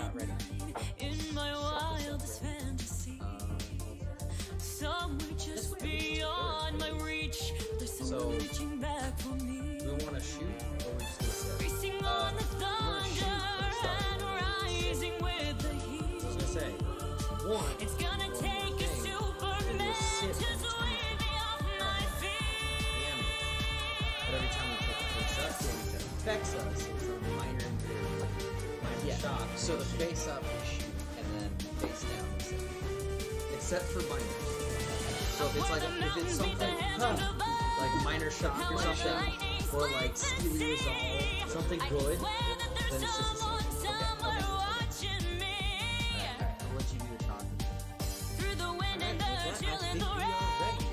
not ready. In my wildest fantasy, somewhere just beyond my reach. There's someone reaching back for me. Do we want to shoot, or we just gonna say? Racing on the thunder and rising with the heat. I was gonna say, one. It's gonna take a Superman to sweep me off my feet. But every time we take a face up, it affects us. It's a minor shock. So the face up we shoot, and then face down we save. Except for minor. So if it's like if it's something like minor shock or something, or like steely resolve, something good, then it's just the same. Okay. Alright, I'll let you do the talking. Through the wind and the chill and the rain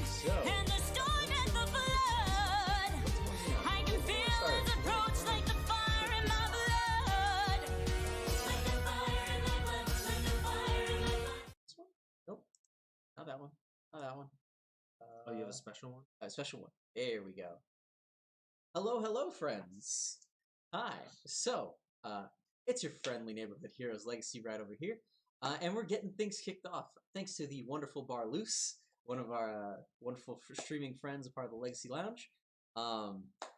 and the storm and the flood, I can feel its approach like the fire in my blood. Like the fire in my blood, like the fire in my blood. This one? Nope. Not that one. Not that one. Oh, you have a special one? A special one. There we go. Hello, friends. Hi. So, it's your friendly neighborhood Heroes Legacy right over here, and we're getting things kicked off thanks to the wonderful Bar Loose, one of our wonderful streaming friends, a part of the Legacy Lounge,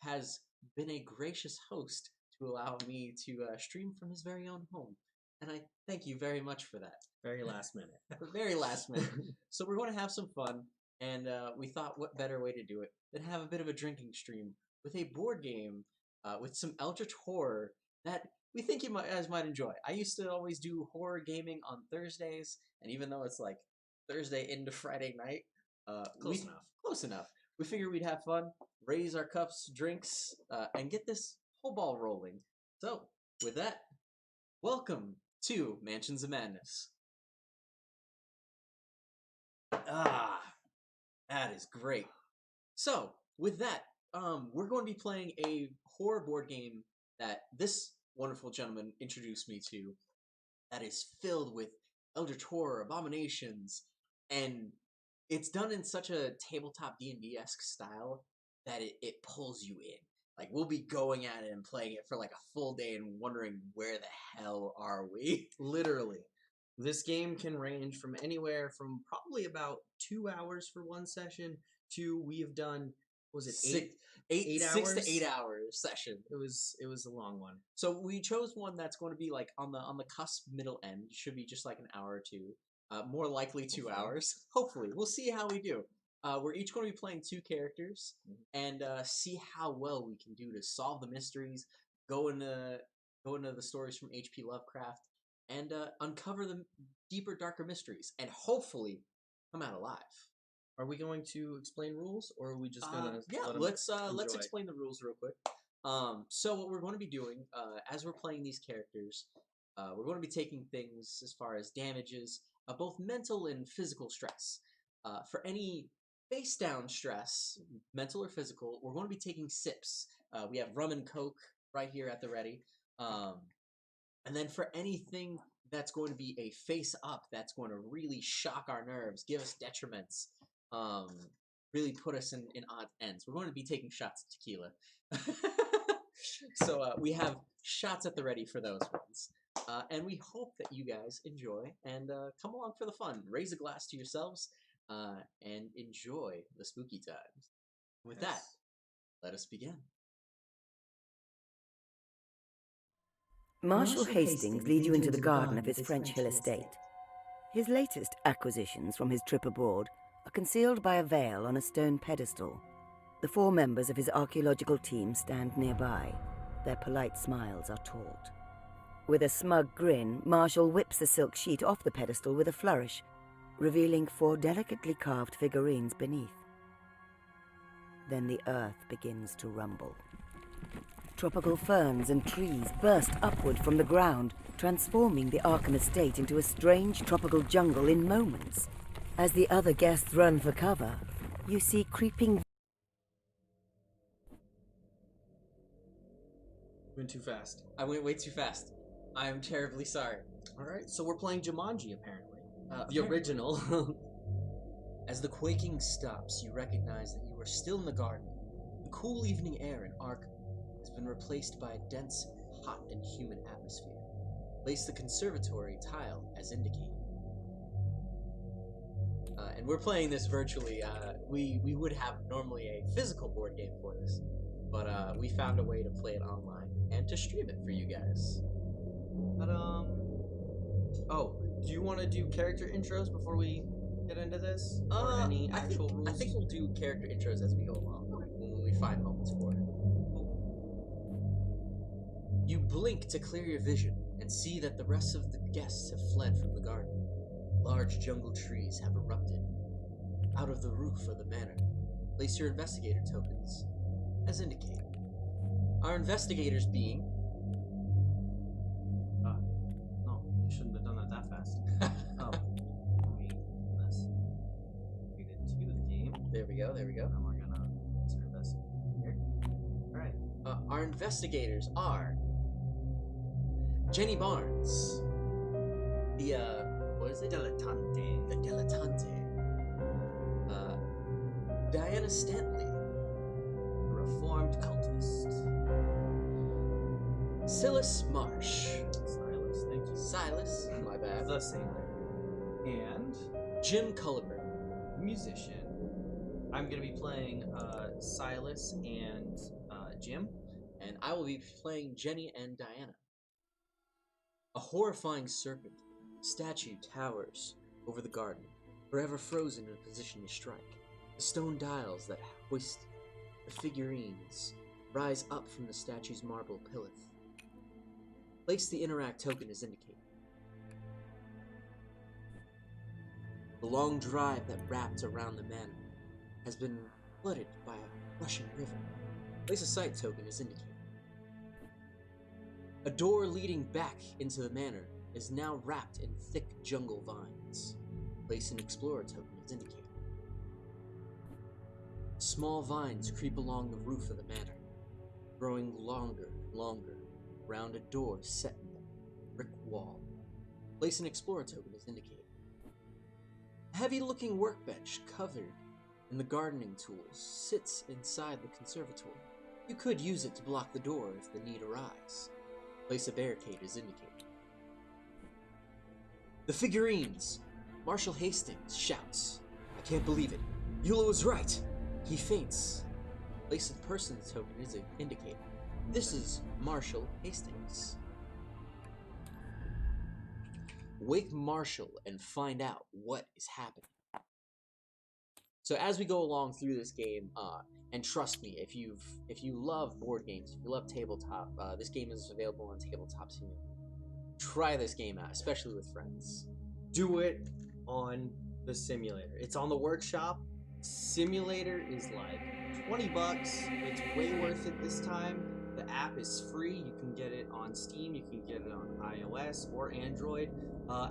has been a gracious host to allow me to stream from his very own home, and I thank you very much for that. Very last minute. Very last minute. So we're going to have some fun, and we thought what better way to do it than have a bit of a drinking stream with a board game with some eldritch horror that we think you guys might enjoy. I used to always do horror gaming on Thursdays, and even though it's like Thursday into Friday night, close enough. We figured we'd have fun, raise our cups, drinks, and get this whole ball rolling. So, with that, welcome to Mansions of Madness. Ah, that is great. So, with that, we're going to be playing a horror board game that this wonderful gentleman introduced me to that is filled with eldritch horror, abominations, and it's done in such a tabletop D&D-esque style that it pulls you in. Like, we'll be going at it and playing it for like a full day and wondering where the hell are we? Literally. This game can range from anywhere from probably about 2 hours for one session to we've done, was it 8 hours? 6 to 8 hours session. It was a long one. So we chose one that's going to be like on the cusp middle end. It should be just like an hour or two. More likely 2 hours. Hopefully. We'll see how we do. We're each going to be playing 2 characters and see how well we can do to solve the mysteries, go into the stories from H.P. Lovecraft, and uncover the deeper, darker mysteries, and hopefully come out alive. Are we going to explain rules, or are we just gonna? Let's explain the rules real quick. So what we're going to be doing as we're playing these characters, we're going to be taking things as far as damages, both mental and physical stress. For any face down stress, mental or physical, we're going to be taking sips. We have rum and coke right here at the ready. And then for anything that's going to be a face up, that's going to really shock our nerves, give us detriments, really put us in odd ends, we're going to be taking shots of tequila. So we have shots at the ready for those ones. And we hope that you guys enjoy and come along for the fun. Raise a glass to yourselves and enjoy the spooky times. With that, let us begin. Marshal Hastings leads you into the garden of his French Hill estate. His latest acquisitions from his trip abroad are concealed by a veil on a stone pedestal. The 4 members of his archaeological team stand nearby. Their polite smiles are taut. With a smug grin, Marshal whips the silk sheet off the pedestal with a flourish, revealing 4 delicately carved figurines beneath. Then the earth begins to rumble. Tropical ferns and trees burst upward from the ground, transforming the Arkham estate into a strange tropical jungle in moments. As the other guests run for cover, you see creeping... Went too fast. I went way too fast. I am terribly sorry. Alright, so we're playing Jumanji, apparently. The original. As the quaking stops, you recognize that you are still in the garden. The cool evening air in Arkham has been replaced by a dense, hot, and humid atmosphere. Place the conservatory tile as indicated. And we're playing this virtually. We would have normally a physical board game for this, but we found a way to play it online and to stream it for you guys. But oh, do you want to do character intros before we get into this? Or any actual rules? I think we'll do character intros as we go along, when we find moments for it. You blink to clear your vision and see that the rest of the guests have fled from the garden. Large jungle trees have erupted out of the roof of the manor. Place your investigator tokens as indicated. Our investigators being... No, you shouldn't have done that fast. Oh. Let's read it to the game. There we go, there we go. And we're gonna start investigating here. Alright. Our investigators are... Jenny Barnes. The, what is it? Dilettante. The Dilettante. Diana Stanley. Reformed cultist. Silas Marsh. Silas, thank you. Silas, my bad. The sailor. And Jim Culliver. the musician. I'm gonna be playing Silas and Jim. And I will be playing Jenny and Diana. A horrifying serpent statue towers over the garden, forever frozen in a position to strike. The stone dials that hoist the figurines rise up from the statue's marble pillars. Place the interact token as indicated. The long drive that wrapped around the manor has been flooded by a rushing river. Place a sight token as indicated. A door leading back into the manor is now wrapped in thick jungle vines. Place an explorer token as indicated. Small vines creep along the roof of the manor, growing longer and longer around a door set in the brick wall. Place an explorer token as indicated. A heavy-looking workbench covered in the gardening tools sits inside the conservatory. You could use it to block the door if the need arise. Place a barricade as indicated. The figurines. Marshal Hastings shouts, "I can't believe it. Eula was right. He faints." Place a person token as indicated. This is Marshal Hastings. Wake Marshal and find out what is happening. So as we go along through this game, and trust me, if you love board games, if you love tabletop, this game is available on Tabletop Simulator. Try this game out, especially with friends. Do it on the simulator. It's on the workshop. Simulator is like $20. It's way worth it this time. The app is free. You can get it on Steam. You can get it on iOS or Android.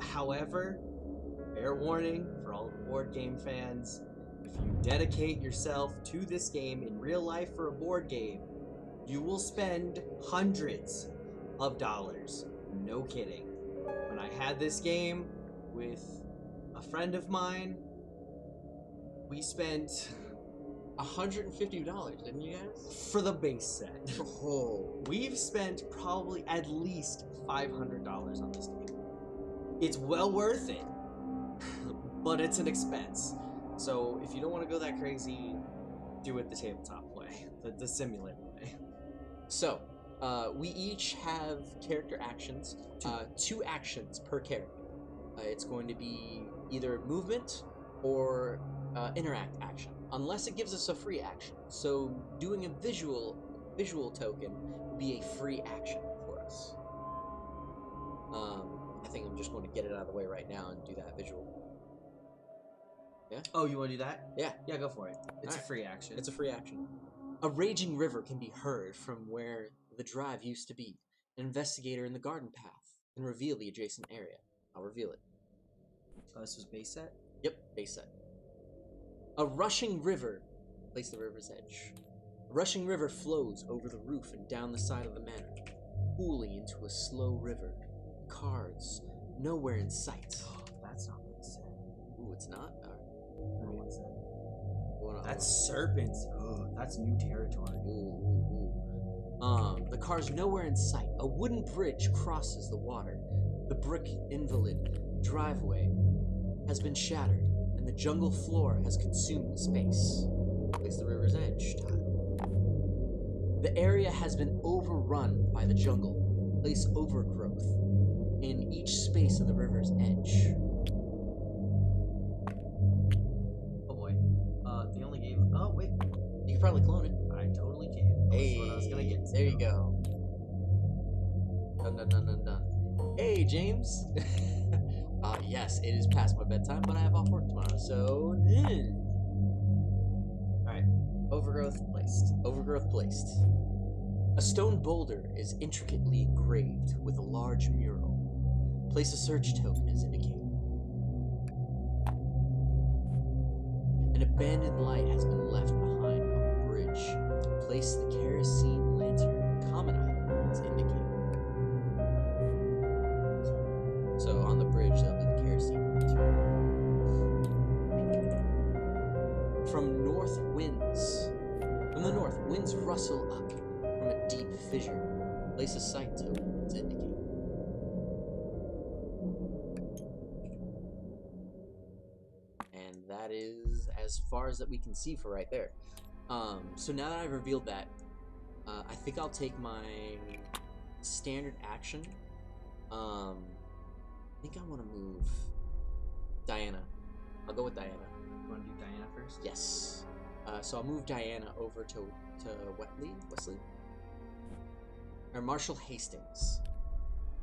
However, fair warning for all the board game fans, if you dedicate yourself to this game in real life for a board game, you will spend hundreds of dollars. No kidding. When I had this game with a friend of mine, we spent $150, didn't you guys? for the base set. Oh. We've spent probably at least $500 on this game. It's well worth it, but it's an expense. So if you don't want to go that crazy, do it the tabletop way, the simulator way. So, we each have character actions, 2 actions per character. It's going to be either movement or interact action, unless it gives us a free action. So doing a visual token would be a free action for us. I think I'm just going to get it out of the way right now and do that visual. Yeah? Oh, you want to do that? Yeah. Yeah, go for it. It's Alright. a free action. It's a free action. A raging river can be heard from where the drive used to be. An investigator in the garden path can reveal the adjacent area. I'll reveal it. Oh, this was base set? Yep, base set. A rushing river. Place the river's edge. A rushing river flows over the roof and down the side of the manor, pooling into a slow river. Cards nowhere in sight. Oh, that's not base set. Ooh, it's not? That's serpents. Oh, that's new territory. The car's nowhere in sight. A wooden bridge crosses the water, The brick invalid driveway has been shattered, and the jungle floor has consumed the space. Place the river's edge tile. The area has been overrun by the jungle. Place overgrowth in each space of the river's edge. Oh boy. The only game. Oh wait. You can probably clone it. I totally can. Hey, That's what I was gonna get to. there you go. Dun dun dun dun dun. Hey, James. Yes, it is past my bedtime, but I have off work tomorrow, so. Alright. Overgrowth placed. Overgrowth placed. A stone boulder is intricately engraved with a large mural. Place a search token as indicated. An abandoned light has been left behind on the bridge. Place the kerosene lantern, common item, as indicated. So on the bridge, that'll be the kerosene lantern. From the north, winds rustle up from a deep fissure. Place a sight token as indicated. And that is as far as that we can see for right there. So now that I've revealed that, I think I'll take my standard action. I think I want to move Diana. I'll go with Diana. You want to do Diana first? Yes. So I'll move Diana over to Wesley? Or Marshall Hastings.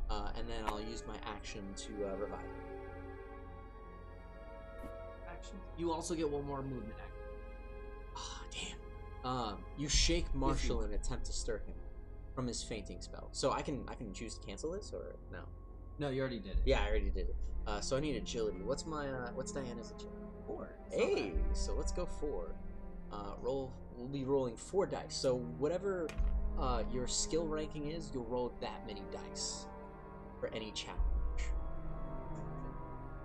And then I'll use my action to revive her. Action. You also get one more movement action. Ah, damn. You shake Marshall and attempt to stir him from his fainting spell. So I can choose to cancel this or no? No, you already did it. Yeah, I already did it. So I need agility. What's Diana's agility? 4. Hey, so let's go 4. We'll be rolling 4 dice. So whatever your skill ranking is, you'll roll that many dice for any challenge.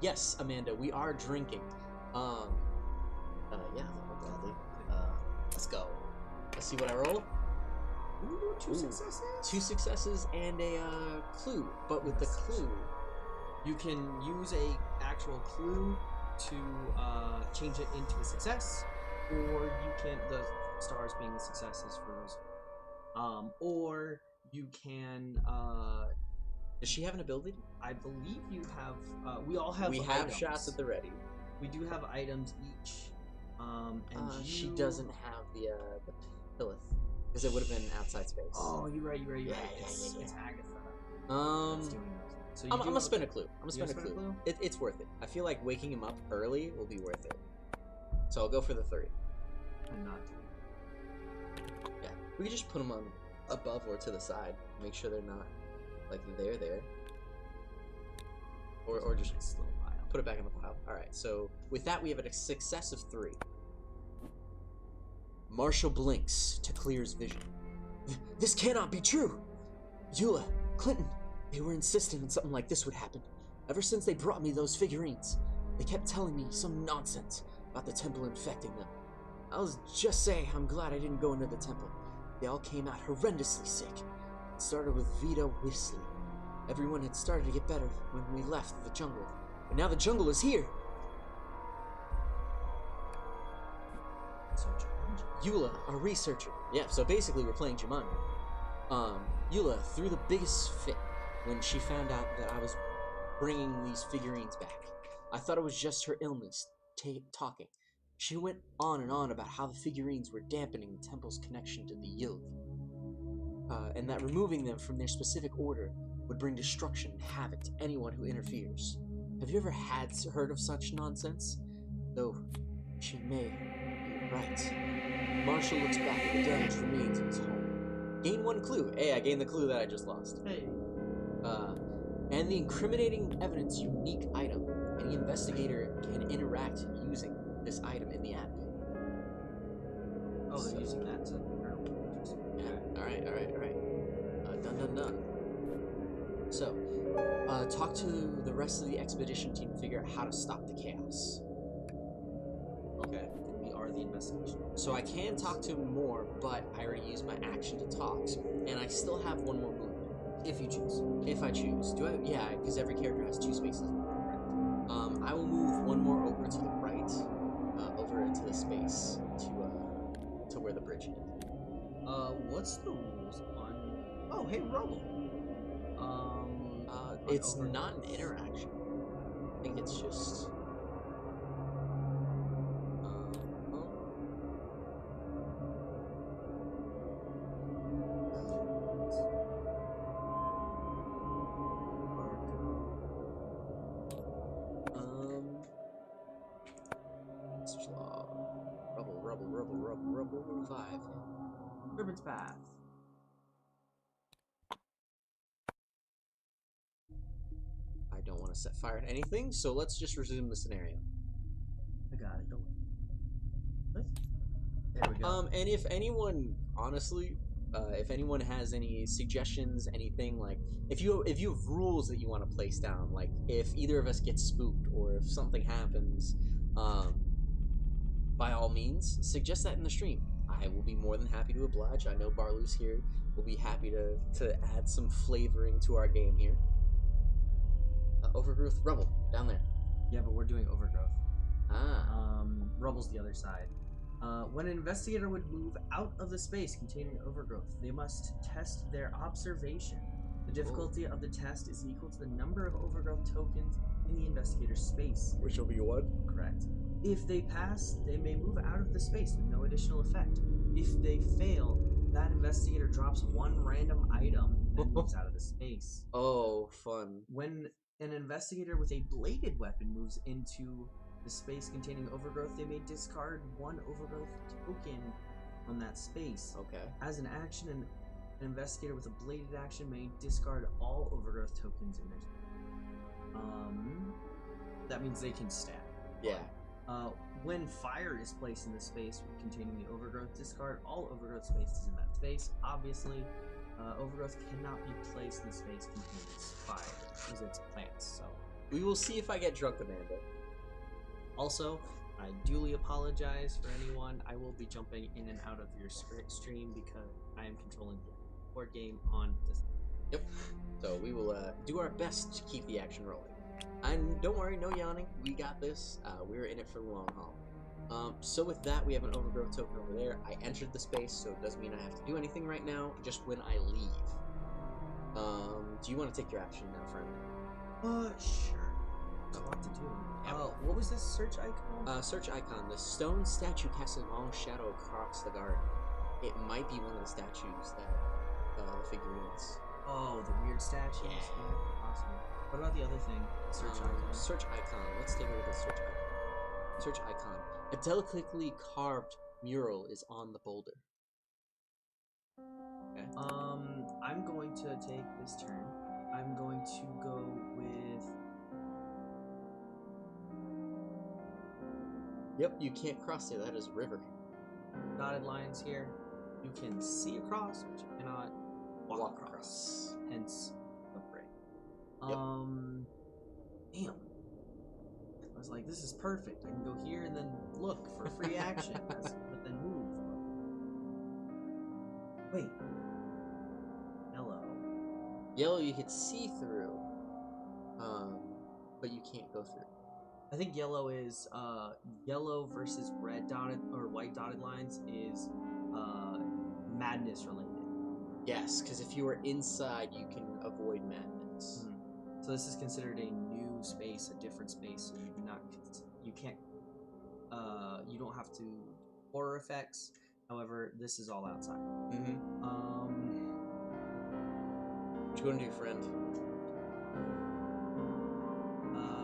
Yes, Amanda, we are drinking. Yeah, gladly. Let's go. Let's see what I roll. Ooh, 2 successes. 2 successes and a clue. But with the clue, You can use a actual clue to change it into a success, or you can the stars being the successes for those. Or you can. does she have an ability? I believe you have. We all have. We have items. shots at the ready. We do have items each. And she doesn't have the Phyllis, because it would have been outside space. Oh, you're right. Yeah. It's Agatha. I'm That's doing this. So gonna spin a clue. I'm gonna spin a spin a clue. clue? It's worth it. I feel like waking him up early will be worth it. So I'll go for the 3. I'm not. Yeah, we can just put them on above or to the side. Make sure they're not like they're there. Or just Nice little pile. put it back in the pile. All right. So with that, we have a success of 3. Marshall blinks to clear his vision. This cannot be true. Eula, Clinton, they were insistent on something like this would happen. Ever since they brought me those figurines, they kept telling me some nonsense about the temple infecting them. I'll just say I'm glad I didn't go into the temple. They all came out horrendously sick. It started with Vita Whistling. Everyone had started to get better when we left the jungle, but now the jungle is here. Eula, our researcher. Yeah, so basically we're playing Jumanji. Eula threw the biggest fit when she found out that I was bringing these figurines back. I thought it was just her illness talking. She went on and on about how the figurines were dampening the temple's connection to the Yilv, and that removing them from their specific order would bring destruction and havoc to anyone who interferes. Have you ever heard of such nonsense? Though she may be right. Marshall looks back at the damaged remains of his home. Gain 1 clue. Hey, I gained the clue that I just lost. Hey. And the incriminating evidence unique item. Any investigator can interact using this item in the app. Oh, they're using that to. Yeah. All right. Done. So, talk to the rest of the expedition team to figure out how to stop the chaos. Okay. We are the investigation. So I can talk to him more, but I already used my action to talk, and I still have 1 more movement. If you choose. If I choose. Do I? Yeah, because every character has 2 spaces. I will move one more over to the right, over into the space to where the bridge is. What's the rules on? Oh, hey, Rubble. It's not an interaction. I think it's just. Rubble, revive. Ribbon's Path. I don't want to set fire to anything, so let's just resume the scenario. I got it. Don't worry. There we go. And if anyone, honestly, if anyone has any suggestions, anything like, if you have rules that you want to place down, like if either of us gets spooked or if something happens, by all means, suggest that in the stream. I will be more than happy to oblige. I know Barloo's here. We'll be happy to add some flavoring to our game here. Overgrowth, Rubble, down there. Yeah, but we're doing Overgrowth. Rubble's the other side. When an investigator would move out of the space containing Overgrowth, they must test their observation. The difficulty of the test is equal to the number of Overgrowth tokens in the investigator's space. Which will be 1. Correct. If they pass, they may move out of the space with no additional effect. If they fail, that investigator drops 1 random item and moves out of the space. Oh, fun. When an investigator with a bladed weapon moves into the space containing Overgrowth, they may discard 1 Overgrowth token on that space. Okay. As an action, an investigator with a bladed action may discard all Overgrowth tokens in their space. That means they can stab. Yeah. When fire is placed in the space containing the Overgrowth, discard all Overgrowth spaces in that space. Obviously, Overgrowth cannot be placed in the space containing fire, because it's plants, so... We will see if I get drunk, Amanda. Also, I duly apologize for anyone. I will be jumping in and out of your stream because I am controlling the board game on this. Yep. So we will do our best to keep the action rolling. And don't worry, no yawning. We got this. We're in it for the long haul. So with that, we have an Overgrowth token over there. I entered the space, so it doesn't mean I have to do anything right now, just when I leave. Do you want to take your action now, friend? Sure. There's a lot to do. What was this search icon? Search icon. The stone statue casts a long shadow across the garden. It might be one of the statues that the figurines. Oh, the weird statues. Yeah. Awesome. What about the other thing? Search icon. Search icon. Let's take a look at search icon. Search icon. A delicately carved mural is on the boulder. Okay. I'm going to take this turn. I'm going to go with... Yep, you can't cross there. That is river. Dotted lines here. You can see across, but you cannot walk across. Hence the break. Yep. Damn. I was like, this is perfect. I can go here and then look for free action, but then move. Wait. Yellow. Yellow you could see through, but you can't go through. I think yellow is yellow versus red dotted or white dotted lines is madness related. Yes, because if you are inside, you can avoid madness. So this is considered a new space, a different space. So you can't, you don't have to horror effects. However, this is all outside. What you gonna do, friend?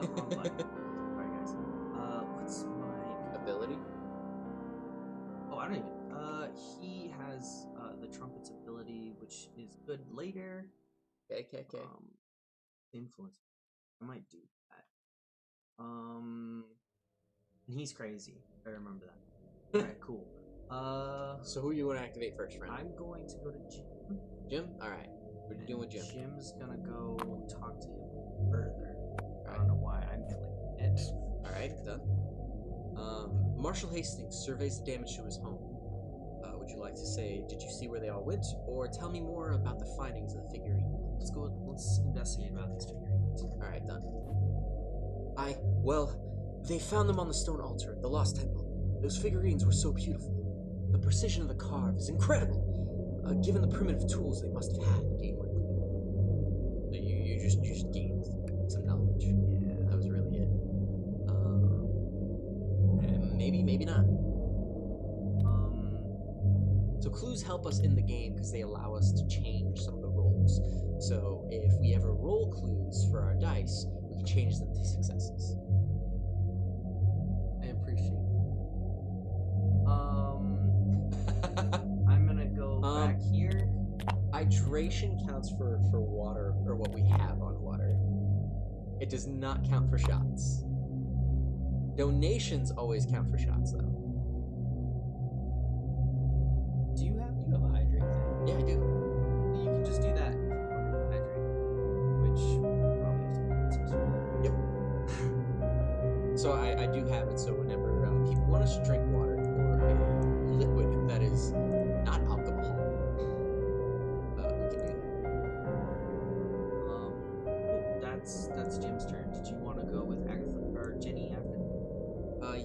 Wrong button. Alright, guys. What's my ability? Oh, I don't even. He has the trumpet's ability, which is good later. Okay. Influence. I might do that. And he's crazy. I remember that. Alright, cool. So who you want to activate first, friend? I'm going to go to Jim. Jim? Alright. What are you doing with Jim? Jim's gonna go talk to him further. I don't know why I'm killing it. Alright, done. Marshal Hastings surveys the damage to his home. Would Would you like to say, did you see where they all went, or tell me more about the findings of the figurine? Let's investigate about these figurines. Alright, done. Well, they found them on the stone altar, the Lost Temple. Those figurines were so beautiful. The precision of the carve is incredible, given the primitive tools they must have had. Gain one clue. So you just gained some knowledge. Yeah, that was really it. Maybe not. So clues help us in the game because they allow us to change some of the rolls. So if we ever roll clues for our dice, we can change them to successes. I appreciate it. I'm gonna go back here. Hydration counts for water, or what we have on water. It does not count for shots. Donations always count for shots, though. Do you have a hydrate thing? Yeah, I do. You can just do that. Hydrate. Which probably has some sort of... Yep. So I do have it, so whenever people want us to drink water, or a liquid that is not alcohol, we can do that. That's Jim's turn. Did you want to go with Agatha or Jenny after?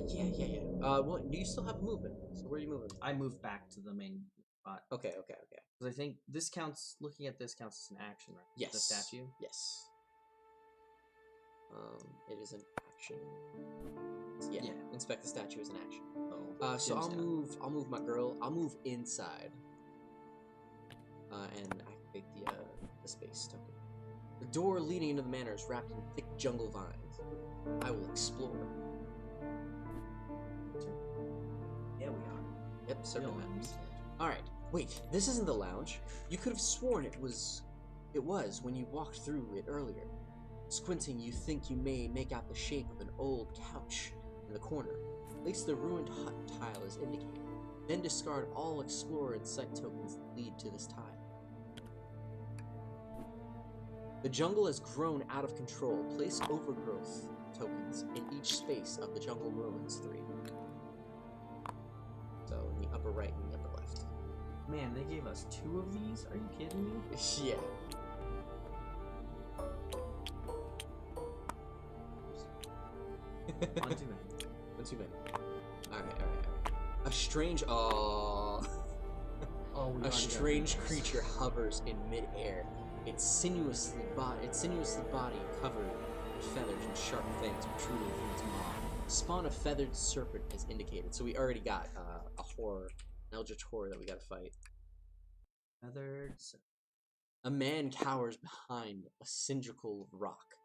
Yeah. Well, do you still have movement? So where are you moving? I moved back to the main spot. Okay. Because I think this counts. Looking at this counts as an action, right? Yes. The statue. Yes. It is an action. Yeah. Inspect the statue is an action. Oh. So I'll move my girl. I'll move inside. And activate the space token. The door leading into the manor is wrapped in thick jungle vines. I will explore. Yeah, we are. Yep, circle maps. Alright, wait, this isn't the lounge. You could have sworn it was when you walked through it earlier. Squinting, you think you may make out the shape of an old couch in the corner. Place the ruined hut tile as indicated. Then discard all explorer and site tokens that lead to this tile. The jungle has grown out of control. Place overgrowth tokens in each space of the jungle ruins 3. So in the upper right and the upper left. Man, they gave us 2 of these? Are you kidding me? Yeah. One too many. One too many. Alright. A strange... a strange creature hovers in mid-air. Its sinuous body covered with feathers and sharp fangs protruding from its maw. Spawn a feathered serpent as indicated. So we already got a horror, an eldritch horror that we gotta fight. Feathered serpent. A man cowers behind a cylindrical rock.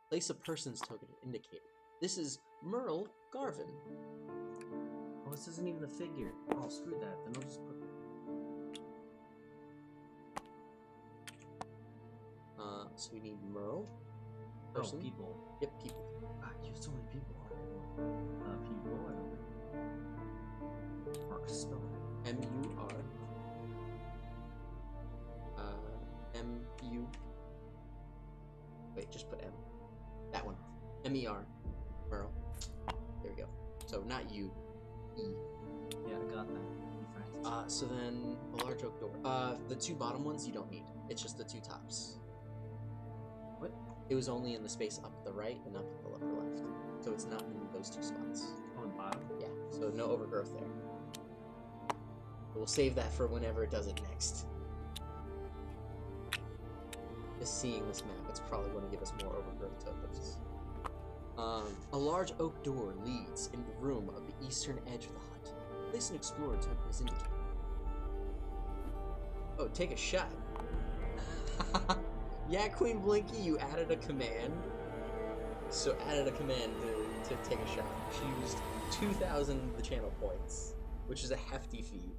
Place a person's token as indicated. This is Merle Garvin. Oh, this isn't even a figure. Oh, screw that. Then I'll just put... So we need Merle. Person. Oh, people. Yep, people. God, you have so many people on it. People, I don't know. Mark, spell it. M-U-R. M-U. Wait, just put M. That one. M-E-R. Merle. There we go. So not you. E. Yeah, I got that. So then a large oak door. The 2 bottom ones you don't need. It's just the 2 tops. What? It was only in the space up the right and up the upper left. So it's not in those 2 spots. Oh, the bottom? Yeah, so no overgrowth there. We'll save that for whenever it does it next. Just seeing this map, it's probably going to give us more overgrowth tokens. A large oak door leads into the room of the eastern edge of the hut. Place an explorer token as indicated. Oh, take a shot. Yeah, Queen Blinky, you added a command. So added a command to take a shot. She used 2,000 of the channel points, which is a hefty fee.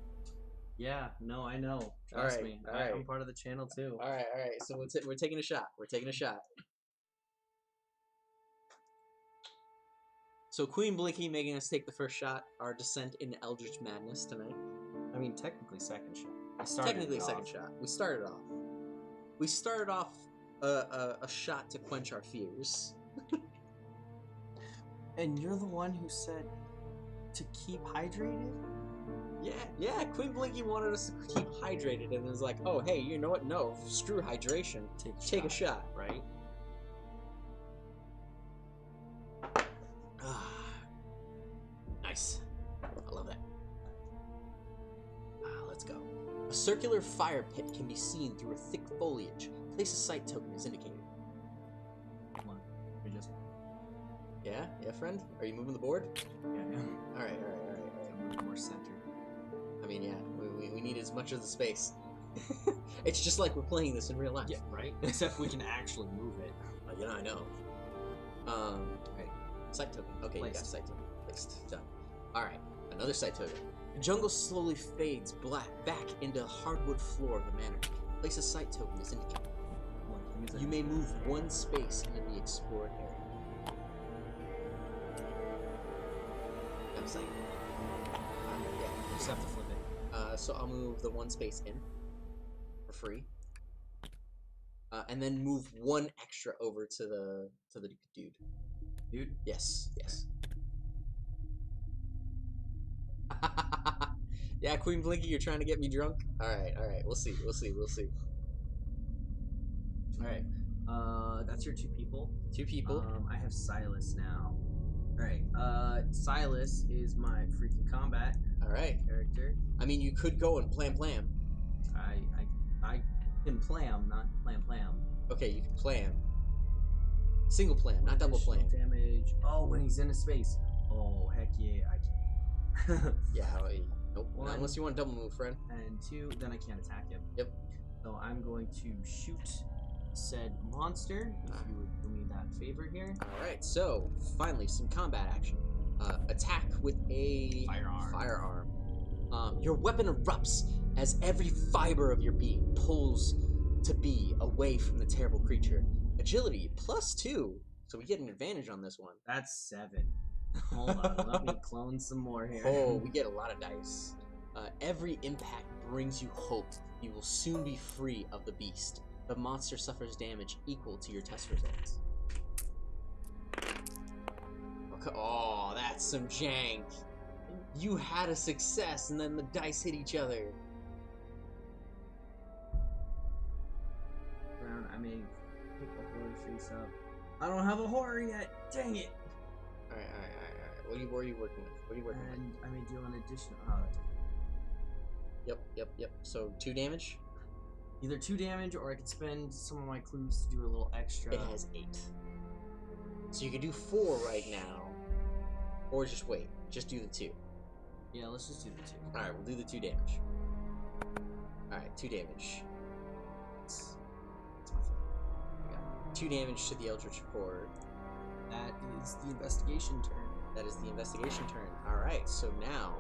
Yeah, no, I know. Trust me. I'm part of the channel too. Alright. So we're taking a shot. So Queen Blinky making us take the first shot, our descent into Eldritch Madness tonight. I mean, technically second shot. Second shot. We started off a shot to quench our fears. And you're the one who said to keep hydrated? Yeah. Queen Blinky wanted us to keep hydrated, and was like, "Oh, hey, you know what? No, screw hydration. Take a shot, right?" Nice. I love that. Let's go. A circular fire pit can be seen through a thick foliage. Place a sight token as indicated. Come on. We just. Yeah, friend. Are you moving the board? Yeah. All right. More centered. I mean, yeah, we need as much of the space. It's just like we're playing this in real life. Yeah, right? Except we can actually move it. I know. Okay. Sight token. Okay, Placed. You got sight token. Placed. Done. Alright, another sight token. The jungle slowly fades back into the hardwood floor of the manor. Place a sight token as indicated. You may move one space into the explored area. I'm saying. Yeah. You just have to flip it. So I'll move the one space in for free, and then move one extra over to the dude. Dude? Yes. Yeah, Queen Blinky, you're trying to get me drunk. All right. We'll see. All right. That's your 2 people. 2 people. I have Silas now. All right. Silas is my freaking combat. All right. Character. I mean, you could go and plam. I can plam, not plam. Okay, you can plam. Single plam, not double plam. Damage. Oh, when he's in a space. Oh, heck yeah, I can. Yeah. Nope. One. Not unless you want to double move, friend. And 2, then I can't attack him. Yep. So I'm going to shoot said monster. If you would do me that favor here. All right. So finally, some combat action. Attack with a firearm. Your weapon erupts as every fiber of your being pulls to be away from the terrible creature. Agility +2, so we get an advantage on this one. That's 7. Hold on, let me clone some more here. Oh, we get a lot of dice. Every impact brings you hope. You will soon be free of the beast. The monster suffers damage equal to your test results. Okay. Oh, that's some jank. You had a success, and then the dice hit each other. Brown, I may pick the horror face up. I don't have a horror yet. Dang it. All right. What are you working with? And I may do an additional. Oh, Yep. So 2 damage. either 2 damage, or I could spend some of my clues to do a little extra. It has 8. So you could do 4 right now, or just wait. Just do the 2. Yeah, let's just do the 2. All right, we'll do the 2 damage. All right, 2 damage. That's my thing. We got 2 damage to the eldritch core. That is the investigation turn. That is the investigation turn. All right, so now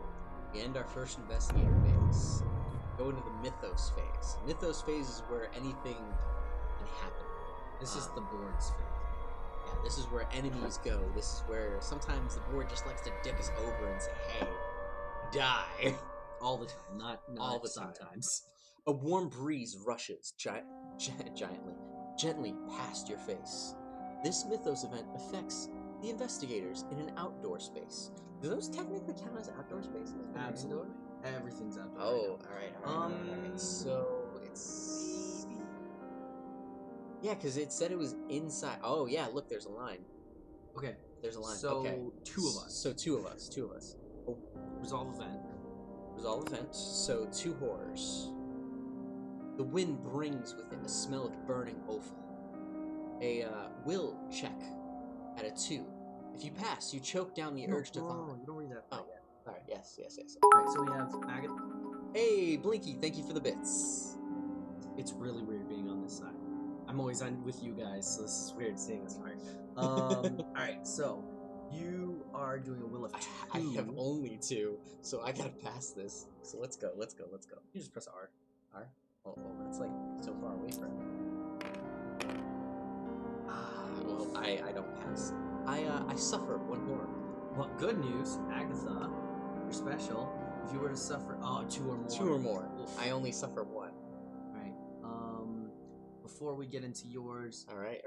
we end our first investigator phase. Go into the mythos phase. Mythos phase is where anything can happen. This is the board's phase. Yeah, this is where enemies go. This is where sometimes the board just likes to dick us over and say, "Hey, die." All the time, not All the time. sometimes. A warm breeze rushes gently past your face. This mythos event affects the investigators in an outdoor space. Do those technically count as outdoor spaces? Absolutely. Everything's outdoor. Oh, all right. So it's yeah, because it said it was inside. Oh yeah, look, there's a line. Okay. There's a line. So okay. 2 of us. So 2 of us. Oh, Resolve event. resolve event. So 2 horrors. The wind brings with it a smell of burning offal. A will check at a 2. If you pass, you choke down the urge to vomit. You don't read that. Oh, all right. Yes. Alright, so we have Agatha. Hey, Blinky, thank you for the bits. It's really weird being on this side. I'm always on with you guys, so this is weird seeing this part. Alright, so you are doing a will of 2. I have only 2, so I gotta pass this. So let's go. You just press R. R? Oh, it's like so far away from me. Well, I don't pass. I suffer 1 horror. Well, good news, Agatha, you're special. If you were to suffer 2 or more. 2 or more. I only suffer 1. Alright. Before we get into yours, All right.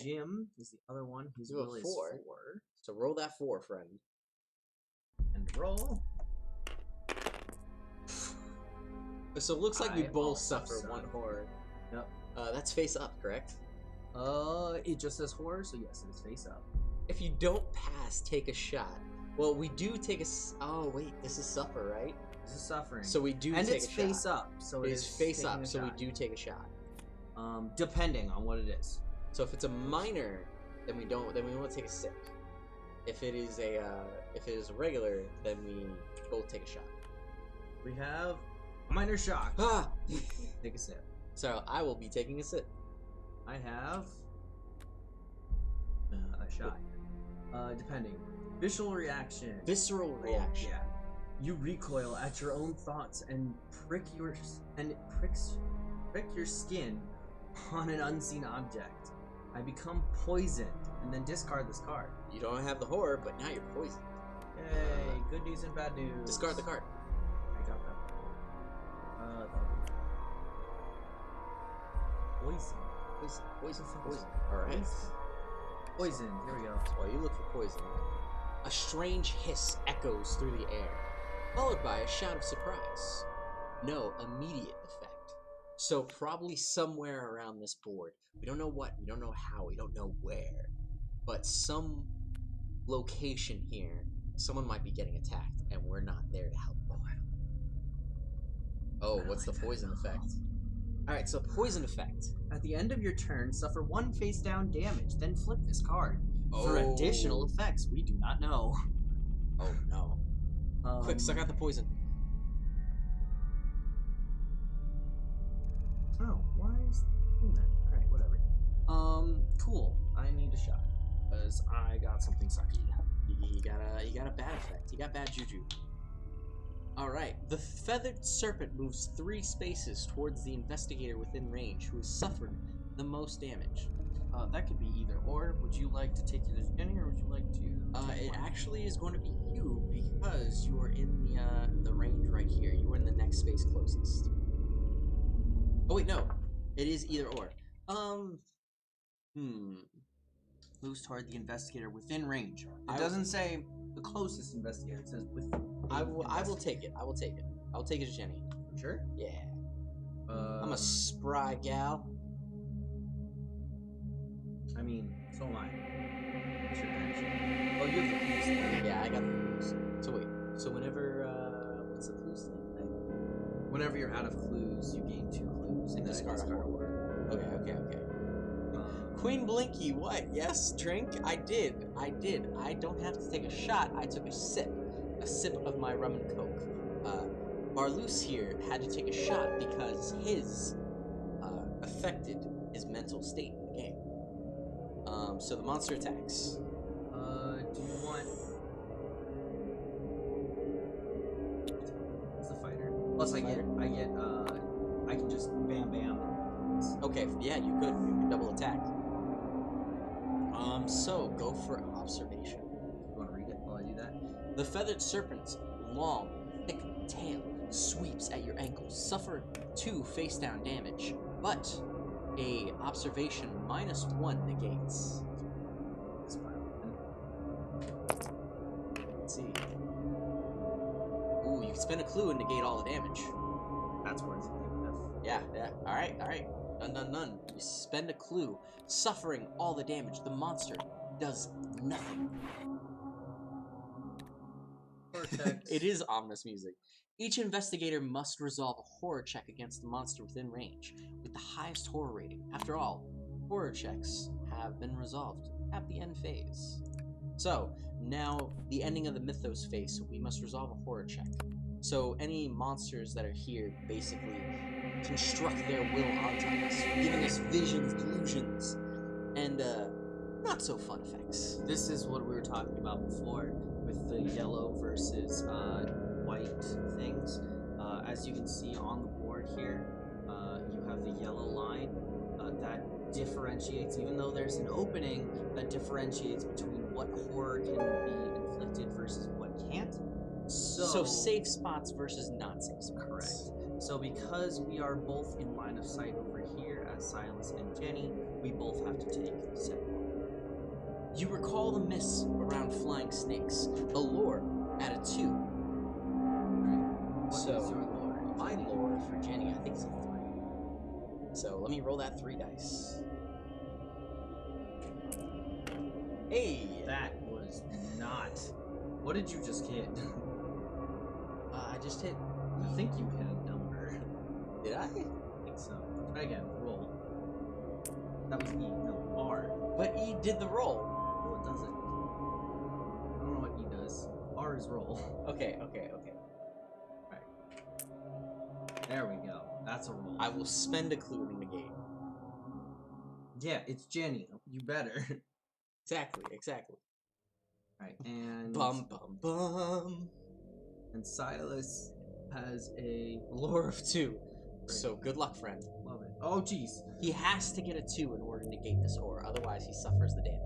Jim is the other one. His You have will is 4. 4. So roll that 4, friend. And roll. So it looks like we I both also suffer suck. one horror. Yep. That's face up, correct? It just says horror, so yes, it is face up. If you don't pass, take a shot. Well, we do take a. Oh wait, this is suffer, right? This is suffering. So we do and take it's a face shot. up, so It is face taking up, a so we shot. do take a shot. Depending on what it is. So if it's a minor, then we don't. Then we won't take a sip. If it is a regular, then we both take a shot. We have minor shock. Ah! Take a sip. So I will be taking a sip. I have a shot. Depending. Visceral reaction. Visceral reaction. Yeah. You recoil at your own thoughts and prick your skin on an unseen object. I become poisoned and then discard this card. You don't have the horror, but now you're poisoned. Yay! Good news and bad news. Discard the card. I got that. Poison. Poison. Alright. Poison. Here we go. While you look for poison, a strange hiss echoes through the air, followed by a shout of surprise. No immediate effect. So probably somewhere around this board. We don't know what, we don't know how, we don't know where. But some location here, someone might be getting attacked, and we're not there to help. Oh, what's the poison effect? Alright, so poison effect. At the end of your turn, suffer 1 face down damage, then flip this card. For Oh. additional effects we do not know. Oh no. Quick, suck out the poison. Oh, why is that? Alright, whatever. Cool. I need a shot. Because I got something sucky. You got a bad effect. You got bad juju. Alright, the feathered serpent moves 3 spaces towards the investigator within range who has suffered the most damage. That could be either or. Would you like to take it as Jenny, or would you like to? It actually is going to be you because you are in the range right here. You are in the next space closest. Oh wait, no, it is either or. Moves toward the investigator within range. I It will- doesn't say the closest investigator. It says with. I will take it. I will take it. I'll take it as Jenny. Sure. Yeah. I'm a spry gal. I mean, so am I. What's your action? Oh, you have the clues thing. Yeah, I got the clues. So wait. So whenever what's the clues thing? Whenever you're out of clues, you gain 2 clues And discard a a horror. word. Okay. Queen Blinky, what? Yes, drink? I did. I don't have to take a shot. I took a sip of my rum and coke. Marloose here had to take a shot because his affected his mental state in the game. So the monster attacks. Do you want? What's the fighter? Plus, I can just bam. Okay, yeah, you could double attack. So go for observation. You want to read it while I do that? The feathered serpent's long, thick tail sweeps at your ankles. Suffer 2 face-down damage, but a observation -1 negates. This pile. Let's see. Ooh, you can spend a clue and negate all the damage. That's worth it. Yeah. All right. None. You spend a clue, suffering all the damage. The monster does nothing. It is ominous music. Each investigator must resolve a horror check against the monster within range, with the highest horror rating. After all, horror checks have been resolved at the end phase. So, now, the ending of the Mythos phase, we must resolve a horror check. So, any monsters that are here basically construct their will onto us, giving us visions, delusions, and not so fun effects. This is what we were talking about before with the yellow versus white things. As you can see on the board here, you have the yellow line that differentiates, even though there's an opening, that differentiates between what horror can be inflicted versus what can't. So safe spots versus not safe spots. Correct. So because we are both in line of sight over here as Silas and Jenny, we both have to take separate. You recall the myths around flying snakes. A lore at a 2. What So, is your lore? my lore for Jenny, I think it's a 3. So let me roll that 3 dice. Hey! That was not. What did you just hit? I just hit. I think you hit a number. Did I? I think so. Try again. Roll. That was E. No, R. But E did the roll. No, it doesn't. I don't know what E does. R is roll. Okay. There we go. That's a roll. I will spend a clue to negate. Yeah, it's Jenny. You better. Exactly. Right, and Bum bum bum. and Silas has a Lore of 2. Great. So good luck, friend. love it. Oh jeez. He has to get a 2 in order to negate this aura, otherwise he suffers the damage.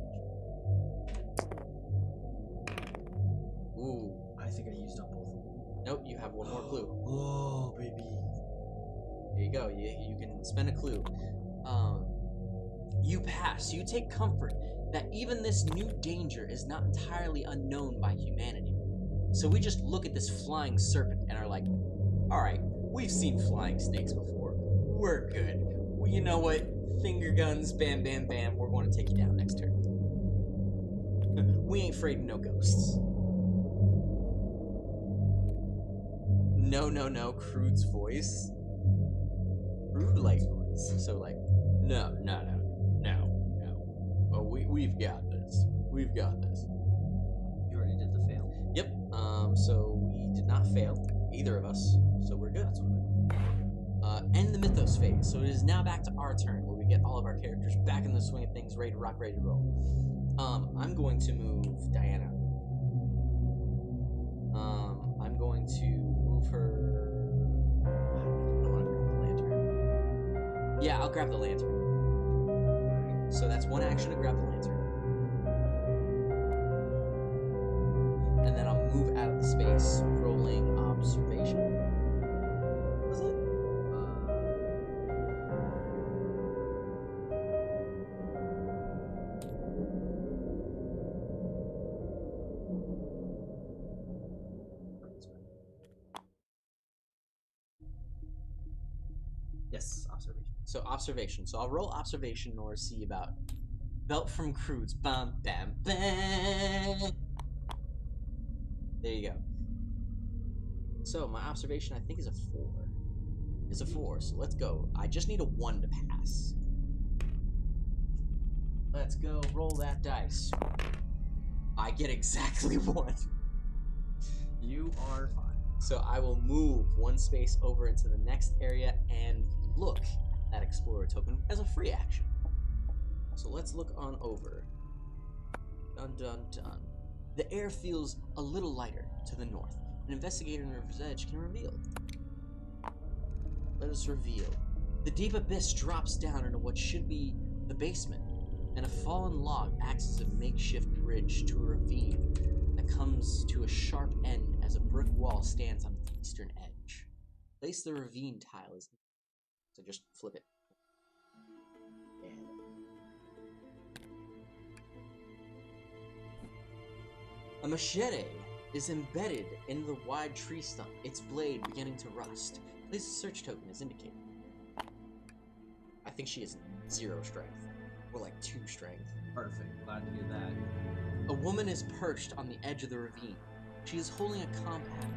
Ooh. I think I used up both of them. Nope, you have one more clue. Oh baby. Here you go. You can spend a clue. You pass. You take comfort that even this new danger is not entirely unknown by humanity. So we just look at this flying serpent and are like, alright, we've seen flying snakes before. We're good. Well, you know what? Finger guns, bam, bam, bam. We're going to take you down next turn. We ain't afraid of no ghosts. No, Crude's voice. Crude, like, so, like, no. Oh, we've got this. You already did the fail. Yep. So we did not fail, either of us. So we're good. End the mythos phase. So it is now back to our turn, where we get all of our characters back in the swing of things, ready to rock, ready to roll. I'm going to move Diana. I'm going to move her. I want to grab the lantern. Yeah, I'll grab the lantern. So that's one action to grab the lantern. And then I'll move out of the space, rolling observation. Was it? Yes, observation. So observation. So I'll roll observation in order to see about belt from Crude's. Bam, bam, bam. There you go. So my observation, I think, is a 4. It's a 4. So let's go. I just need a 1 to pass. Let's go. Roll that dice. I get exactly 1. You are fine. So I will move 1 space over into the next area and look at Explorer token as a free action. So let's look on over. Dun dun dun. The air feels a little lighter to the north. An investigator in River's Edge can reveal. Let us reveal. The deep abyss drops down into what should be the basement, and a fallen log acts as a makeshift bridge to a ravine that comes to a sharp end as a brick wall stands on its eastern edge. Place the ravine tile as so just flip it. And a machete is embedded in the wide tree stump, its blade beginning to rust. Place a search token as indicated. I think she has 0 strength. Or like 2 strength. Perfect. Glad to hear that. A woman is perched on the edge of the ravine. She is holding a compact,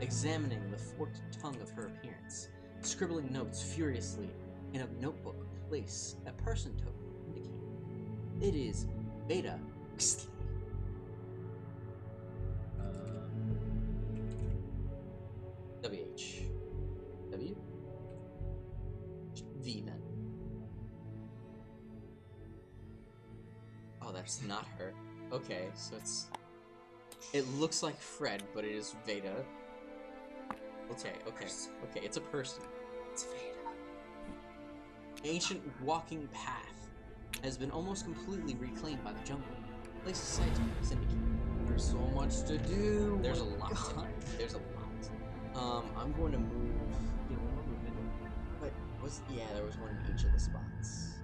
examining the forked tongue of her appearance, scribbling notes furiously in a notebook. Place a person token indicated. It is Beta Xtli. WH. W? V then. Oh, that's not her. Okay, so it looks like Fred, but it is Veda. Okay, it's a person. It's Veda. Ancient walking path has been almost completely reclaimed by the jungle. Place a site is indicated. There's so much to do. There's a lot of time. There's a lot. I'm going to move. But there was one in each of the spots.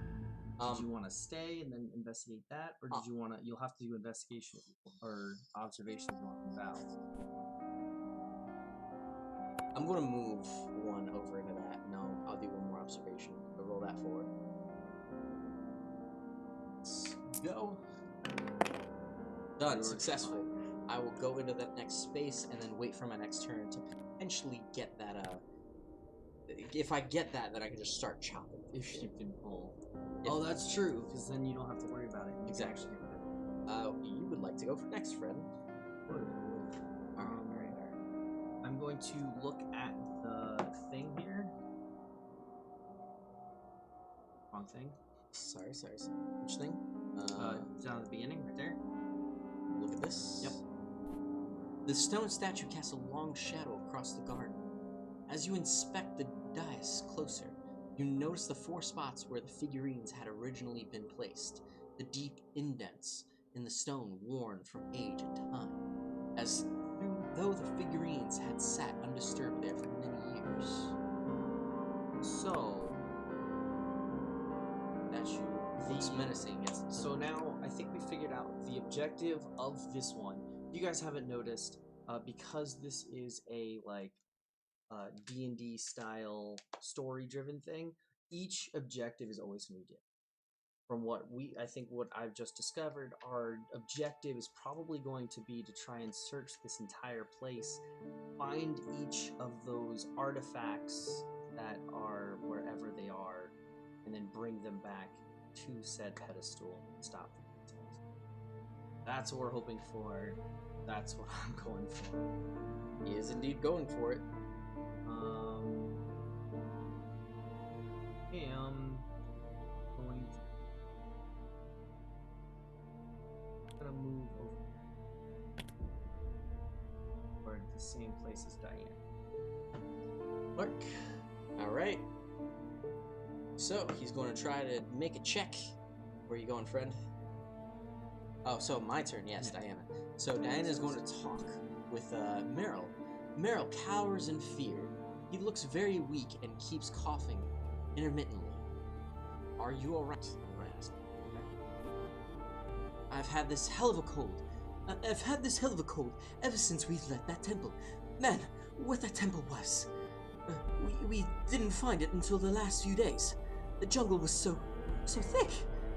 Did you want to stay and then investigate that, or did you want to? You'll have to do investigation or observations on the I'm going to move one over into that, and I'll do one more observation. I'll roll that forward. Let's go. Done. Successful. I will go into that next space and then wait for my next turn to potentially get that, if I get that, then I can just start chopping. If you can pull. Oh, that's true, because then you don't have to worry about it. Exactly. You would like to go for next, friend. Alright. I'm going to look at the thing here. Wrong thing. Sorry. Which thing? Down at the beginning, right there. Look at this. Yep. The stone statue casts a long shadow across the garden. As you inspect the dais closer, you notice the 4 spots where the figurines had originally been placed, the deep indents in the stone worn from age and time, as though the figurines had sat undisturbed there for many years. So, Statue looks menacing. So now I think we figured out the objective of this one. You guys haven't noticed, because this is a D&D style story-driven thing. Each objective is always going to be different. From what I've just discovered, our objective is probably going to be to try and search this entire place, find each of those artifacts that are wherever they are, and then bring them back to said pedestal and stop them. That's what we're hoping for. That's what I'm going for. He is indeed going for it. I am going to move over to the same place as Diane. Mark. Alright. So, he's going to try to make a check. Where are you going, friend? Oh, so my turn. Yes, Diana. So, Diana's going to talk with Meryl. Meryl cowers in fear. He looks very weak and keeps coughing intermittently. Are you alright? I'm going to ask. I've had this hell of a cold. I've had this hell of a cold ever since we left that temple. Man, what that temple was. We didn't find it until the last few days. The jungle was so thick,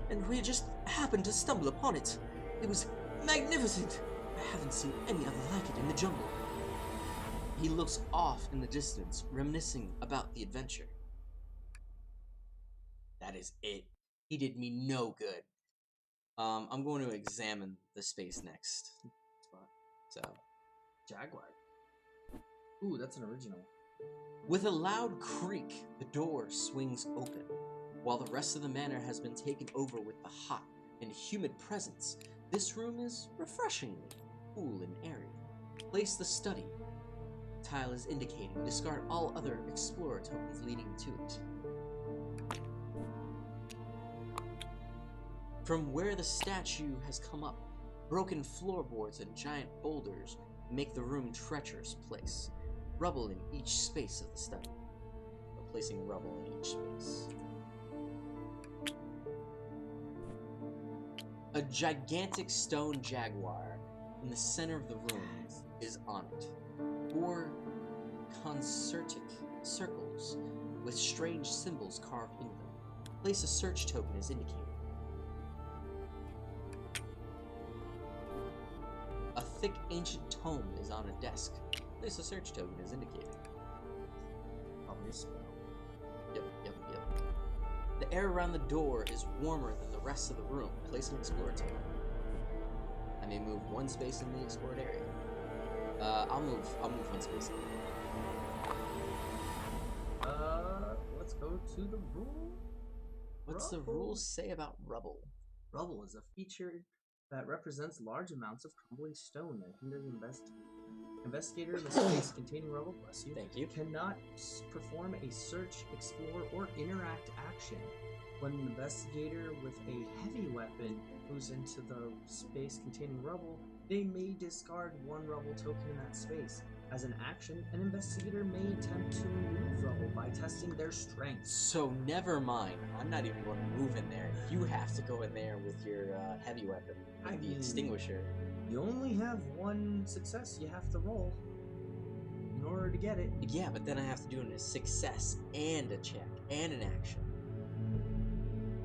and we just happened to stumble upon it. It was magnificent. I haven't seen any other like it in the jungle. He looks off in the distance, reminiscing about the adventure. That is it. He did me no good. I'm going to examine the space next. So, Jaguar. Ooh, that's an original. with a loud creak, the door swings open. While the rest of the manor has been taken over with the hot and humid presence, this room is refreshingly cool and airy. Place the study. Tile is indicating. Discard all other explorer tokens leading to it. From where the statue has come up, broken floorboards and giant boulders make the room treacherous place. Rubble in each space of the study. Placing rubble in each space. A gigantic stone jaguar in the center of the room is on it. 4 concertic circles with strange symbols carved into them. Place a search token as indicated. A thick ancient tome is on a desk. Place a search token as indicated. Probably a spell. Yep. The air around the door is warmer than the rest of the room. Place an explorer token. I may move 1 space in the explored area. I'll move 1 space. Let's go to the rule. What's the rules say about rubble? Rubble is a feature that represents large amounts of crumbling stone that hinders investigator in the space containing rubble, bless you, Thank you, cannot perform a search, explore, or interact action. When an investigator with a heavy weapon moves into the space containing rubble, they may discard 1 rubble token in that space. As an action, an investigator may attempt to remove rubble by testing their strength. So never mind. I'm not even going to move in there. You have to go in there with your heavy weapon, the extinguisher. You only have 1 success you have to roll in order to get it. Yeah, but then I have to do a success and a check and an action.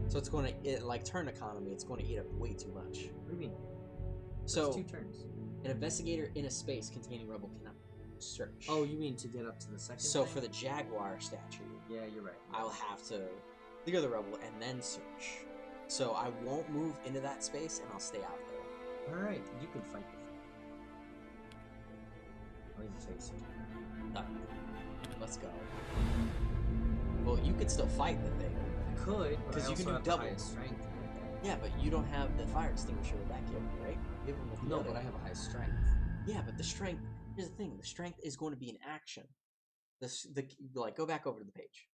So it's going to, like turn economy, it's going to eat up way too much. What do you mean? So, That's 2 turns. an investigator in a space containing rubble cannot search. Oh, you mean to get up to the second So thing? for the jaguar statue, Yeah, you're right. I'll have to clear the rubble and then search. So I won't move into that space and I'll stay out there. Alright, you can fight the thing. I'll even face it. Done. Let's go. Well, you could still fight the thing. I could, but 'Cause I you can also do have the double. highest strength. Yeah, but you don't have the fire extinguisher with that character, right? You have one with the No, other. but I have a high strength. Yeah, but the strength. Here's the thing: the strength is going to be an action. Like go back over to the page.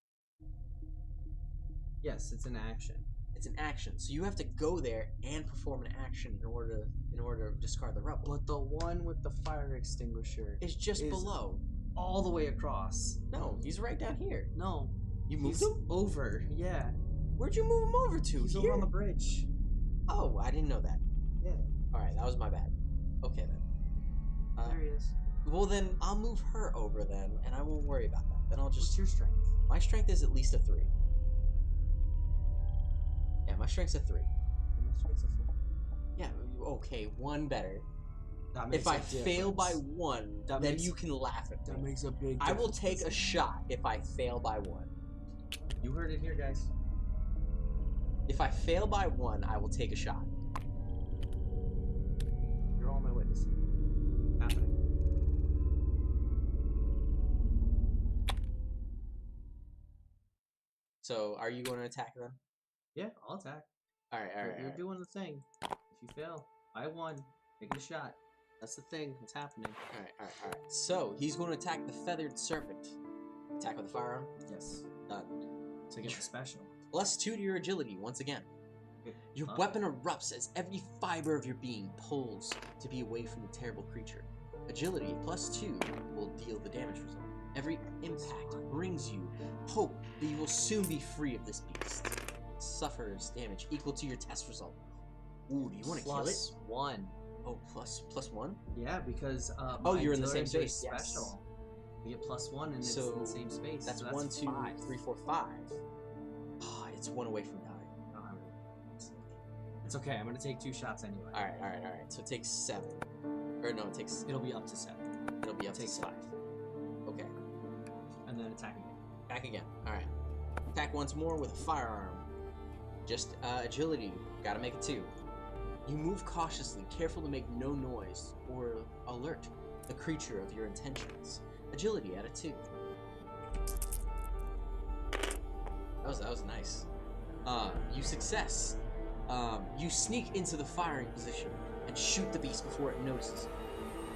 Yes, it's an action. It's an action, so you have to go there and perform an action in order to discard the rubble. But the one with the fire extinguisher It's just is below. all the way across. No, he's right down here. No. You moved He's him? over. Yeah. Where'd you move him over to? He's Here? over on the bridge. Oh, I didn't know that. Yeah. All right, that was my bad. Okay then. There he is. Well then, I'll move her over then, and I won't worry about that. Then I'll just. What's your strength? My strength is at least a 3. Yeah, my strength's a 3. And my strength's a 4. Yeah, okay, 1 better. That makes If I a fail by difference. 1, That then makes- you can laugh at That me. makes a big I will difference. take a shot if I fail by 1. You heard it here, guys. If I fail by 1, I will take a shot. You're all my witnesses. Happening. So, are you going to attack them? Yeah, I'll attack. All right, all right. You're doing the thing. If you fail, I won. Take a shot. That's the thing. It's happening. All right, all right, all right. So, he's going to attack the feathered serpent. Attack with a firearm. Yes. Done. So get the special. +2 to your agility once again. Your weapon erupts as every fiber of your being pulls to be away from the terrible creature. Agility +2 will deal the damage result. Every impact brings you hope that you will soon be free of this beast. Suffers damage equal to your test result. Ooh, do you want to kill it? +1. Oh, plus 1? Yeah, because Oh, my you're in the same abilities are space, yes. Special. You get +1 and it's So, in the same space. That's so 1, 2, 5. 3, 4, 5. Ah, it's 1 away from dying. I don't have it. It's okay. I'm gonna take 2 shots anyway. All right, all right, all right. So it takes 7. Or no, it takes. It'll be up to 7. It'll be up to takes 7. 5. Okay. And then attack again. Back again. Alright. Attack once more with a firearm. Just agility. Gotta make it 2. You move cautiously, careful to make no noise or alert the creature of your intentions. Agility at a 2. That was nice. You success. You sneak into the firing position and shoot the beast before it notices.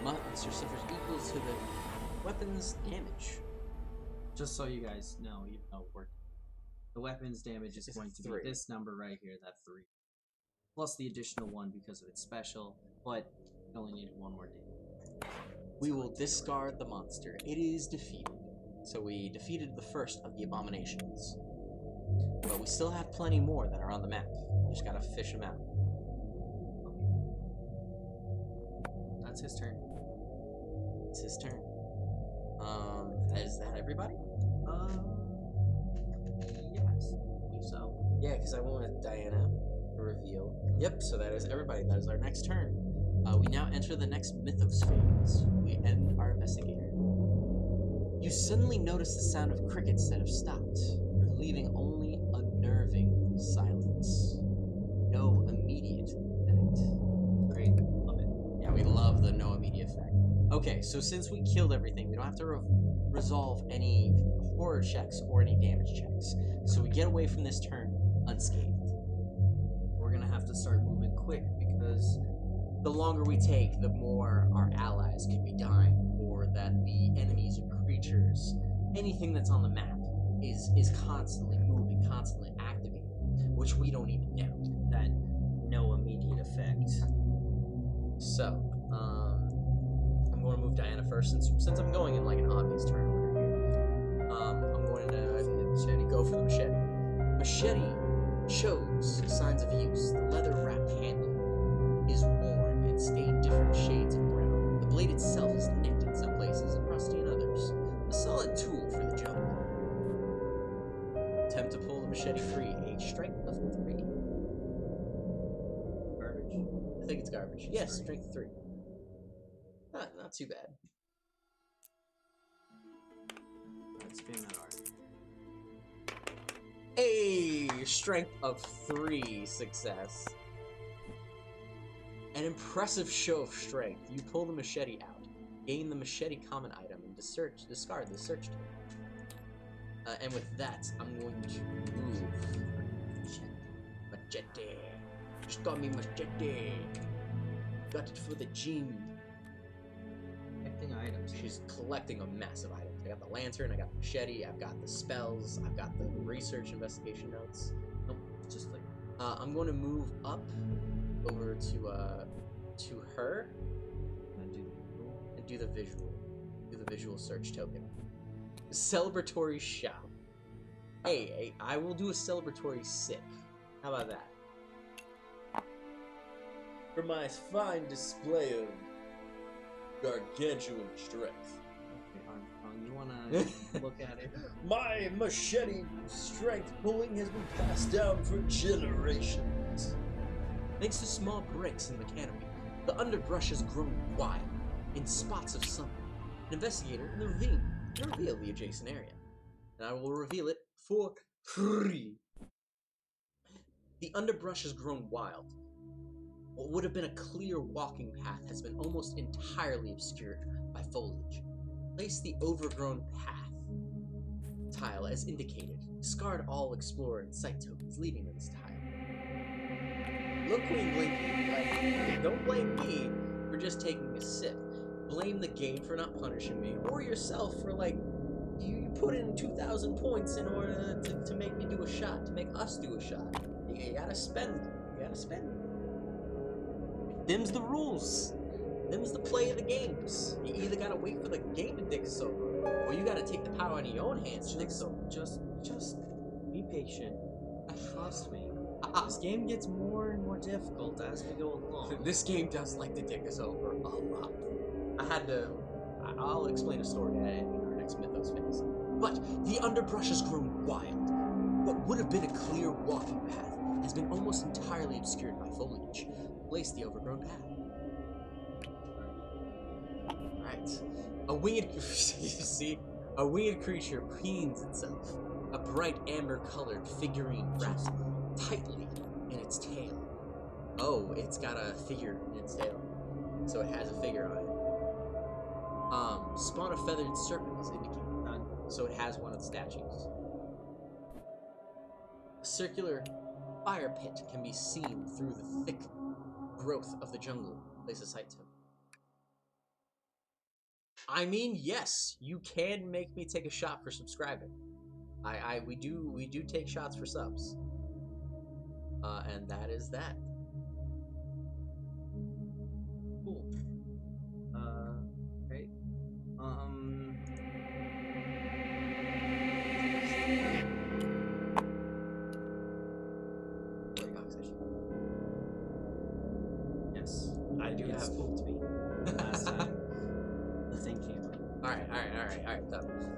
Monster suffers equal to the weapon's damage. Just so you guys know, the weapon's damage is It's going to 3. be this number right here, that 3. Plus the additional 1 because of its special, but it only needed 1 more damage. We will discard the monster. It is defeated. So we defeated the first of the abominations. But we still have plenty more that are on the map. We just gotta fish them out. That's his turn. It's his turn. Is that everybody? Yes. I believe so. Yeah, because I went with Diana to reveal. Yep, so that is everybody. That is our next turn. We now enter the next mythos phase. We end our investigator. You suddenly notice the sound of crickets that have stopped, leaving only unnerving silence. No immediate effect. Great. Love it. Yeah, we love the no immediate effect. Okay, so since we killed everything, we don't have to resolve any horror checks or any damage checks. So we get away from this turn unscathed. We're gonna have to start moving quick because The longer we take, the more our allies could be dying, or that the enemies or creatures, anything that's on the map, is constantly moving, constantly activating, which we don't even know. that no immediate effect. So, I'm going to move Diana first, since I'm going in like an obvious turn order here. I'm going to go for the machete. Machete shows signs of use. The leather-wrapped handle is worn and stained different shades of brown. The blade itself is nicked in some places and rusty in others. attempt to pull the machete free. A strength of 3. Garbage. I think it's garbage. Yes, strength 3. Not too bad. Let's spin that art. A strength of 3 success. An impressive show of strength. You pull the machete out, gain the machete common item, and discard the search token. And with that, I'm going to move. Machete. Just got me machete. Got it for the gym. Collecting items. She's collecting a massive item. I got the lantern, I got the machete, I've got the spells, I've got the research investigation notes. Nope, just like I'm going to move up over to her and do the visual search token. Celebratory shop. Hey, I will do a celebratory sip. How about that? For my fine display of gargantuan strength. You wanna look at it? My machete strength pulling has been passed down for generations. Thanks to small breaks in the canopy, the underbrush has grown wild, in spots of sunlight. An investigator in the ravine can reveal the adjacent area, and I will reveal it for free. The underbrush has grown wild. What would have been a clear walking path has been almost entirely obscured by foliage. Place the overgrown path tile as indicated. Discard all explorer and site tokens, leaving this tile. Look, Queen Blinky, like, don't blame me for just taking a sip. Blame the game for not punishing me, or yourself for, like, you put in 2,000 points in order to make me do a shot, to make us do a shot. You gotta spend. Them's the rules. Them's the play of the games. You either gotta wait for the game to dick us over, or you gotta take the power in your own hands to dick us over. Just be patient. Trust me. This game gets more and more difficult as we go along. This game does like to dick us over a lot. I'll explain a story in our next Mythos phase. But the underbrush has grown wild. What would have been a clear walking path has been almost entirely obscured by foliage. Place the overgrown path. A winged creature preens itself. A bright amber-colored figurine wrapped tightly in its tail. Oh, it's got a figure in its tail, so it has a figure on it. Spawn a feathered serpent is indicated, so it has one of the statues. A circular fire pit can be seen through the thick growth of the jungle. Place a sight token. I mean, yes, you can make me take a shot for subscribing. We do take shots for subs. And that is that. Cool. Great. Yes, I do have spoke to me last time. Thank you. Alright.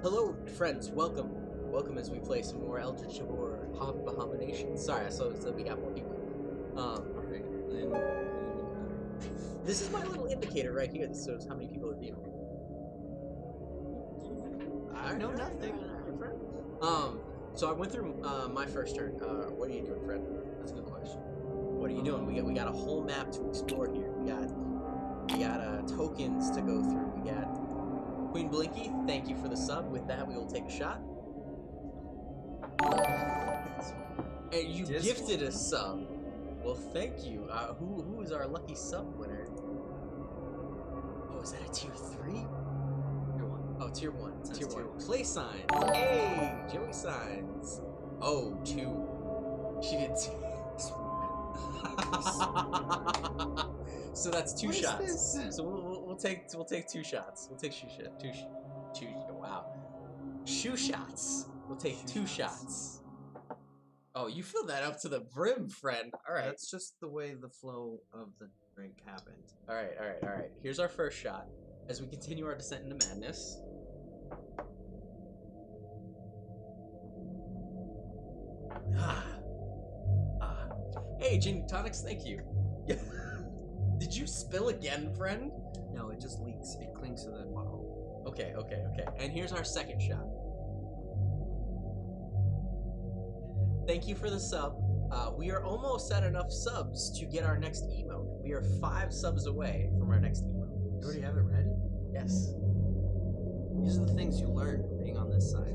Hello, friends. Welcome as we play some more Eldritch or Abomination. Sorry, so we got more people. Alright, then. This is my little indicator right here that shows how many people are viewing. No, nothing. So I went through my first turn. What are you doing, Fred? That's a good question. What are you doing? We got a whole map to explore here. We got tokens to go through. We got Queen Blinky. Thank you for the sub. With that, we will take a shot. And you gifted a sub. Well, thank you. Who is our lucky sub winner? Oh, is that a tier 3? Tier 1. Oh, tier 1. That's Tier tier 1. one. Play sign. Hey, Joey signs. Oh, 2. She did 2. So that's 2 shots. So we'll take 2 shots. We'll take shoe shots. We'll take 2 shots. Oh, you filled that up to the brim, friend. All right. That's just the way the flow of the drink happened. All right. Here's our first shot as we continue our descent into madness. Hey, gin tonics, thank you. Did you spill again, friend? No, it just leaks. It clings to the bottle. Okay. And here's our second shot. Thank you for the sub. We are almost at enough subs to get our next emote. We are 5 subs away from our next emote. You already have it ready? Yes. These are the things you learn being on this side.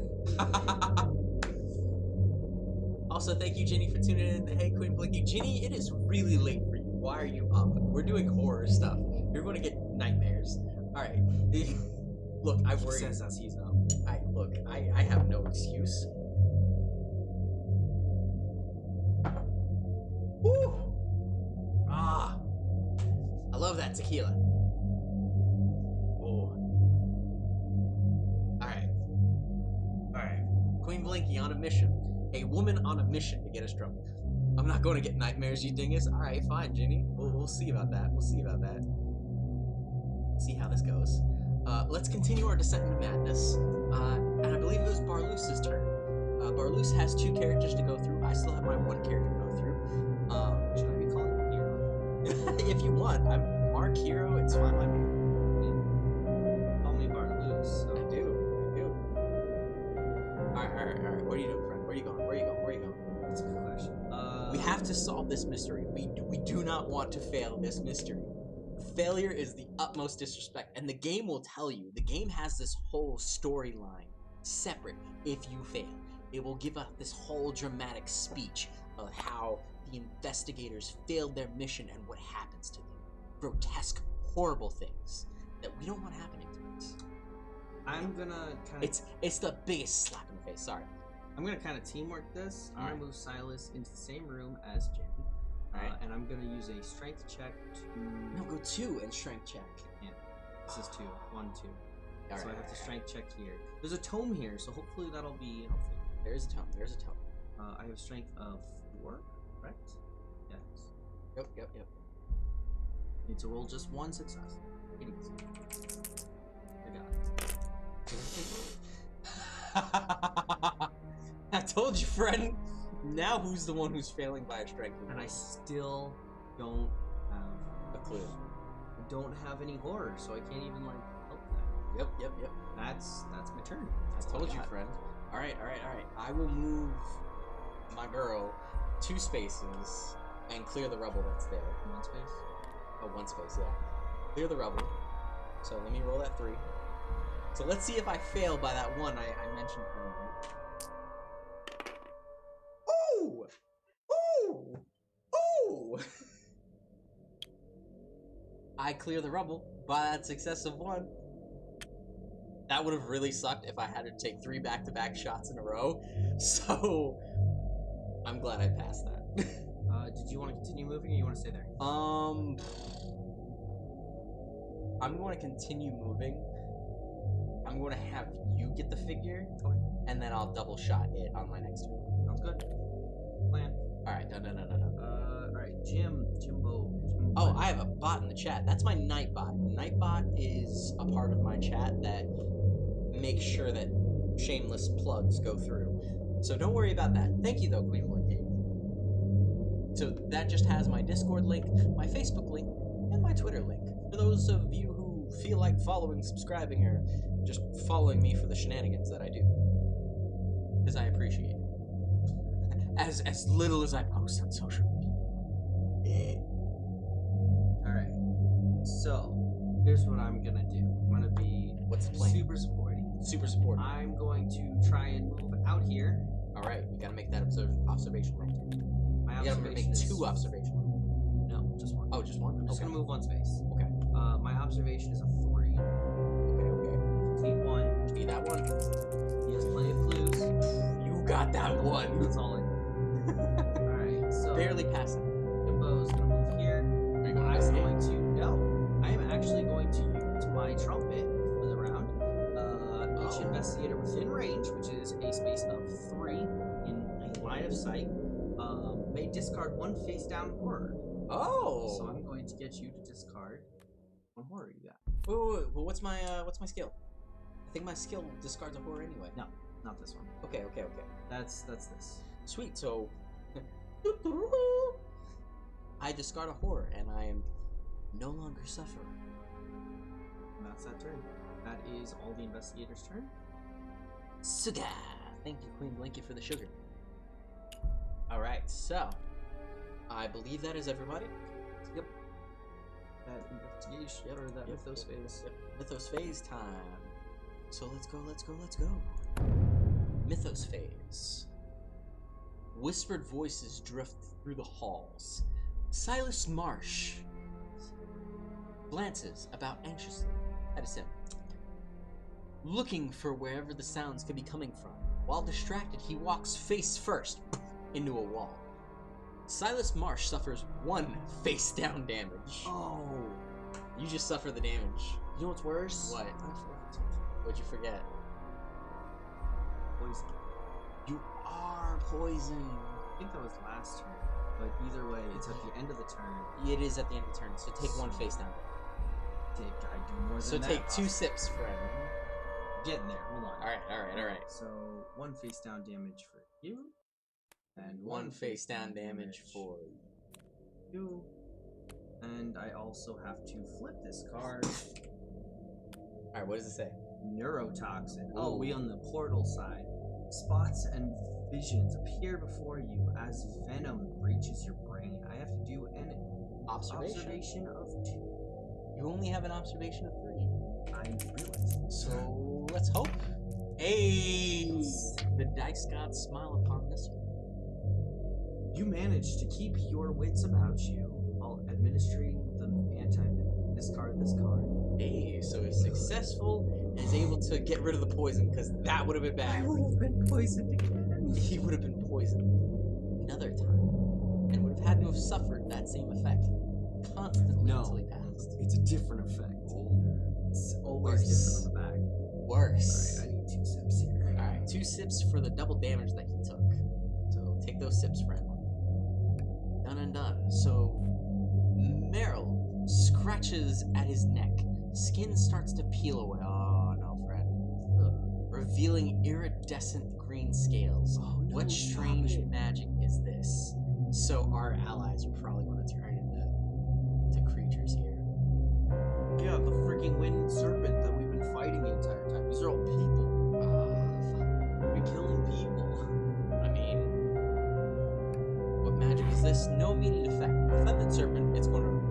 Also, thank you, Ginny, for tuning in. Hey, Queen Blinky. Ginny, it is really late for you. Why are you up? We're doing horror stuff. You're going to get nightmares. All right. Look, I worry. He says as he's up. I have no excuse. Woo! Ah, I love that tequila. Oh. All right. Queen Blinky on a mission. A woman on a mission to get us drunk. I'm not going to get nightmares, you dingus. All right, fine, Ginny. We'll see about that. See how this goes. Let's continue our descent into madness. And I believe it was Barloos's turn. Barloos has 2 characters to go through. I still have my 1 character to go through. Should I be calling him Hero? If you want, I'm Mark Hero. It's fine by me. Call me Barloos. So. I do. All right. What are you doing, friend? Where are you going? That's a good question. We have to solve this mystery. We do not want to fail this mystery. Failure is the utmost disrespect, and the game will tell you. The game has this whole storyline separate if you fail. It will give us this whole dramatic speech of how the investigators failed their mission and what happens to them. Grotesque, horrible things that we don't want happening to us. I'm gonna kind of... It's the biggest slap in the face, sorry. I'm gonna kind of teamwork this. I'm gonna move Silas into the same room as Jen. Alright. And I'm gonna use a strength check to... No, go 2 and strength check. Yeah. This is 2. 1, 2. All so right, I have to all strength check here. There's a tome here, so hopefully that'll be helpful. There's a tome. I have strength of 4, correct? Yes. Yep. Need to roll just 1 success. Idiots. I got it. I told you, friend. Now who's the one who's failing by a strength? And I still don't have a clue. I don't have any horror, so I can't even like help that. Yep. That's my turn. I told you, friend. All right. I will move my girl 2 spaces and clear the rubble that's there. 1 space. Oh, 1 space, yeah. Clear the rubble. So let me roll that 3. So let's see if I fail by that 1 I mentioned earlier. Ooh! I clear the rubble by that success of 1. That would have really sucked if I had to take 3 back-to-back shots in a row. So I'm glad I passed that. Did you want to continue moving, or you want to stay there? I'm going to continue moving. I'm going to have you get the figure, and then I'll double shot it on my next turn. Sounds good. Plan. Alright, no. Alright, Jimbo. Oh, I have a bot in the chat. That's my Nightbot. Nightbot is a part of my chat that makes sure that shameless plugs go through. So don't worry about that. Thank you, though, Queen Blinky. So that just has my Discord link, my Facebook link, and my Twitter link. For those of you who feel like following, subscribing, or just following me for the shenanigans that I do. Because I appreciate it. As little as I post on social media. Alright. So, here's what I'm gonna do. I'm gonna be What's the plan? super supporting. Super supportive. I'm going to try and move out here. Alright, you gotta make that observation right. My You gotta observation make is 2 observations. No, just 1. Oh, just 1? I'm just Okay. gonna move 1 space. Okay. My observation is a 3. Okay. Need 1. Be that 1. He has plenty of clues. You got that 1. That's all I need. Alright, so Barely passing. Jimbo's gonna move here. Are you I'm going going to I am actually going to use my trumpet for the round. Each investigator within range, which is a space of 3 in a line of sight, may discard 1 face down horror. Oh. So I'm going to get you to discard 1 horror you got. Wait. Well, what's my skill? I think my skill discards a horror anyway. No, not this one. Okay. That's this. Sweet. So I discard a horror, and I am no longer suffering. That's that turn. That is all the investigator's turn. Sugar! Thank you, Queen Blinky, for the sugar. Alright, so I believe that is everybody. Yep. That investigation, or that mythos phase. Yep. Mythos phase time. So let's go. Mythos phase. Whispered voices drift through the halls. Silas Marsh glances about anxiously. That is him. Looking for wherever the sounds could be coming from. While distracted, he walks face first into a wall. Silas Marsh suffers 1 face down damage. Oh. You just suffer the damage. You know what's worse? What? I forgot. What'd you forget? Poison. You are poisoned. I think that was last turn. But either way, it's at the end of the turn. It is at the end of the turn, so take 1 face down. I do more than So that. take 2 sips, friend. Getting there. Hold on. Alright. So 1 face down damage for you. And 1 face down damage for you. And I also have to flip this card. Alright, what does it say? Neurotoxin. Oh, we on the portal side. Spots and visions appear before you as venom breaches your brain. I have to do an observation of 2. You only have an observation of 3. I realize. So let's hope. Hey! The dice gods smile upon this one. You managed to keep your wits about you while administering the this card. Hey, so he's successful and is able to get rid of the poison, because that would have been bad. I would have been poisoned again. He would have been poisoned another time and would have had to have suffered that same effect constantly until he passed. It's a different effect. It's always different on the back. Worse. Alright, I need 2 sips here. Alright, 2 sips for the double damage that he took. So take those sips, friend. Done and done. So Meryl scratches at his neck. Skin starts to peel away. Oh no, friend. Revealing iridescent green scales. Oh, no, what strange magic is this? So our allies are probably going to turn into creatures here. Yeah, the freaking wind serpent that we've been fighting the entire time. These are all people. We're killing people. I mean, what magic is this? No immediate effect. Feathered serpent, it's going to move.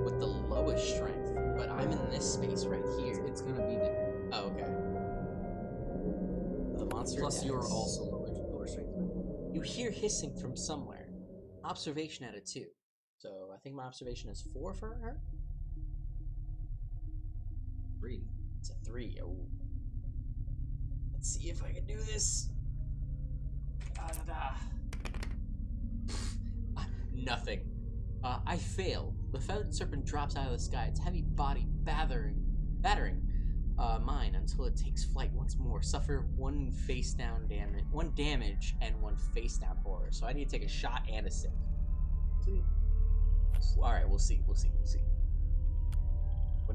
With the lowest strength. But I'm in this space right here. It's going to be there. Oh, okay. The monster Plus, attacks. you're also lower strength. You hear hissing from somewhere. Observation at a 2. So I think my observation is 4 for her. 3. It's a 3. Oh. Let's see if I can do this. Nothing. I fail. The feathered serpent drops out of the sky. Its heavy body battering mine until it takes flight once more. Suffer 1 face down damage, 1 damage, and 1 face down horror. So I need to take a shot and a sip. All right, we'll see. 1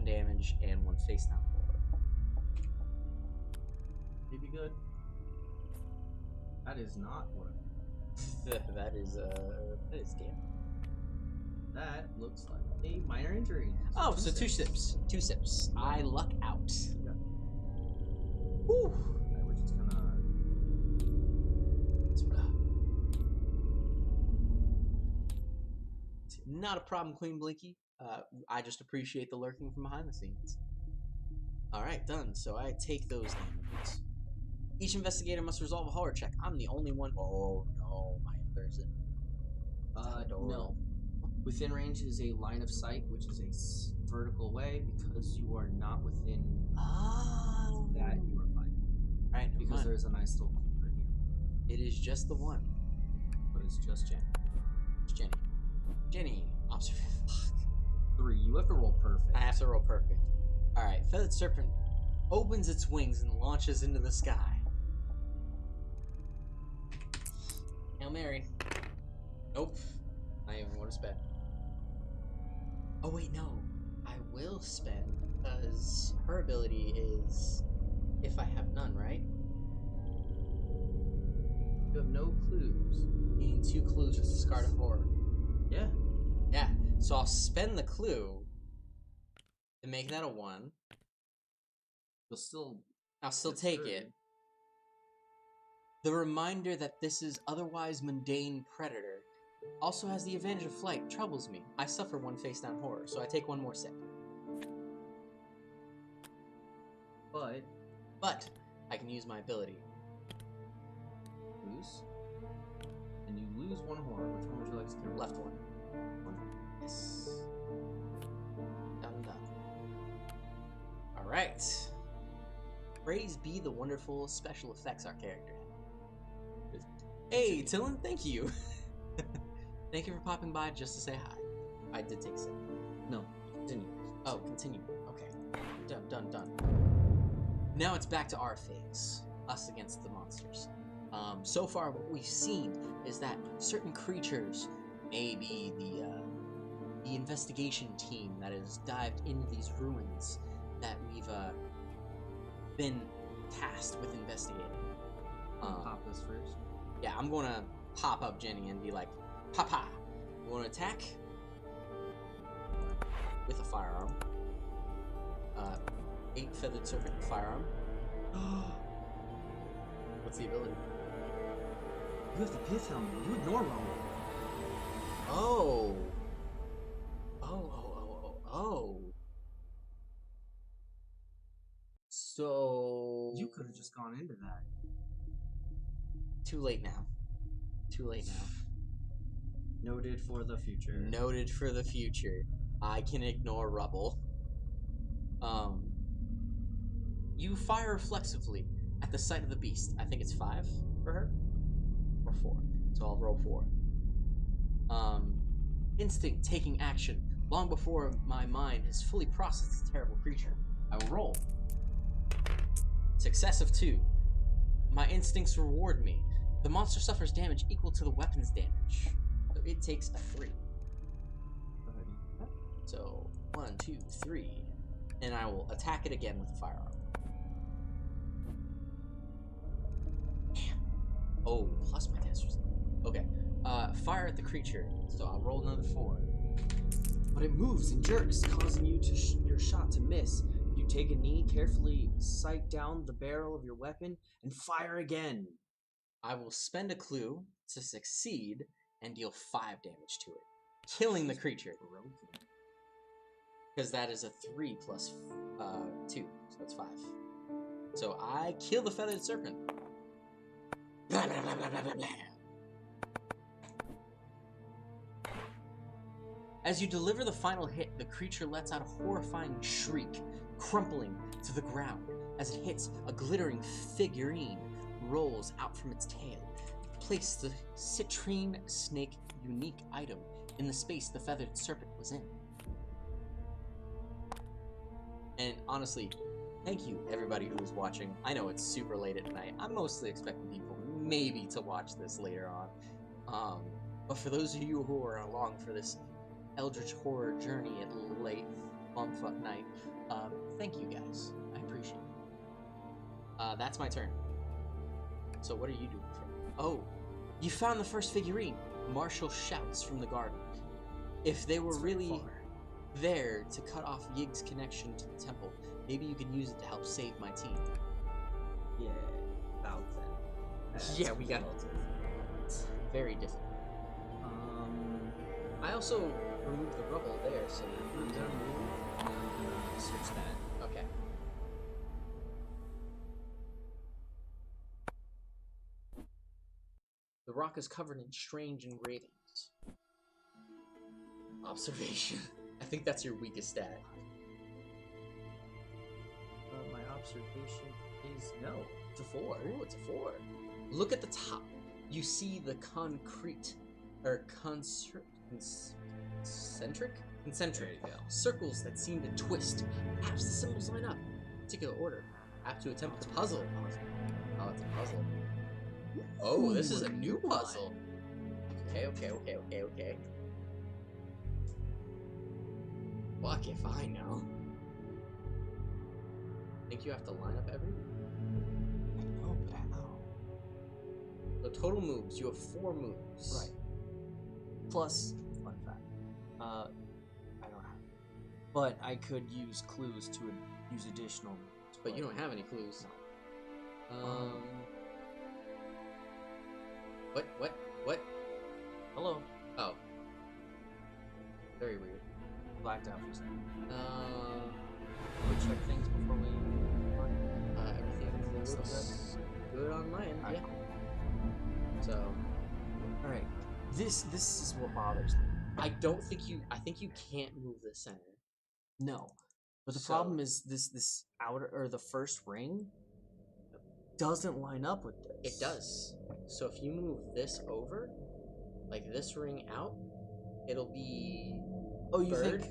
damage and 1 face down horror. Maybe good. That is not what. that is damn. That looks like a minor injury. Oh, so 2 sips. 2 sips. I luck out. Yeah. Whew. Alright, we're just gonna. Not a problem, Queen Blinky. I just appreciate the lurking from behind the scenes. Alright, done. So I take those damages. Each investigator must resolve a horror check. I'm the only one. Oh no, my other's in. No. Within range is a line of sight, which is a vertical way. Because you are not within that, you are fine. Alright, because there's a nice little corner here. It is just the one. But it's just Jenny. It's Jenny. Jenny, observe. 3. You have to roll perfect. I have to roll perfect. Alright, feathered serpent opens its wings and launches into the sky. Hail Mary. Nope. I don't even want to spend. Oh wait, no. I will spend because her ability is if I have none, right? You have no clues. You need 2 clues to discard a horror. Yeah. Yeah. So I'll spend the clue to make that a 1. You'll still. I'll still That's take good. it. The reminder that this is otherwise mundane predator also has the advantage of flight troubles me. I suffer 1 face down horror, so I take 1 more step. But I can use my ability. Lose. And you lose 1 horror. Which one would you like to do? Left one. Yes. Done. Alright. Praise be the wonderful special effects our character had. Hey, Tillin, thank you. Thank you for popping by just to say hi. I did take a sip. No. Continue. Oh, continue. Okay. Done. Now it's back to our phase. Us against the monsters. So far what we've seen is that certain creatures, maybe the investigation team that has dived into these ruins that we've been tasked with investigating. Pop this first. Yeah, I'm gonna pop up Jenny and be like, Papa, you wanna attack? With a firearm. 8 feathered serpent firearm. What's the ability? You have the pith helmet. You ignore Rumble. Oh. So You could have just gone into that. Too late now. Noted for the future. Noted for the future. I can ignore rubble. You fire reflexively at the sight of the beast. I think it's 5 for her? Or 4. So I'll roll 4. Instinct taking action long before my mind has fully processed this terrible creature. I will roll. Success of 2. My instincts reward me. The monster suffers damage equal to the weapon's damage. So it takes a 3. So 1, 2, 3. And I will attack it again with a firearm. Damn. Oh, plus my test result. Okay. Fire at the creature. So I'll roll another 4. But it moves and jerks, causing you to your shot to miss. You take a knee, carefully sight down the barrel of your weapon, and fire again. I will spend a clue to succeed and deal 5 damage to it, killing the creature. Because that is a 3 plus 2, so that's 5. So I kill the feathered serpent. Blah, blah, blah, blah, blah, blah. As you deliver the final hit, the creature lets out a horrifying shriek, crumpling to the ground as it hits a glittering figurine, rolls out from its tail. Place the citrine snake unique item in the space the feathered serpent was in. And honestly, thank you everybody who is watching. I know it's super late at night. I'm mostly expecting people maybe to watch this later on. But for those of you who are along for this eldritch horror journey at late bumfuck night, thank you guys. I appreciate it. That's my turn. So what are you doing for me? Oh, you found the first figurine. Marshall shouts from the garden. If they were really there to cut off Yig's connection to the temple, maybe you can use it to help save my team. Yeah, about that. Yeah, we got very different. I also removed the rubble there, so I'm gonna move and I'm gonna search that. okay. The rock is covered in strange engravings. Observation. I think that's your weakest stat. My observation is no. It's a 4. Ooh, it's a 4. Look at the top. You see the concentric circles that seem to twist. Perhaps the symbols line up. Particular order. Apt to attempt the puzzle. Oh, it's a puzzle. Oh, this is a new puzzle. Okay. Fuck if I know. Think you have to line up every? I know, but I know. The total moves. You have 4 moves. Right. Plus, fun fact. I don't have. But I could use clues to use additional moves. But you don't have any clues. No. What? Hello. Oh. Very weird. Blacked out for a second. We check things before we. Everything Still looks good on my end. Alright, Yeah. cool. So. All right. This is what bothers me. I think you can't move the center. No, but the So- problem is this outer or the first ring doesn't line up with this. It does. So if you move this over, like this ring out, it'll be Oh, you bird.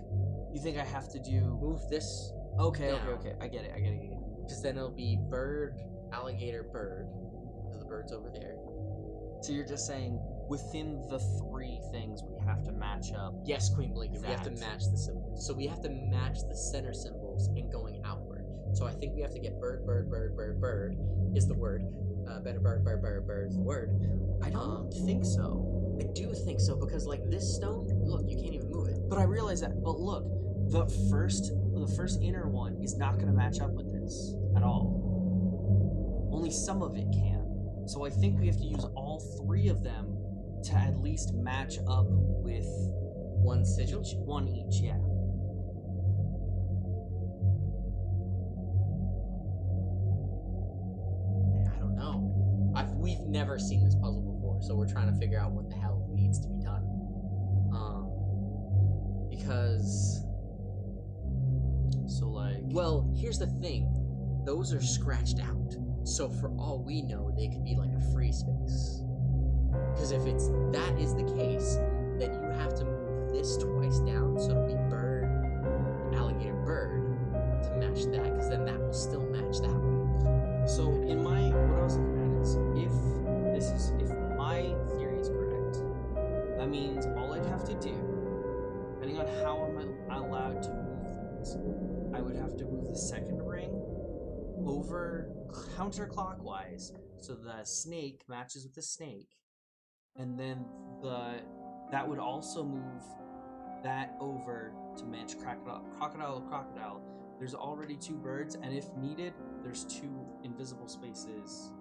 think I have to do? Move this, Okay, down. okay. I get it. because then it'll be bird, alligator, bird. Because the bird's over there. So you're just saying within the 3 things we have to match up. Yes, Queen Blinket. We have to That. match the symbols. So we have to match the center symbols and going outward. So I think we have to get bird is the word. Better bird is the word. I don't think so. I do think so because like this stone, look, you can't even move it. But I realize that. But look, the first inner one is not going to match up with this at all. Only some of it can. So I think we have to use all 3 of them to at least match up with One sigil. one each. Yeah. I don't know. We've never seen this puzzle before, so we're trying to figure out what the hell needs to be done. Because So like. well, here's the thing. Those are scratched out. So for all we know, they could be like a free space. Because if that is the case, then you have to move this twice down, so it'll be bird, alligator, bird to match that, because then that will still match that way. So in what I was looking at is if my theory is correct, that means all I'd have to do, depending on how I'm allowed to move things, I would have to move the second ring over counterclockwise so the snake matches with the snake, and then that would also move that over to match crocodile. There's already 2 birds, and if needed, there's 2 invisible spaces.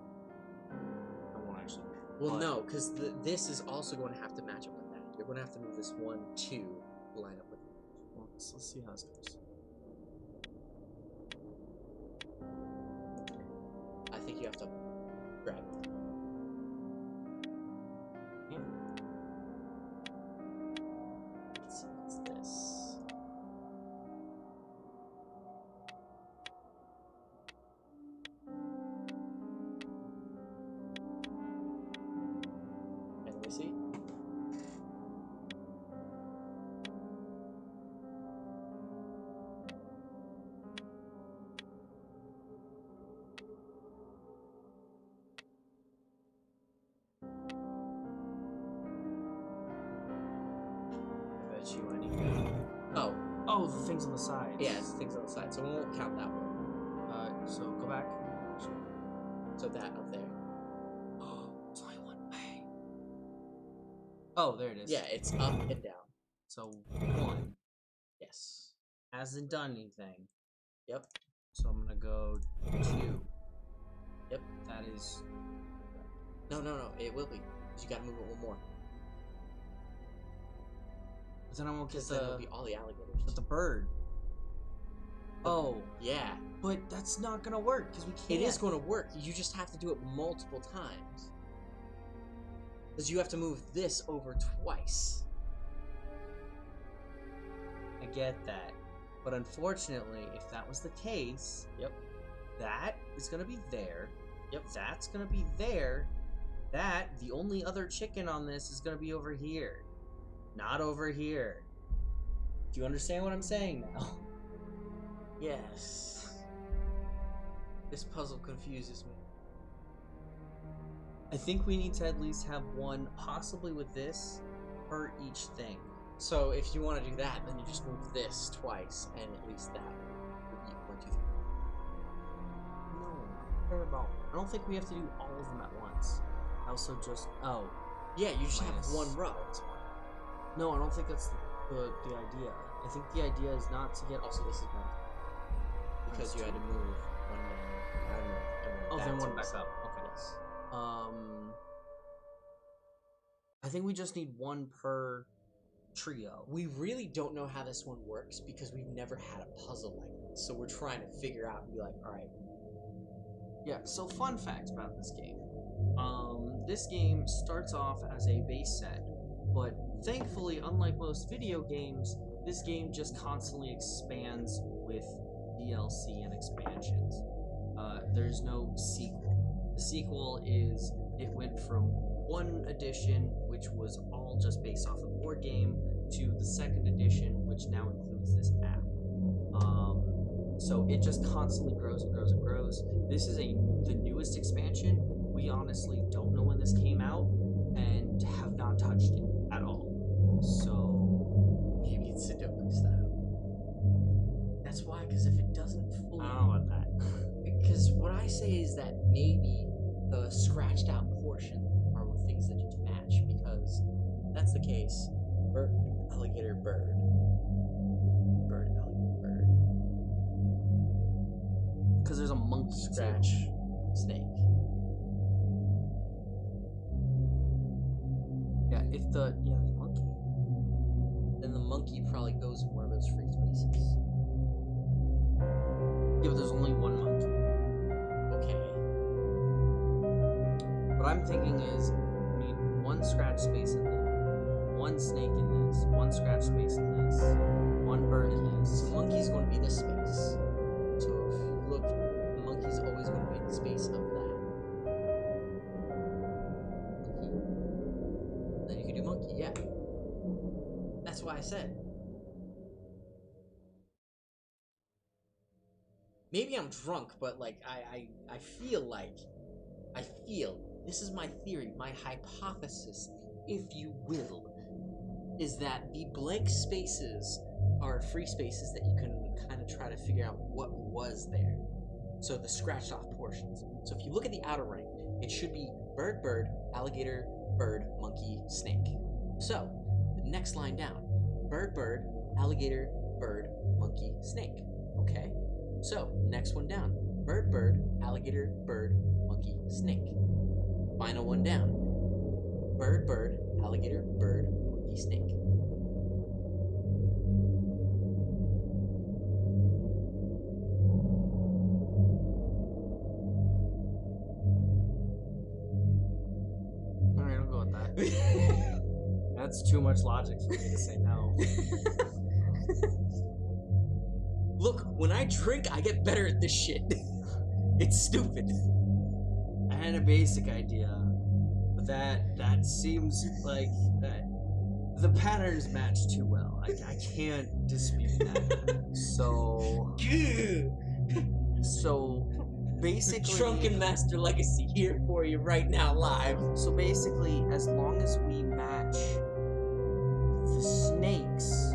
I won't actually. Well, but- no, because this is also going to have to match up with that. You're going to have to move this 1, 2 to line up with it. Well, let's see how this goes. I think you have to grab it. Yeah. It's this. Can we see? Bet you anything. Oh, Oh, the things on the side. yeah, it's things on the side, so we won't count that one. So go back. So that up there. Oh, it's only 1 way. Oh, there it is. Yeah, it's up and down. So 1 Yes. hasn't done anything. Yep. So I'm gonna go 2. Yep. That is. No, it will be. 'Cause you gotta move it 1 more. But then I won't get Because then it'll be all the alligators. But the bird. Oh, Yeah. but that's not gonna work because we can't. It is going to work. You just have to do it multiple times. Because you have to move this over twice. I get that, but unfortunately, if that was the case, Yep. that is gonna be there. Yep. That's gonna be there. The only other chicken on this is gonna be over here, not over here. Do you understand what I'm saying now? Yes. This puzzle confuses me. I think we need to at least have 1, possibly with this, per each thing. So if you want to do that, then you just move this twice, and at least that would be 1, 2, 3. No, I don't think we have to do all of them at once. I also just Yeah, you just minus have one row. No, I don't think that's the idea. I think the idea is not to get. Also, this is meant because you had to move one down. I don't know. Oh, then one to back the up. side. Okay. Yes. I think we just need one per trio. We really don't know how this one works because we've never had a puzzle like this. So we're trying to figure out and be like, all right. Yeah, so fun fact about this game. This game starts off as a base set, but thankfully, unlike most video games, this game just constantly expands with DLC and expansions. There's no sequel. The sequel is, it went from one edition, which was all just based off a board game, to the second edition, which now includes this app. So it just constantly grows and grows and grows. This is the newest expansion. We honestly don't know when this came out and have not touched it at all. So Maybe it's Sudoku style. That's why, because if it doesn't fully... I don't know about that. Because what I say is that maybe the scratched out portion are things that you can match, because if that's the case. Bird, alligator, bird. Bird, alligator, bird. Because there's a monkey Scratch, snake. Yeah, if the there's a monkey. Then the monkey probably goes in one of those free spaces. Yeah, but there's only one monkey. Okay. What I'm thinking is we need one scratch space in there, one snake in this, one scratch space in this, one bird in this. So monkey's going to be the space. So if you look, the monkey's always going to be in the space of that. Monkey. Then you can do monkey, yeah. That's why I said. Maybe I'm drunk, but like I feel this is my theory, my hypothesis, if you will, is that the blank spaces are free spaces that you can kind of try to figure out what was there. So the scratched off portions. So if you look at the outer ring, it should be bird, bird, alligator, bird, monkey, snake. So the next line down, bird, bird, alligator, bird, monkey, snake. Okay? So next one down, bird, bird, alligator, bird, monkey, snake. Final one down, bird, bird, alligator, bird, monkey, snake. Alright, I'll go with that. That's too much logic for me to say no. Look, when I drink, I get better at this shit. It's stupid. I had a basic idea, but that seems like that the patterns match too well. I can't dispute that. So basically, Drunken Master Legacy here for you right now live. So basically, as long as we match the snakes,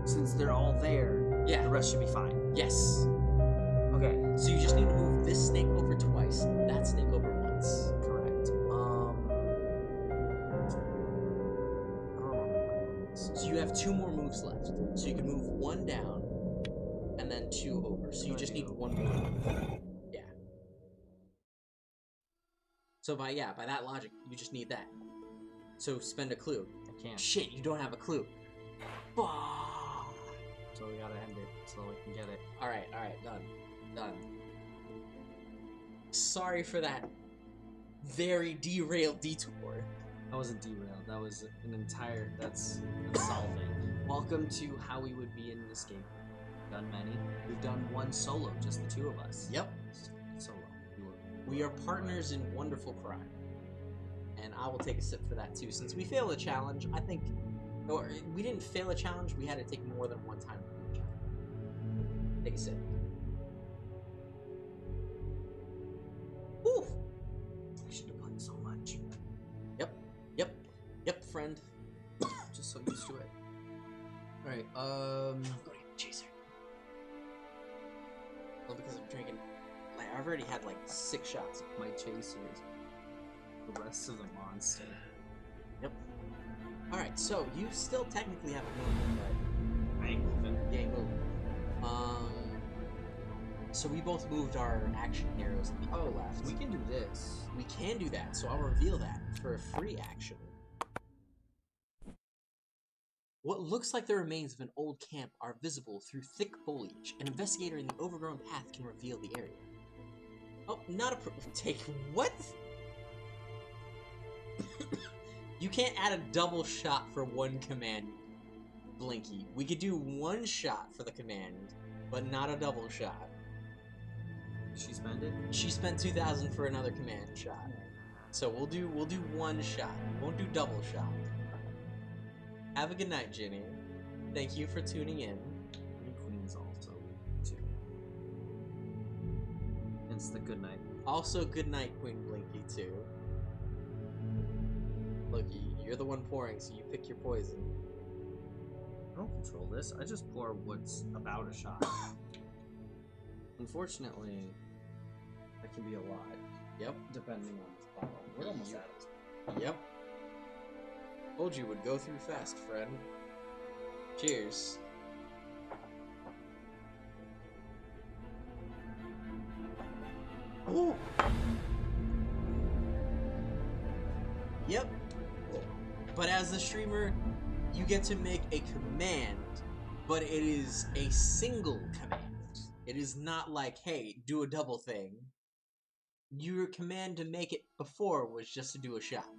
since they're all there, Yeah. the rest should be fine. Yes. Okay. So you just need to move this snake over twice, that snake over once. Correct. I don't remember. So you have 2 more moves left. So you can move 1 down and then 2 over. So you just need 1 more move. Yeah. So by that logic, you just need that. So spend a clue. I can't. Shit, you don't have a clue. Fuck. So we gotta end it so we can get it. Alright, done. Sorry for that very derailed detour. That wasn't derailed. That was an entire. That's solving. Welcome to how we would be in this game. We've done many. We've done one solo, just the 2 of us. Yep. Solo. We are partners in wonderful crime. And I will take a sip for that too. Since we failed a challenge, I think... Or, we didn't fail a challenge, we had to take more than one time to do a challenge. Take a sip. Woo! I should have done so much. Yep, friend. Just so used to it. Alright, I'm going to get a chaser. Well, because I'm drinking... Like, I've already had, like, 6 shots. My chasers. the rest of the monster. Yep. Alright, so you still technically have a movement, but I ain't moving. you ain't moving. So we both moved our action arrows to the upper left. We can do this. We can do that, so I'll reveal that for a free action. What looks like the remains of an old camp are visible through thick foliage. An investigator in the overgrown path can reveal the area. Oh, not a take. What? You can't add a double shot for one command, Blinky. We could do one shot for the command, but not a double shot. She spent it? She spent 2,000 for another command shot. So we'll do one shot. We won't do double shot. Have a good night, Ginny. Thank you for tuning in. And Queen's also too. Hence the good night. Also, good night, Queen Blinky, too. Look, you're the one pouring, so you pick your poison. I don't control this. I just pour what's about a shot. Unfortunately, that can be a lot. Yep. Depending on this bottle. We're almost out of this. Yep. Told you would go through fast, friend. Cheers. Ooh. Yep. But as the streamer, you get to make a command, but it is a single command. It is not like, hey, do a double thing. Your command to make it before was just to do a shot.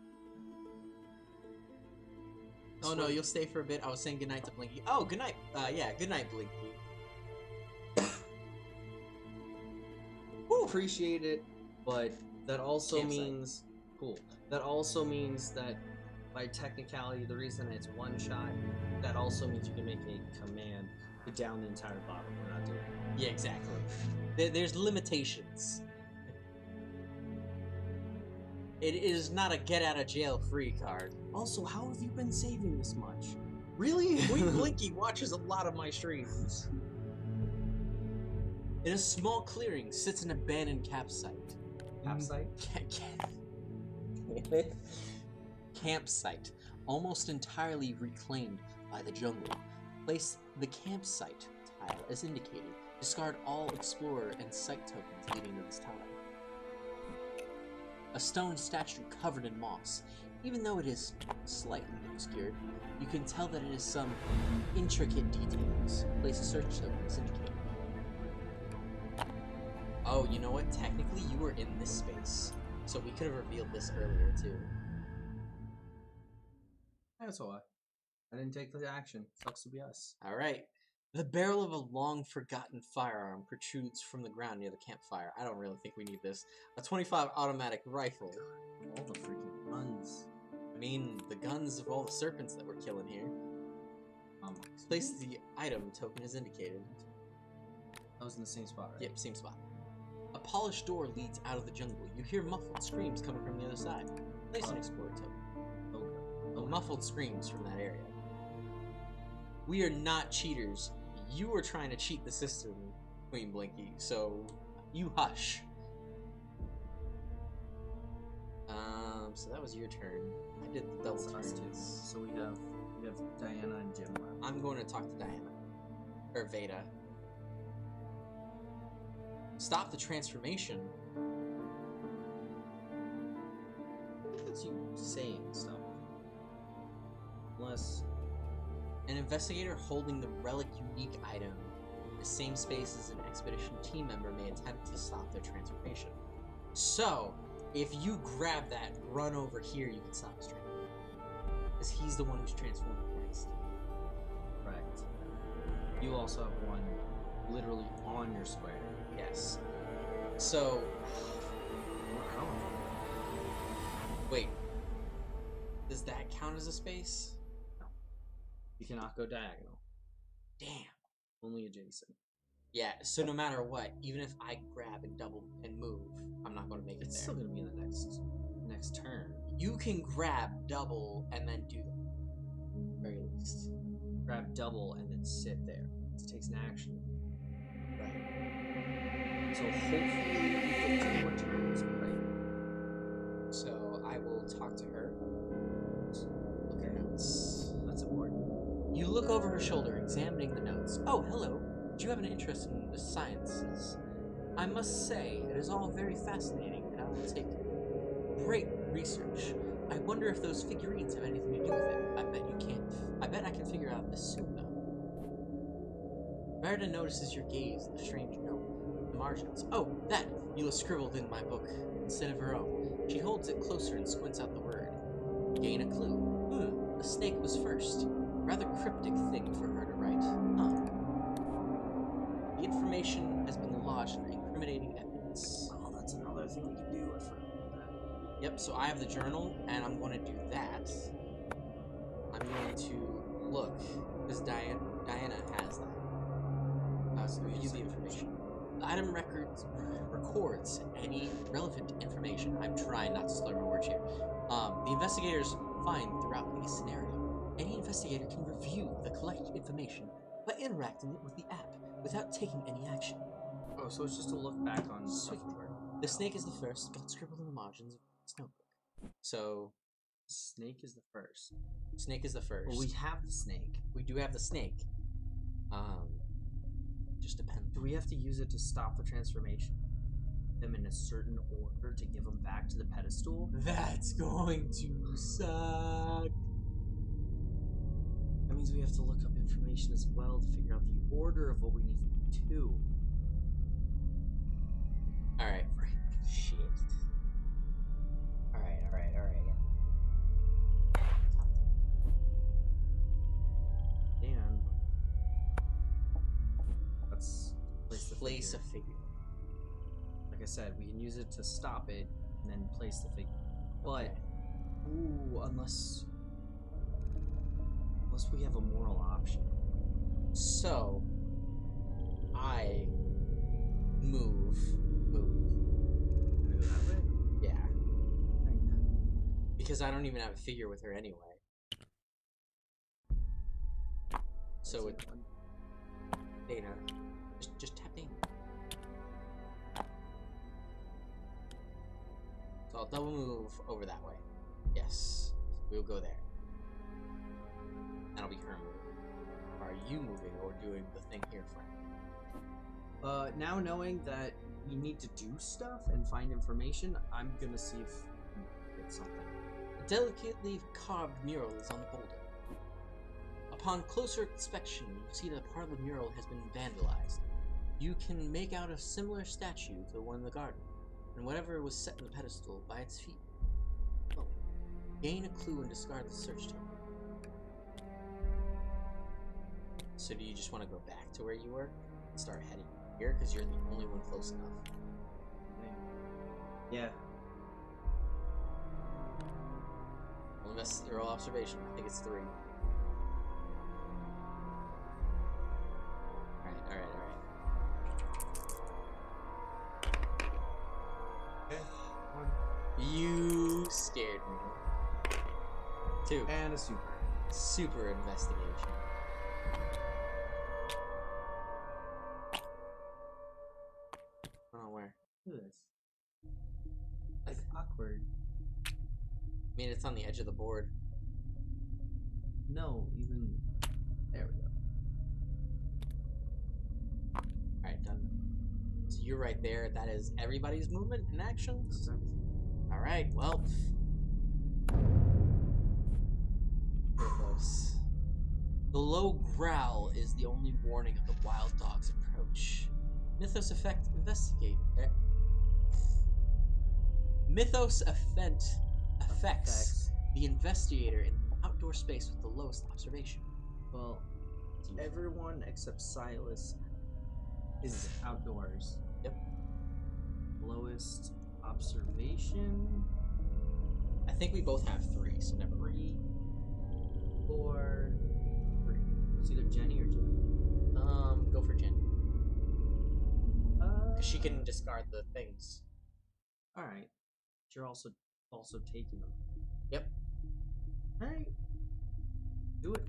Oh no, you'll stay for a bit. I was saying goodnight to Blinky. Oh, goodnight. Yeah, goodnight, Blinky. Appreciate it, but that also Campsite. means cool. That also means that by technicality, the reason it's one shot, that also means you can make a command to down the entire bottle. We're not doing it. Yeah, exactly. There's limitations. It is not a get out of jail free card. Also, how have you been saving this much? Really? Queen Blinky watches a lot of my streams. In a small clearing sits an abandoned campsite. Campsite? Campsite, almost entirely reclaimed by the jungle. Place the campsite tile as indicated. Discard all explorer and site tokens leading to this tile. A stone statue covered in moss. Even though it is slightly obscured, you can tell that it is some intricate details. Place a search token as indicated. Oh, you know what? Technically, you were in this space, so we could have revealed this earlier, too. That's why. I didn't take the action. Sucks to be us. Alright. The barrel of a long-forgotten firearm protrudes from the ground near the campfire. I don't really think we need this. A 25 automatic rifle. All the freaking guns. I mean, the guns of all the serpents that we're killing here. Place the item token as indicated. That was in the same spot, right? Yep, same spot. A polished door leads out of the jungle. You hear muffled screams coming from the other side. Place an explorer token. Okay. Muffled screams from that area. We are not cheaters. You are trying to cheat the system, Queen Blinky, so you hush. So that was your turn. I did the double Us turns. too. So we have Diana and Jim left. I'm going to talk to Diana. Or Veda. Stop the transformation. That's you saying stuff. Unless An investigator holding the relic unique item in the same space as an expedition team member may attempt to stop their transformation. So, if you grab that, run over here, you can stop his transformation. Because he's the one who's transformed next. correct. You also have one literally on your square. Yes. So, wait. Does that count as a space? You cannot go diagonal. Damn. Only adjacent. Yeah, so no matter what, even if I grab and double and move, I'm not going to make it It's there. still gonna be in the next turn. You can grab, double, and then do that. Very least. Grab double and then sit there. It takes an action. Right. So hopefully you get 2 more turns, right? So I will talk to her. Look at her notes. That's important. You look over her shoulder, examining the notes. Oh, hello. Do you have an interest in the sciences? I must say, it is all very fascinating, and I will take great research. I wonder if those figurines have anything to do with it. I bet you can't. I bet I can figure out this soon, though. Merida notices your gaze at the strange note. The margins. Oh, that! Eula scribbled in my book instead of her own. She holds it closer and squints out the word. Gain a clue. A snake was first. Rather cryptic thing for her to write. Huh. The information has been lodged in incriminating evidence. Oh, that's another thing we can do. I forgot about that. Yep, so I have the journal, and I'm going to do that. I'm going to look, because Diana has that. So we use the information. The item records any relevant information. I'm trying not to slur my words here. The investigators find throughout the scenario. Any investigator can review the collected information by interacting with the app without taking any action. Oh, so it's just to look back on Sweet. stuff we were. The snake is the first, got scribbled in the margins of its notebook. So, Snake is the first. snake is the first. Well, we have the snake. We do have the snake. Just depends. Do we have to use it to stop the transformation? Them in a certain order to give them back to the pedestal? That's going to suck. That means we have to look up information as well to figure out the order of what we need to do. Alright. Shit. Alright. And let's place Place the a figure. Like I said, we can use it to stop it and then place the figure. But Okay. unless we have a moral option. So, I move. Wanna go that way? Yeah. Because I don't even have a figure with her anyway. So with Dana, just tap Dana. So I'll double move over that way. Yes, we'll go there. That'll be her moving. Are you moving or doing the thing here, friend? Now knowing that we need to do stuff and find information, I'm gonna see if we can get something. A delicately carved mural is on the boulder. Upon closer inspection, you see that part of the mural has been vandalized. You can make out a similar statue to the one in the garden, and whatever was set in the pedestal by its feet. Oh. Gain a clue and discard the search token. So do you just want to go back to where you were and start heading here because you're the only one close enough? Yeah. Roll observation. I think it's 3. Alright. Okay. You scared me. 2. And a super. Super investigation. Oh, where? Look at this. Like awkward. I mean, it's on the edge of the board. No, even there we go. Alright, done. So you're right there. That is everybody's movement and actions. Alright, well. Mythos. The low growl is the only warning of the wild dog's approach. Mythos effect investigate. Mythos affects the investigator in an outdoor space with the lowest observation. Well, everyone except Silas is outdoors. Yep. Lowest observation. I think we both have 3, so never mind. 3, 4, 3. It's either Jenny or Jen. Go for Jen. Because she can discard the things. Alright. You're also taking them. Yep. Alright. Do it.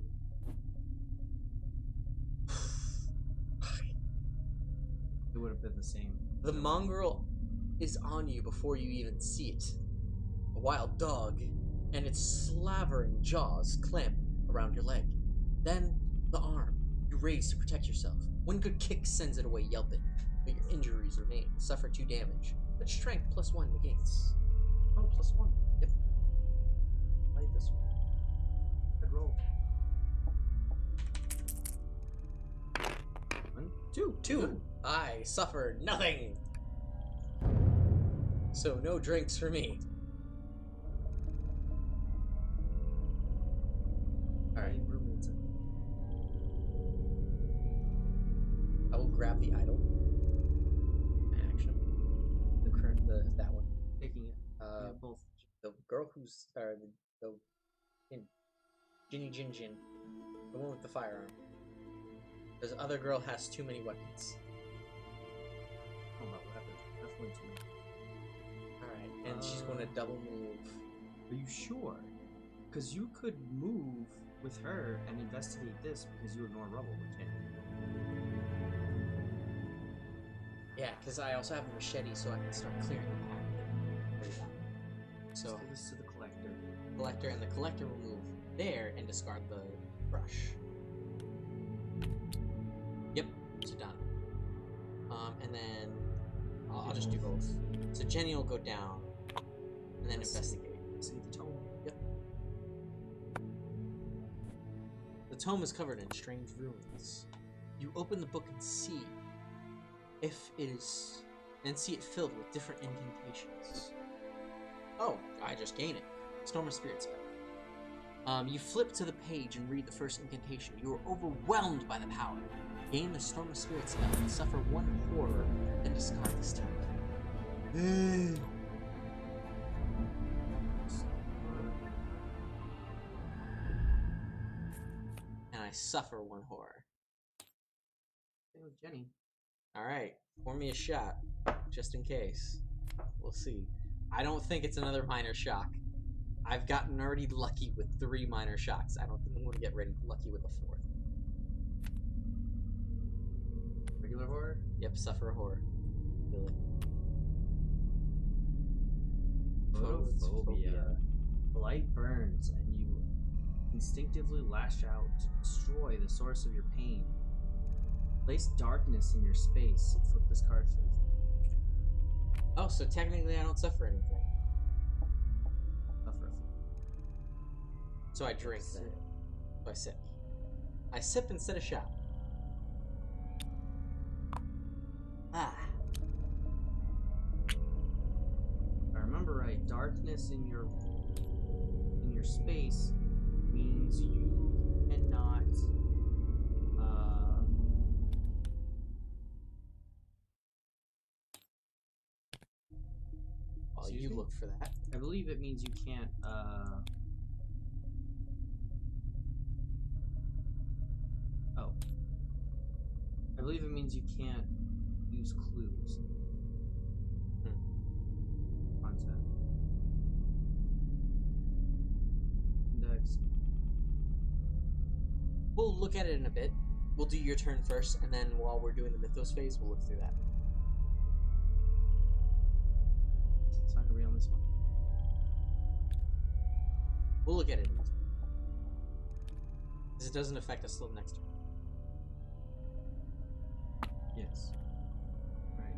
It would have been the same. The mongrel is on you before you even see it. A wild dog, and its slavering jaws clamp around your leg. Then, the arm you raise to protect yourself. One good kick sends it away yelping, but your injuries remain. Suffer 2 damage, but strength +1 negates. Oh, +1. Yep. I like this one. Good roll. 1, 2. 2. Good. I suffer nothing. So no drinks for me. Alright. Roommates. I will grab the idol. Action. That one. Taking it. Both. The girl who's the Ginny Jin Jin. The one with the firearm. This other girl has too many weapons. Oh, about weapons. Definitely too many. Alright, and she's going to double move. Are you sure? Because you could move with her and investigate this because you ignore rubble, can't you? Yeah, because I also have a machete, so I can start clearing the path. So, Let's give this to the collector. collector, and the collector will move there and discard the brush. Yep, so done. And then I'll just do both. So Jenny will go down, and then investigate. See the tome. Yep. The tome is covered in strange runes. You open the book and see if it is, and see it filled with different incantations. Oh, I just gained it. Storm of Spirit spell. You flip to the page and read the first incantation. You are overwhelmed by the power. Gain the Storm of Spirit spell and suffer 1 horror, then discard this time. And I suffer 1 horror. Hey, Jenny. Alright, pour me a shot, just in case. We'll see. I don't think it's another minor shock. I've gotten already lucky with 3 minor shocks. I don't think I'm going to get ready lucky with a 4th. Regular horror? Yep, suffer a horror. Feel it. Photophobia. The light burns and you instinctively lash out to destroy the source of your pain. Place darkness in your space. Flip this card face. Oh, so technically I don't suffer anything. Suffer. So I drink then. So I sip. I sip instead of shot. Ah. If I remember right, darkness in your space means you cannot While you look for that. I believe it means you can't I believe it means you can't use clues. Content. Index. We'll look at it in a bit. We'll do your turn first, and then while we're doing the Mythos phase, we'll look through that. It's not gonna be on this one. We'll look at it. Because it doesn't affect us till the next turn. Yes. Right.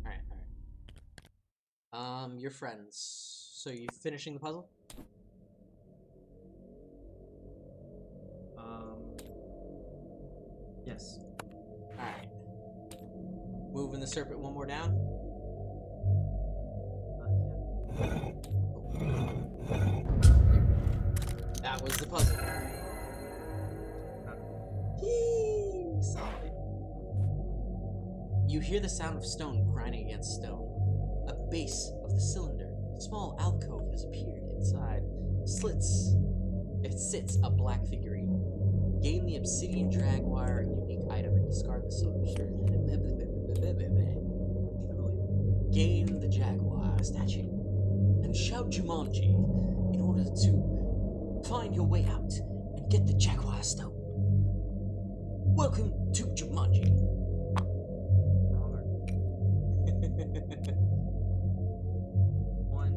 Alright. Your friends. So you finishing the puzzle? Yes. Alright. Moving the serpent 1 more down. That was the puzzle. Yee! Solid. You hear the sound of stone grinding against stone. A base of the cylinder. A small alcove has appeared inside. It sits a black figurine. Gain the obsidian dragwire unique item and discard the silver. Gain the jaguar statue. and shout Jumanji in order to find your way out and get the Jaguar Stone. Welcome to Jumanji. One.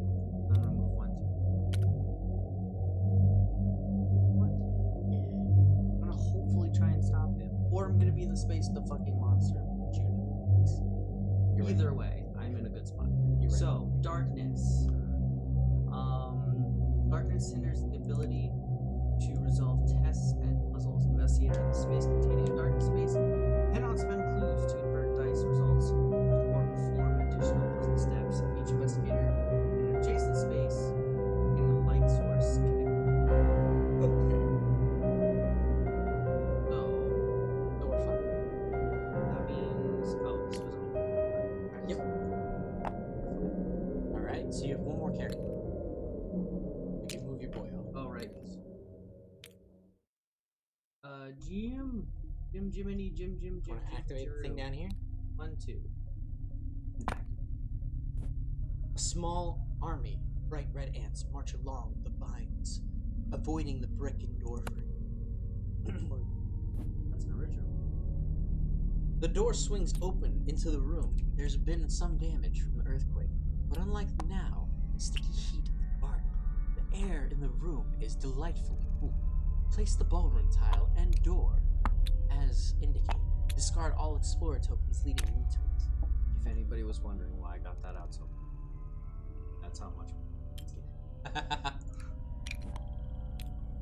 I'm gonna move 1, 2. What? I'm gonna hopefully try and stop him, or I'm gonna be in the space of the fucking monster. Either way, I'm in a good spot. So, darkness. Darkness hinders the ability to resolve tests and puzzles. Investigator in the space containing a dark space cannot spend clues to invert dice results or perform additional puzzle steps. Each investigator in an adjacent space getting a light source can Okay. So, No, we're fine. that means, oh, this was on. Yep. Alright, so you have one more character. You can move your boy over. Oh, right. Jiminy, Jim. Want to activate the thing down here? 1, 2. A small army, bright red ants march along the vines, avoiding the brick and door frame. That's an original. The door swings open into the room. There's been some damage from the earthquake, but unlike now, the sticky heat of the garden, the air in the room is delightfully cool. Place the ballroom tile and door as indicated. Discard all explorer tokens leading you to it. If anybody was wondering why I got that out so that's how much.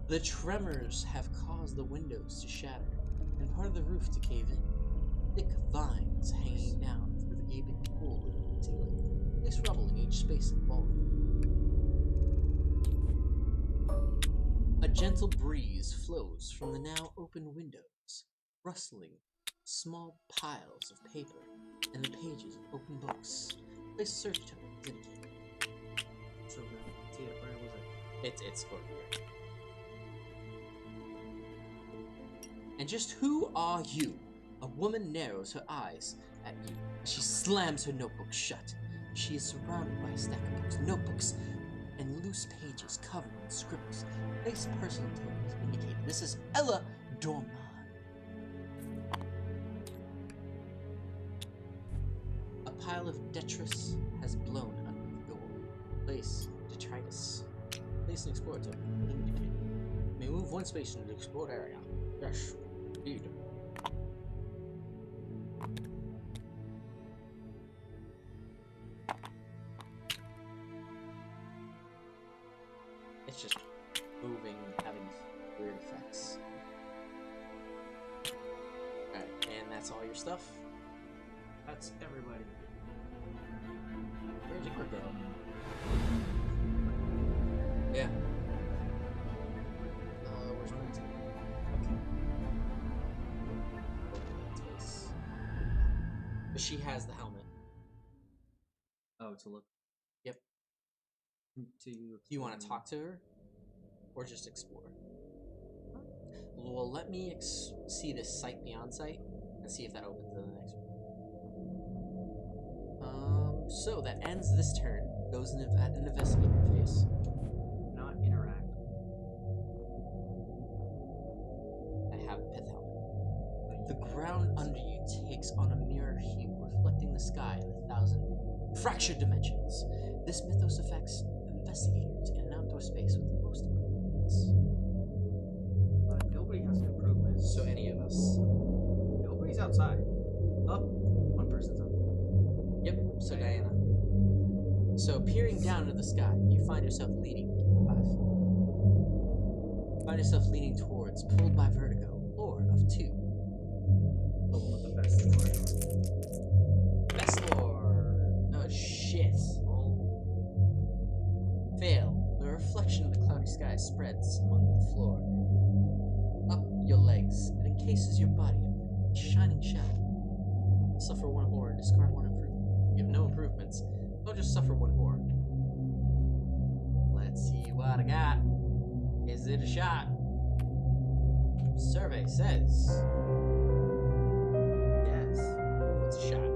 The tremors have caused the windows to shatter and part of the roof to cave in. Thick vines hanging down through the gaping hole in the ceiling. Place rubble in each space of the ballroom. A gentle breeze flows from the now open windows, rustling small piles of paper and the pages of open books. Place search token as indicated. So good. See it, where was it? It's over here. And just who are you? A woman narrows her eyes at you as she slams her notebook shut. She is surrounded by a stack of books, notebooks, and loose pages covered in scribbles. Place personal tokens indicated. This is Ella Dorman. A pile of detritus has blown under the door. Place detritus. Place an explorer token indicated. You may move one space into the explored area. Yes, indeed. It's just moving, having weird effects. Alright, and that's all your stuff? That's everybody. Where'd you go? Yeah. Where's my team? Okay. Space. But she has the helmet. Oh, to look. Yep. Do you want to talk to her? Or just explore? Well, let me see this sight beyond sight and see if that opens to the next one. So that ends this turn. Goes in at an investigator phase. Not interact. I have pith helmet. The ground under you takes on a mirror hue, reflecting the sky in 1,000 fractured dimensions. This mythos affects investigators in an outdoor space with the most improvements. But nobody has improvements. So any of us. Nobody's outside. Up. One person's up. Yep, so Diana. So peering down into the sky, you find yourself leaning towards pulled by vertigo, lore of 2. The one with the best lore. Best lore. Oh shit. Fail. The reflection of the cloudy sky spreads among the floor. Up your legs and encases your body in a shining shell. Suffer 1 horror, discard 1 improvement. You have no improvements. Don't just suffer 1 horror. Let's see what I got. Is it a shot? Survey says Yes. it's a shot.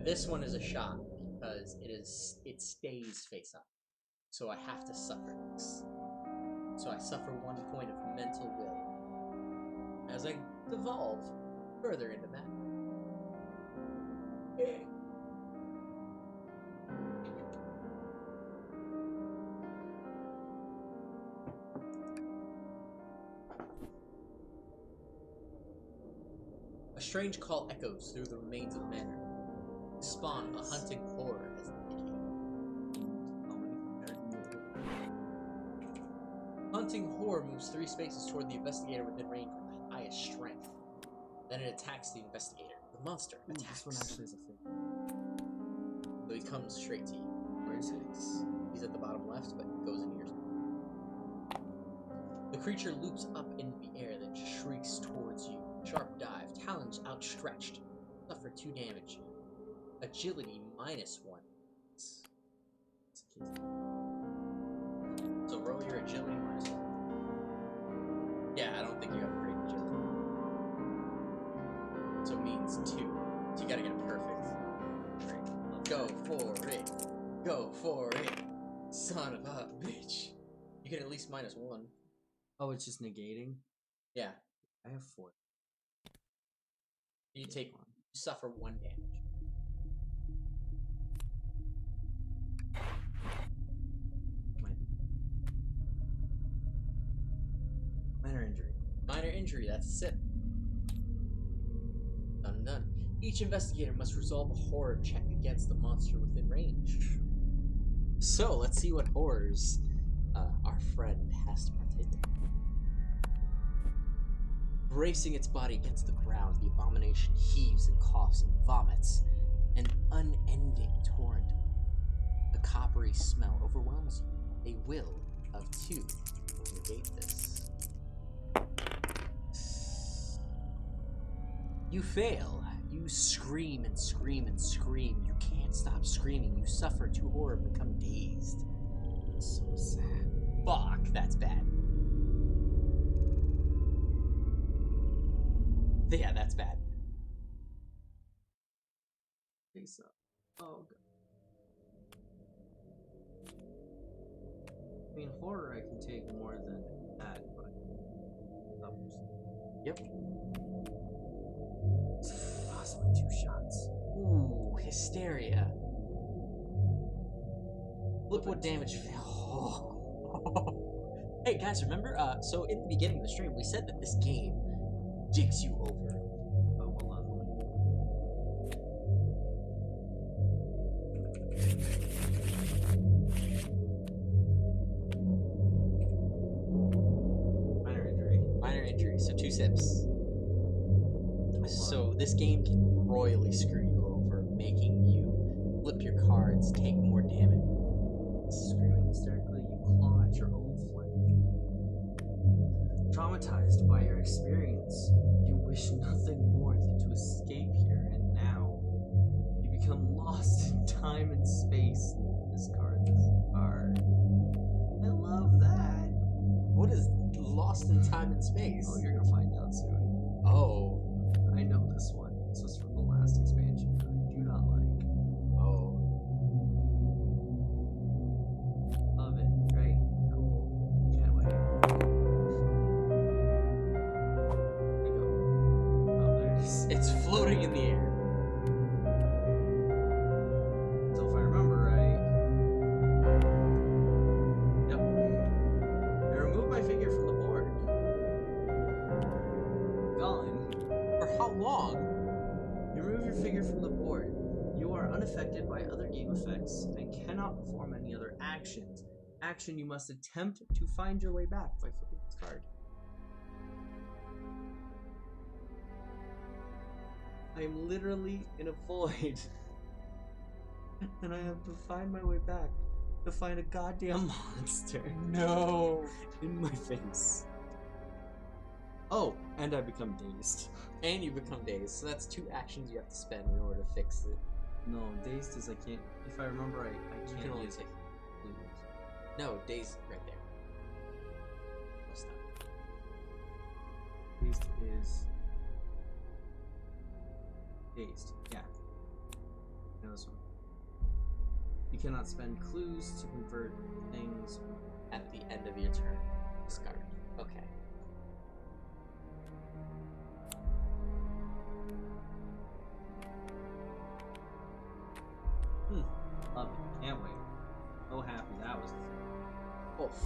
This one is a shot because it stays face up. So I have to suffer this. So I suffer 1 point of mental will as I devolve further into that. A strange call echoes through the remains of the manor. The spawn of a hunting horror has indicated. Hunting horror moves 3 spaces toward the investigator within range with the highest strength. Then it attacks the investigator. The monster attacks. This one actually is a thing. So he comes straight to you. Where is it? He's at the bottom left, but goes in yours. The creature loops up into the air, then shrieks towards you. Sharp dive, talons outstretched. Suffer 2 damage. Agility -1. So roll your agility -1. Yeah, I don't think you have great agility. So it means 2. So you gotta get it perfect. Go for it. Go for it. Son of a bitch. You get at least -1. Oh, it's just negating? Yeah. I have 4. You suffer 1 damage. Minor injury. Minor injury, that's a sip. Done. Each investigator must resolve a horror check against the monster within range. So, let's see what horrors our friend has to partake in. Bracing its body against the ground, the abomination heaves and coughs and vomits, an unending torrent. The coppery smell overwhelms you. A will of 2 will negate this. You fail. You scream and scream and scream. You can't stop screaming. You suffer 2 horror and become dazed. So sad. Fuck, that's bad. Yeah, that's bad. Face up. Oh, God. I mean, horror I can take more than that, but... Yep. Possibly 2 shots. Ooh, hysteria. Look what damage. Hey guys, remember? So in the beginning of the stream, we said that this game digs you over. Oh, hold on. Minor injury, so 2 sips. So this game can royally screw you over, making you flip your cards, take more damage. Screaming hysterically, you claw at your own flame. Traumatized by your experience, you wish nothing more than to escape here, and now you become lost in time and space. Discard this card. I love that. What is lost in time and space? Oh, you're gonna find out soon. Oh. I know this one. This was from the last expansion that I do not like. Oh. Love it. Great. Cool. Can't wait. There we go. Oh, there it is. It's floating in the air. So if I remember right... Yep. I removed my figure from the board. Gone. For how long? You remove your figure from the board. You are unaffected by other game effects and cannot perform any other actions. Action, you must attempt to find your way back by flipping this card. I am literally in a void. And I have to find my way back to find a goddamn monster. No. In my face. Oh, and I become dazed. And you become dazed, so that's 2 actions you have to spend in order to fix it. No, dazed is I can't. If I remember right, I You can't can only use take. blues. No, dazed right there. That's not. Dazed is dazed. Yeah. this one. You cannot spend clues to convert things At the end of your turn. Discard. Okay. Love it. Can't wait. So happy that was. Oof.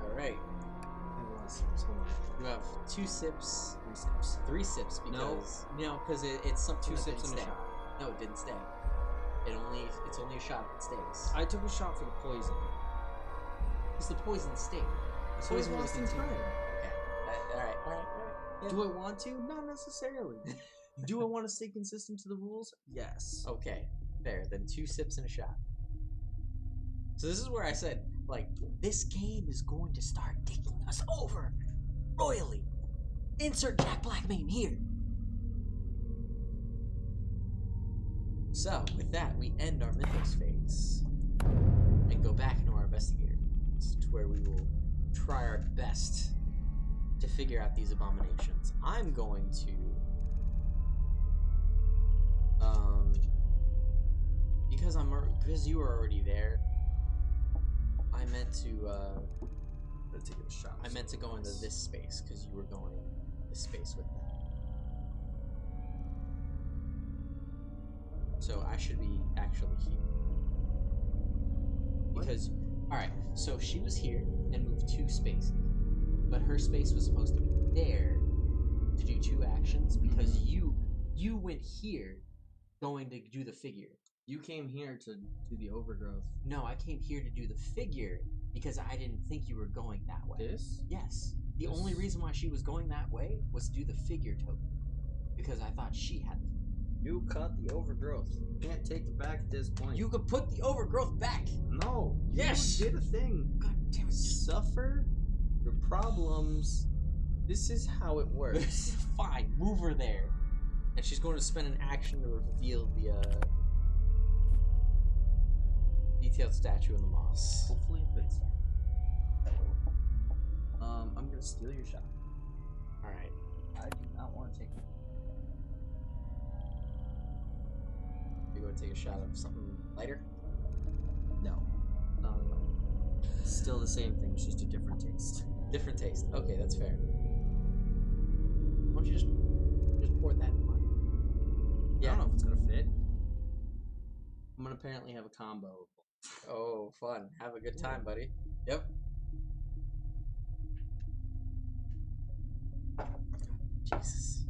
Alright. It was. Hold on. You have 2 sips. 3 sips. 3 sips because because it's something 2 that sips didn't and a stay. shot. No, it didn't stay. It's only a shot if it stays. I took a shot for the poison. Because the poison stayed. The So it's poison will lost in continue. time. Okay. Alright. Yeah. Do I want to? Not necessarily. Do I want to stay consistent to the rules? Yes. Okay. Fair. Then 2 sips and a shot. So this is where I said, like, this game is going to start taking us over royally. Insert Jack Black meme here. So, with that, we end our Mythos phase and go back into our investigator phase, to where we will try our best to figure out these abominations. I'm going to because you were already there, I meant to Take a shot. I meant to go into this space because you were going this space with them. So I should be actually here. Because, alright, so she was here and moved 2 spaces. But her space was supposed to be there to do 2 actions because you went here going to do the figure. You came here to do the overgrowth. No, I came here to do the figure because I didn't think you were going that way. This? Yes. The This- only reason why she was going that way was to do the figure token. Because I thought she had the You cut the overgrowth. Can't take it back at this point. You could put the overgrowth back! No. Yes! You did a thing. God damn it. Just Suffer your problems. This is how it works. fine, move her there. And she's going to spend an action to reveal the detailed statue in the moss. Hopefully it fits. I'm gonna steal your shot. Alright. I do not want to take it. You're going to take a shot of something lighter? No. Still the same thing, it's just a different taste. Different taste. Okay, that's fair. Why don't you just pour that in mine? I don't know if it's gonna fit. I'm gonna apparently have a combo. Oh, fun. Have a good time, buddy. Yep. Jesus.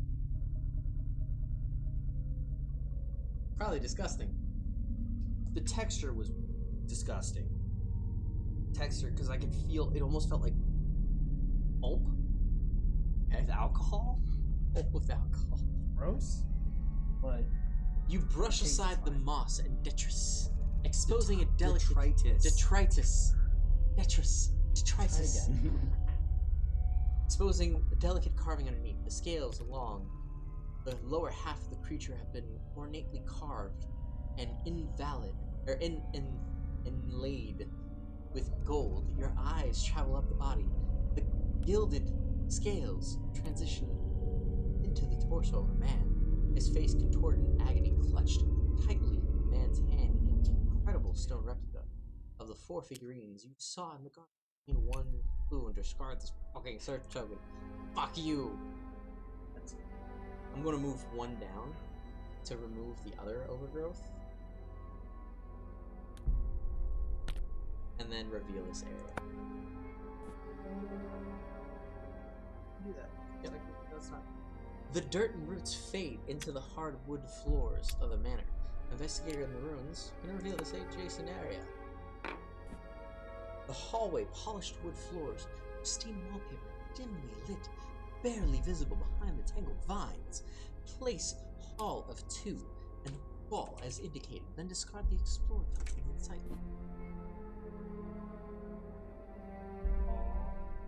Probably disgusting. The texture was disgusting. Texture, because I could feel it almost felt like pulp with alcohol. Oh, with alcohol. Gross. But You brush Tastes aside the fine. moss and detritus, exposing a delicate detritus. detritus. Detritus. Try Detritus. it again. Exposing a delicate carving underneath. The scales along the lower half of the creature have been ornately carved and inlaid with gold. Your eyes travel up the body. The gilded scales transition into the torso of a man, his face contorted in agony, clutched tightly in the man's hand, an incredible stone replica of the 4 figurines you saw in the garden. In one clue and discard this fucking search token. Fuck you! I'm gonna move 1 down to remove the other overgrowth. And then reveal this area. Do that. Yep. That's not. The dirt and roots fade into the hard wood floors of the manor. Investigator in the ruins can reveal this adjacent area. The hallway, polished wood floors, pristine wallpaper, dimly lit, barely visible behind the tangled vines. Place hall of 2 and wall as indicated, then discard the explorer token in sight.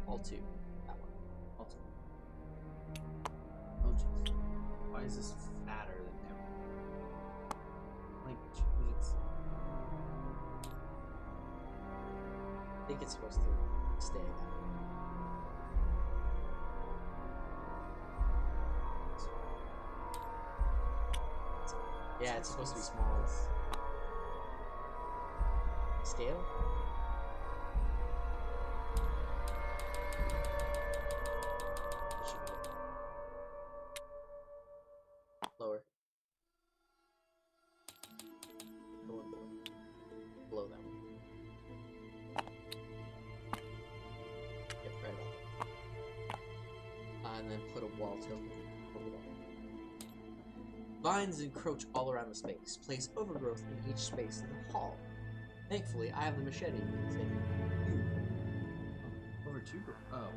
Hall 2. That one. Also. Oh jeez. Why is this fatter than ever? Like, it's I think it's supposed to stay that way. Yeah, it's supposed to be small. Scale? Lower. Go one more. Below that one. Yep, right about there. And then put a wall token over that. Vines encroach all around the space. Place overgrowth in each space in the hall. Thankfully, I have the machete you can take. Over 2. Oh.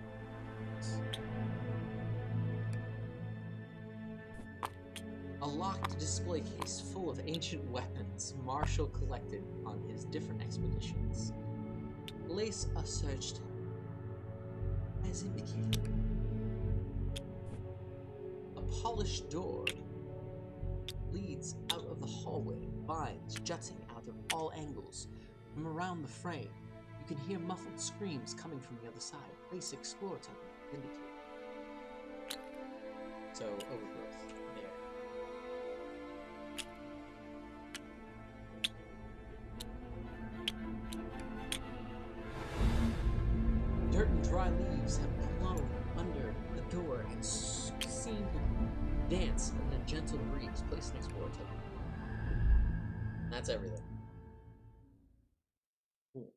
A locked display case full of ancient weapons Marshall collected on his different expeditions. Place a search tab as indicated. A polished door leads out of the hallway, vines jutting out of all angles. From around the frame, you can hear muffled screams coming from the other side. Place explore token indicated. So, overgrowth there. Dirt and dry leaves have blown under the door and seem to dance in a gentle breeze. Place an explore token. That's everything. Cool.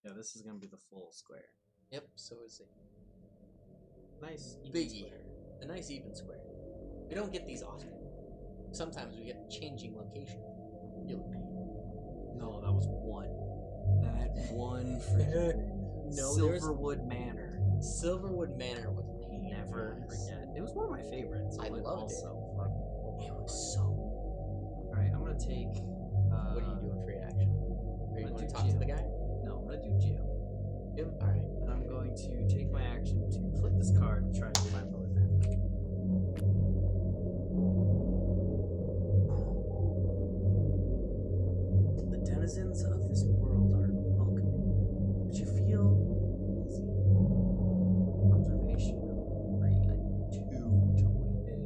Yeah, this is gonna be the full square. Yep, so it's a Nice even biggie. square. A nice even square. We don't get these often. Sometimes we get changing location. You look paid. No, that was one. That one freaking No, there was- Silverwood Manor. Silverwood Manor was pain. Never guys. forget. It was one of my favorites. I but loved it. also fucking It was so. Alright, I'm gonna take. What are you doing for your action? Are you I'm going gonna to do talk to the Jim. guy? No, I'm gonna do Jim. Jim? Alright. And I'm going to take my action to flip this card and try to find my way back. The denizens of this world are welcoming, but you feel easy. Observation of 3. I need 2 to win.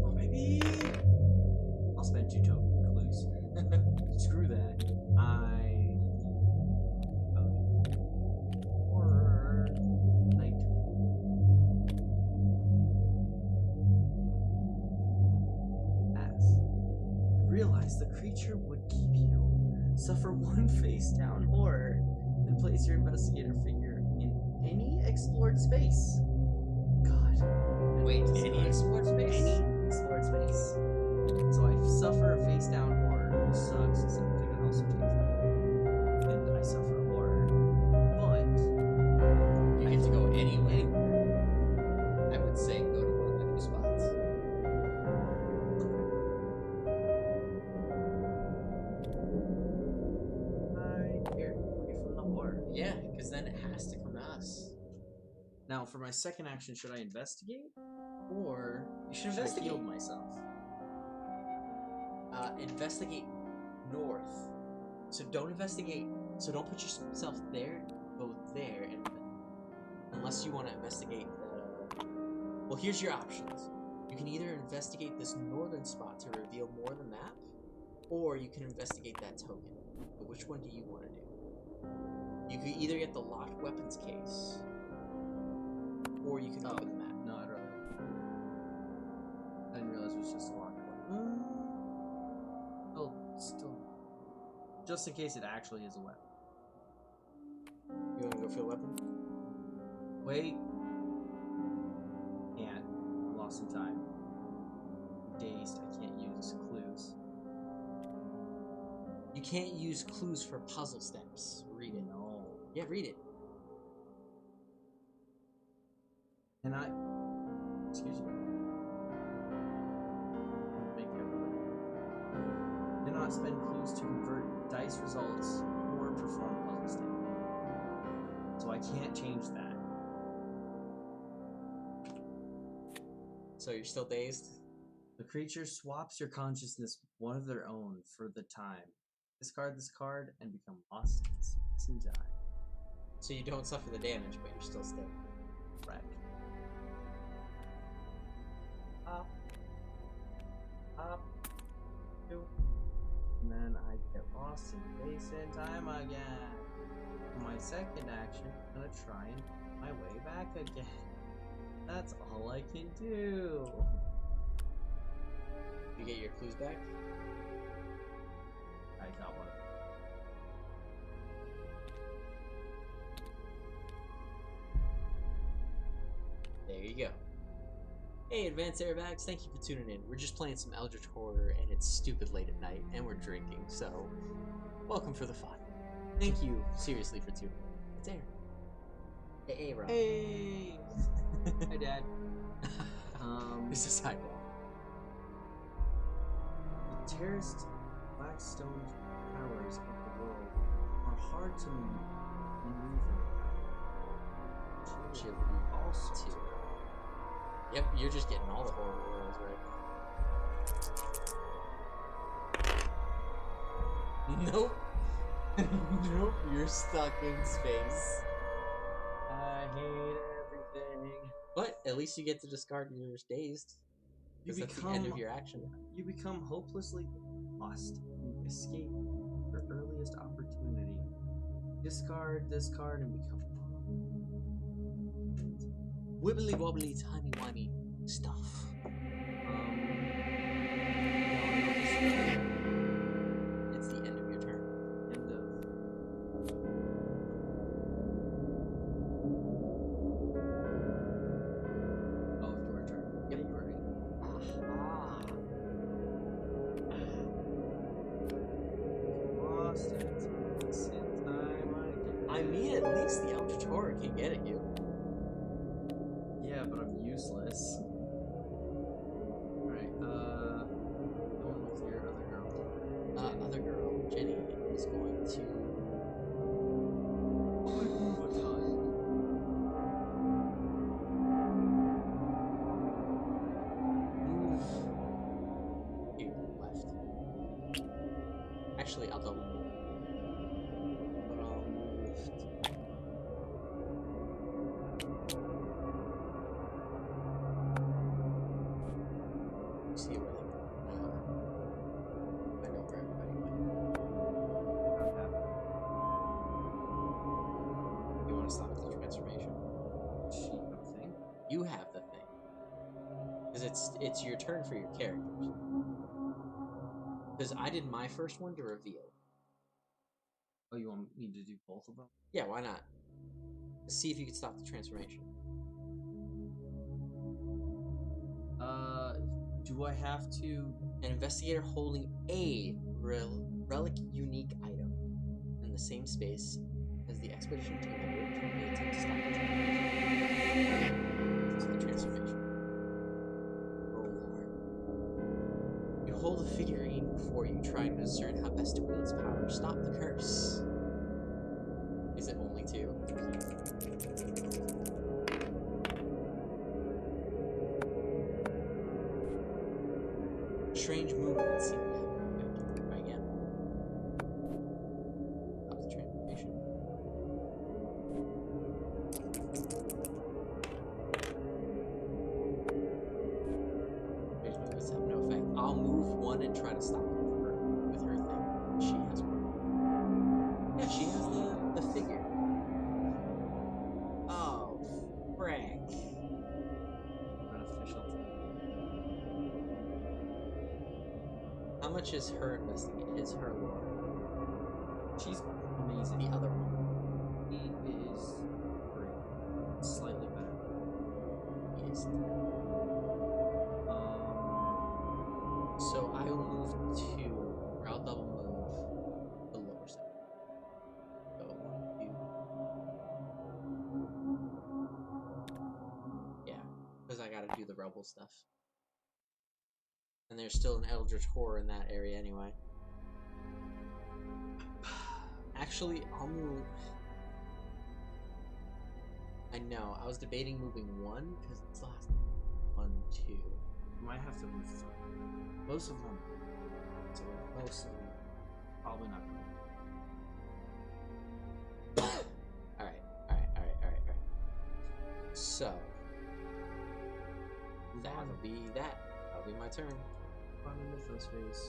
Oh, maybe I'll spend 2 token clues. Screw that. Horror night. As you realize the creature would keep you. Suffer 1 face down horror and place your investigator figure in any explored space. God. Wait, any explored space? Any explored space. So I suffer a face down horror, which sucks, so I think I also change that. And I suffer a horror. But You get to go anywhere. I would say go to one of the new spots. here, away from the horror. Yeah, because then it has to come to us. Now, for my second action, should I investigate? Or You should I investigate. heal myself? Investigate north. So don't investigate. So don't put yourself there. Go there, and unless you want to investigate the. Well, here's your options. You can either investigate this northern spot to reveal more of the map, or you can investigate that token. But which one do you want to do? You could either get the locked weapons case, or you can open the map. No, I'd rather. I didn't realize it was just a locked one. Well, still. Just in case it actually is a weapon. You want to go for the weapon? Wait. And I'm lost in time. I'm dazed. I can't use clues. You can't use clues for puzzle steps. Read it. No. Yeah, read it. And I. Excuse me. Make everybody. Cannot spend clues to convert dice results or perform puzzle state. So I can't change that. So you're still dazed? The creature swaps your consciousness with one of their own for the time. Discard this card and become lost in space and die. So you don't suffer the damage, but you're still staying. Right. then I get lost in space and time again. My second action, I'm gonna try and find my way back again. That's all I can do. You get your clues back? I got one. There you go. Hey, Advanced Airbags, thank you for tuning in. We're just playing some Eldritch Horror, and it's stupid late at night, and we're drinking, so welcome for the fun. Thank you, seriously, for tuning in. It's Aaron. Hey, Rob. Hey! Hi, Dad. This is Hi, Dad. The terraced blackstone towers of the world are hard to maneuver. Chilly. Also, Too. Yep, you're just getting all the horror rolls right now. Nope. Nope, you're stuck in space. I hate everything. But at least you get to discard your dazed. Because that's the end of your action. You become hopelessly lost and escape your earliest opportunity. Discard, discard, and become Wibbly wobbly, timey wimey stuff. It's the end of your turn. End of. Oh, your turn. Yep. Yeah, you were right. Lost in time I mean, at least the Eldritch Horror can get at you. Yeah, but I'm useless. Alright, the one with your other girl. Other girl, Jenny, is going to Move a ton. move here, left. Actually, I'll double move. But I'll move. See where they go. I know where everybody went. You want to stop the transformation? Sheep of thing. You have the thing. Because it's your turn for your characters. Because I did my first one to reveal. Oh, you want me to do both of them? Yeah, why not? See if you can stop the transformation. Do I have to? An investigator holding a relic unique item in the same space as the expedition team member may attempt to stop the transformation. Oh lord. You hold the figurine before you, trying to discern how best to wield its power. Stop the curse. Is it only two? Strange movement seemed to happen. Try again. Stop the transformation. Strange movements have no effect. I'll move one and try to stop it with her thing. She has one. Yeah, she has the figure. Oh, frick. Beneficial. How much is her investigate? Is her lore? She's amazing. The other one. He is great. Slightly better. Is Um. so I will move two, or I'll double move the lower side. So 1, 2. Yeah, because I gotta do the rebel stuff. And there's still an Eldritch Horror in that area anyway. Actually, I'll move. I know, I was debating moving one because it's the last 1, 2. Might have to move some. Most of them. So most of them. Probably not. Alright. So that'll be that. That'll be my turn. On the Mythos phase.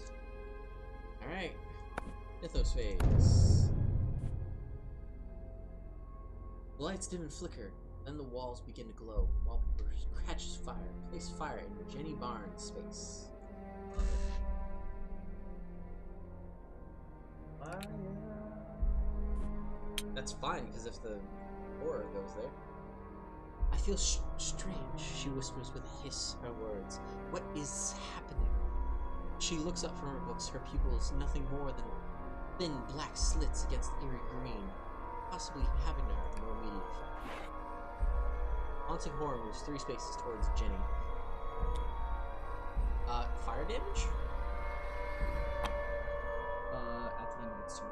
Alright. Mythos phase. The lights dim and flicker, then the walls begin to glow. Wallpaper catches fire. Place fire in Jenny Barnes space. That's fine, because if the horror goes there. I feel strange, she whispers with a hiss her words. What is happening? She looks up from her books, her pupils nothing more than thin black slits against eerie green, possibly having to her no immediate effect. Haunting horror moves 3 spaces towards Jenny. Fire damage? At the end of its turn.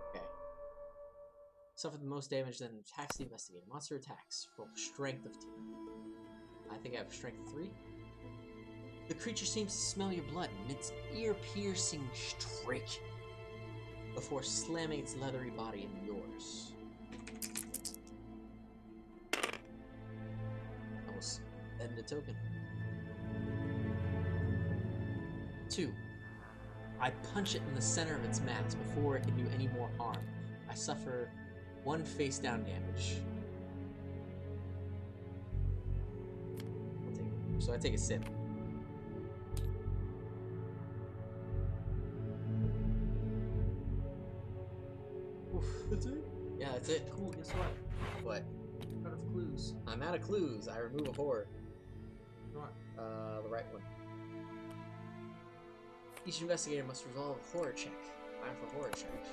Okay. Suffered the most damage, then attacks the investigator. Monster attacks. Roll strength of 2. I think I have strength of 3. The creature seems to smell your blood and its ear-piercing shriek before slamming its leathery body into yours. I will spend a token. 2. I punch it in the center of its mass before it can do any more harm. I suffer 1 face-down damage. So I take a sip. Oof. That's it? Yeah, that's it. Cool, guess what? What? Out of clues. I'm out of clues. I remove a horror. What? The right one. Each investigator must resolve a horror check. Time for horror check.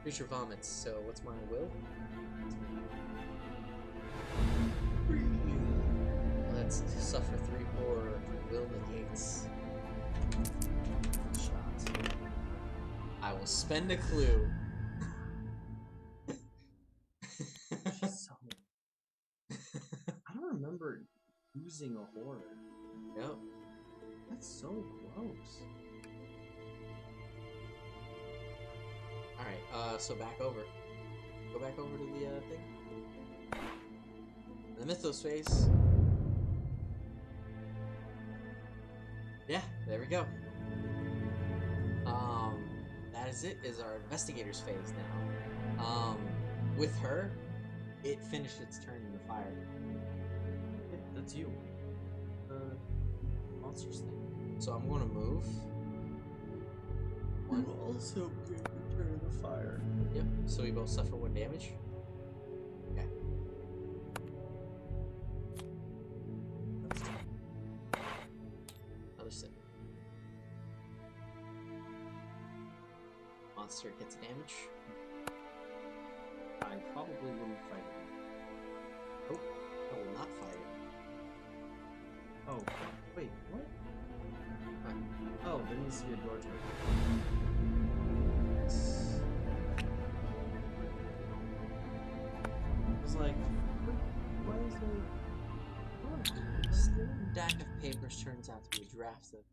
Creature vomits, so what's my will? Let's suffer 3 horror. Will negates. Shot. I will spend a clue. So, I don't remember using a horror. Yep. That's so gross. Alright, so back over. Go back over to the thing. The Mythos phase. Yeah, there we go. That is it, is our investigators phase now. With her, it finished its turn in the fire. Yeah, that's you. Monsters thing. So I'm going to move. You also get your turn in the fire. Yep, so we both suffer 1 damage. Okay. Another sip. Monster gets damage. I probably wouldn't fight it. Nope, I will not fight it. Oh, wait, what? Oh, there needs to be a door to it. I was like, why is there... This stack of papers turns out to be a draft of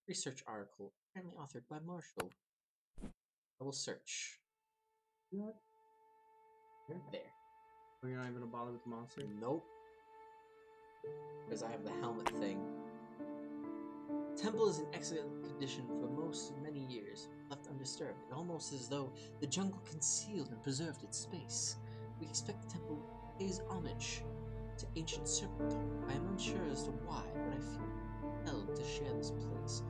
research article apparently authored by Marshall. I will search. What? There. Oh, you're not even gonna bother with the monster? Nope. Because I have the helmet thing. Temple is in excellent condition for many years, left undisturbed, and almost as though the jungle concealed and preserved its space. We expect the temple pays homage to ancient serpent. I am unsure as to why, but I feel compelled to share this place,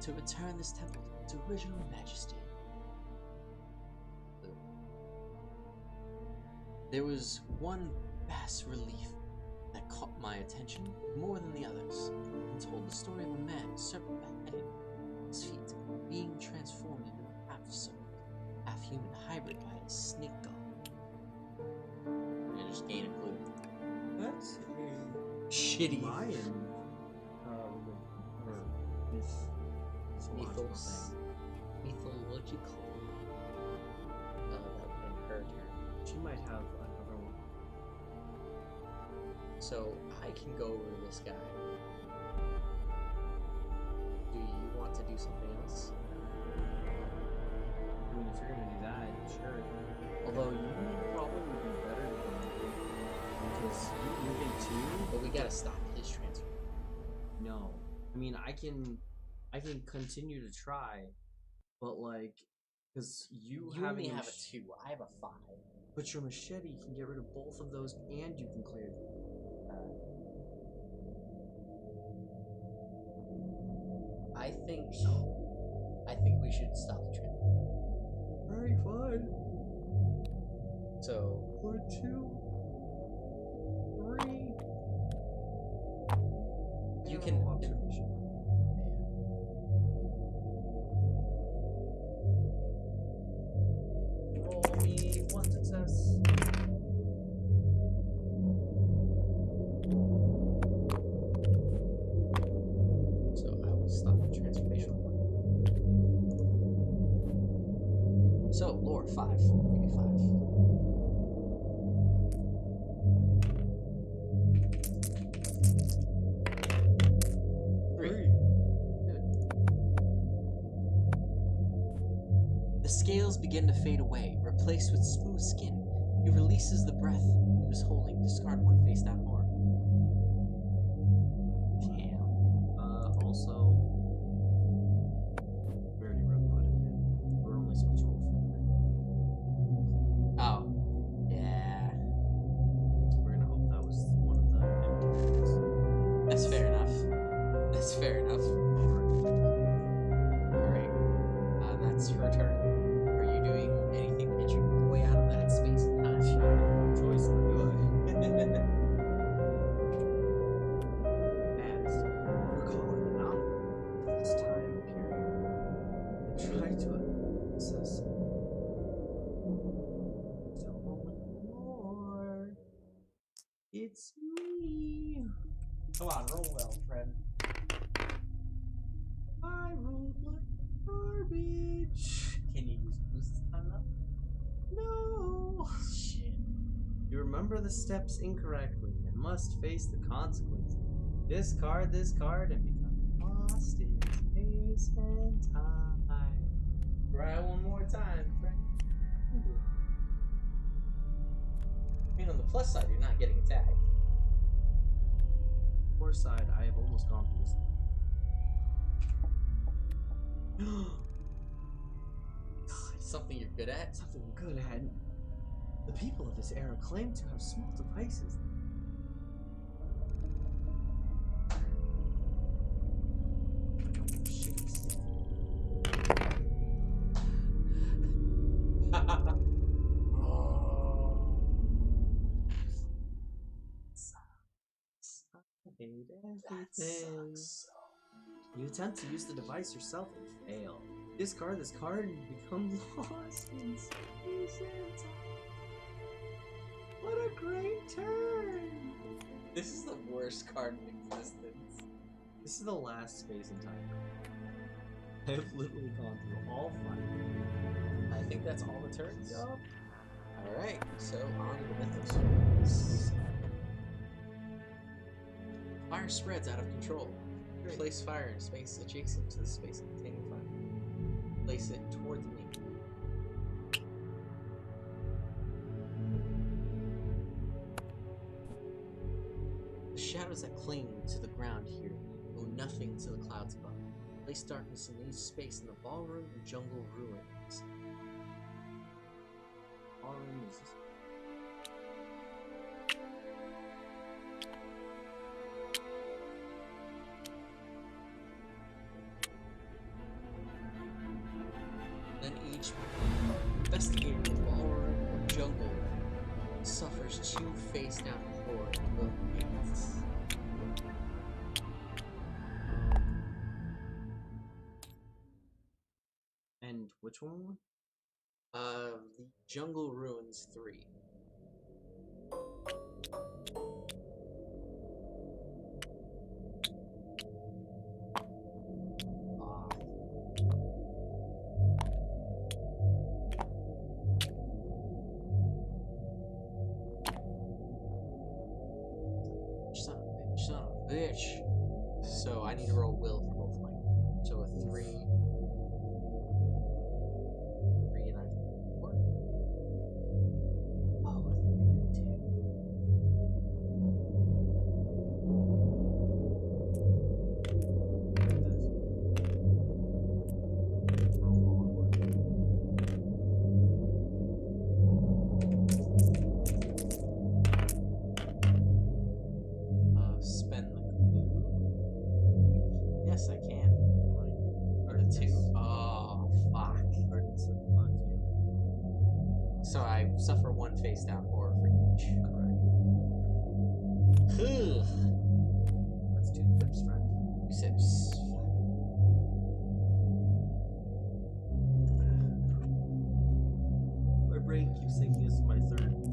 to return this temple to its original majesty. There was one bas relief that caught my attention more than the others, and told the story of a man, serpent beheaded, his feet being transformed into a half-serpent, half-human hybrid by a snake god. I just gain a clue. That's a Shitty. Mayan, or mythological thing. Mythological. That would have been her turn. She might have another one. So I can go over to this guy. Do you want to do something else? I mean, if you're gonna do that, sure. Although you probably would be better than me, because you moving too. But we gotta stop his transfer. No. I mean, I can continue to try, but like, because you only having have a 2. I have a 5. but your machete can get rid of both of those, and you can clear them. I think we should stop the trend. Alright, fine. So 1, 2, 3. you can observation. Roll me 1 success. So I will stop the transformation. So lore 5. Give me 5. The scales begin to fade away, replaced with smooth skin. He releases the breath he was holding. Discard one face down more. Damn. Also, we already wrote quite a bit. We're only supposed to roll 4. Oh. Yeah. We're gonna hope that was one of the empty ones. That's fair enough. That's fair enough. Alright. That's her turn. Are you doing anything to get your way out of that space and time? Choice, do I? As recall an anomaly this time period and try to assess still only more. It's me. Come on, roll well, friend. I rolled like garbage. Can you use boost this time though? No. Shit. You remember the steps incorrectly and must face the consequences. Discard this card and become lost in space and time. Try one more time, friend. I mean, on the plus side, you're not getting attacked. Poor side, I have almost gone through this. Something you're good at. Something I'm good at. The people of this era claim to have small devices. Everything. You attempt to use the device yourself and fail. Discard this card and you become lost in space and time. What a great turn! This is the worst card in existence. This is the last space and time. I have literally gone through all 5. I think that's all the turns. Yup. Alright, so on to the mythos. Fire spreads out of control. Great. Place fire in space adjacent to the space containing fire. Place it toward the link. The shadows that cling to the ground here owe nothing to the clouds above. Place darkness in each space in the ballroom and jungle ruins. Ballroom is this. Then each investigator in the ballroom or jungle suffers 2 face-down horror gates. And which one? The Jungle Ruins 3. Son of a bitch. So I need to roll will for both mine. So a 3. 3 and I 4. Oh, a 3 and 2. I suffer 1 face down horror for each. Correct. That's 2 sips, friend. 2 sips. My brain keeps thinking this is my third one.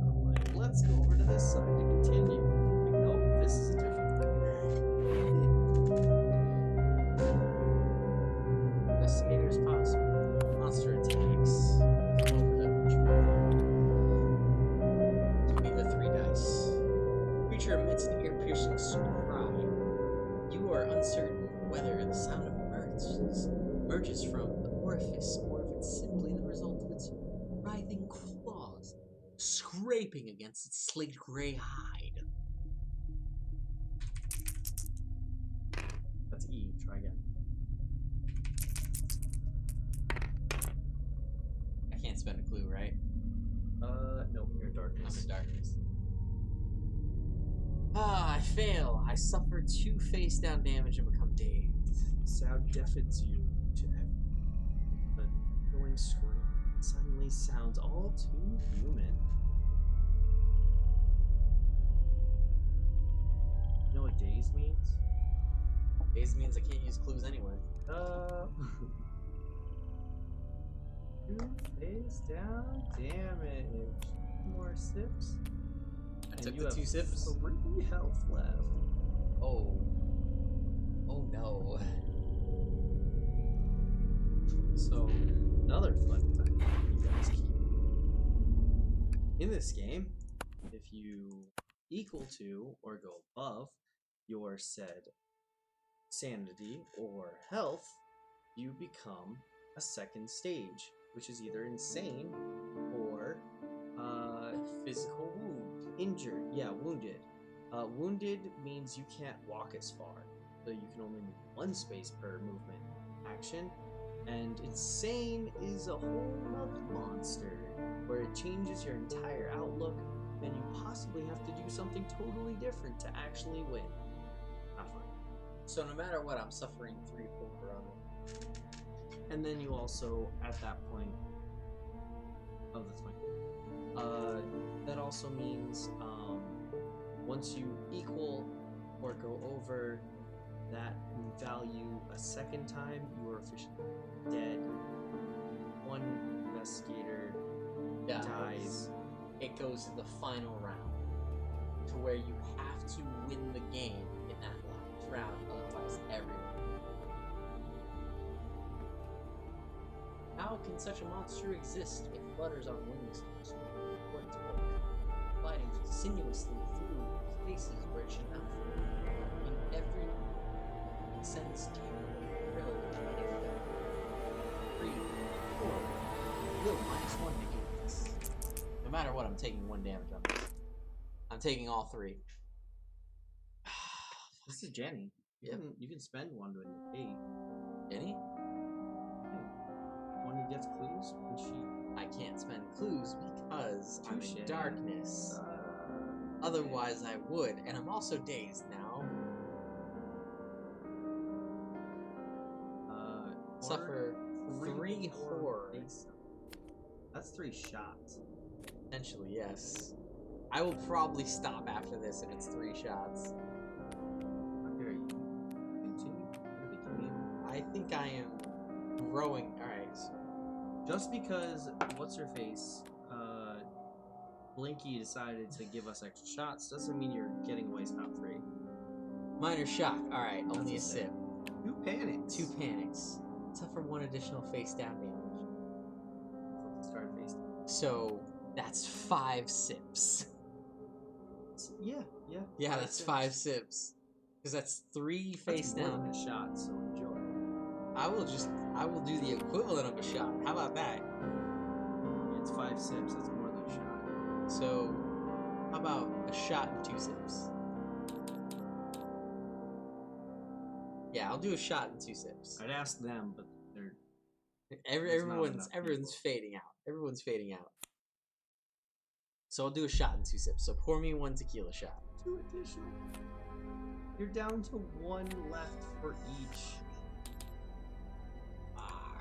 I'm like, let's go over to this side to continue. Like, nope, this is different. Investigator is possible. Monster attacks. Come over to give me the 3 dice. Creature emits an ear-piercing cry. You are uncertain whether the sound emerges from the orifice or if it's simply the result of its writhing claws scraping against its slate gray hide. That's E. Try again. I can't spend a clue, right? No, you're in darkness. I'm in darkness. Ah, I fail. I suffer 2 face down damage and become dazed. Sound deafens you to a echoing scream. Suddenly sounds all too human. You know what dazed means? Dazed means I can't use clues anyway. 2 face down damage. 2 more sips. I And took you the have 2 sips. 3 health left. Oh. Oh no. So, another fun fact you guys keep. In this game, if you equal to or go above your said sanity or health, you become a second stage, which is either insane or Physical wound. injured. Yeah, wounded. Wounded means you can't walk as far, so you can only move 1 space per movement action. And insane is a whole nother monster, where it changes your entire outlook, and you possibly have to do something totally different to actually win. Not fun. So no matter what, I'm suffering 3 poker on it. And then you also, at that point, oh, that's fine. That also means once you equal or go over that value a second time, you are officially dead. 1 investigator dies. It goes to the final round, to where you have to win the game in that last round, otherwise everyone. How can such a monster exist if flutters on wings to work, gliding sinuously through spaces where it should not fly? In every sense, terror, thrill, and fear. 3, 4. Will -1 to get this. No matter what, I'm taking 1 damage on this. I'm taking all 3. This is Jenny. You can spend 1 to negate. Jenny? One who gets clues when she. I can't spend clues because I'm Touche. in darkness. Otherwise, I would, and I'm also dazed now. Suffer 3 horror. That's 3 shots. Potentially, yes. I will probably stop after this if it's 3 shots. How dare you continue the game? I think I am growing. Alright. Just because what's her face, Blinky decided to give us extra shots doesn't mean you're getting away scot-free. Minor shock. Alright, only a sip. 2 panics. 2 panics. Suffer 1 additional face down damage. Start face down. So that's 5 sips. Yeah. Yeah, that's 5 sips. Because that's 3 face That's more down. than a shot, so enjoy. I will do the equivalent of a shot. How about that? It's 5 sips, that's more than a shot. So, how about a shot and 2 sips? Yeah, I'll do a shot and 2 sips. I'd ask them, but they're Everyone's people. fading out. Everyone's fading out. So I'll do a shot and 2 sips. So pour me 1 tequila shot. 2 additional. You're down to 1 left for each. Ah,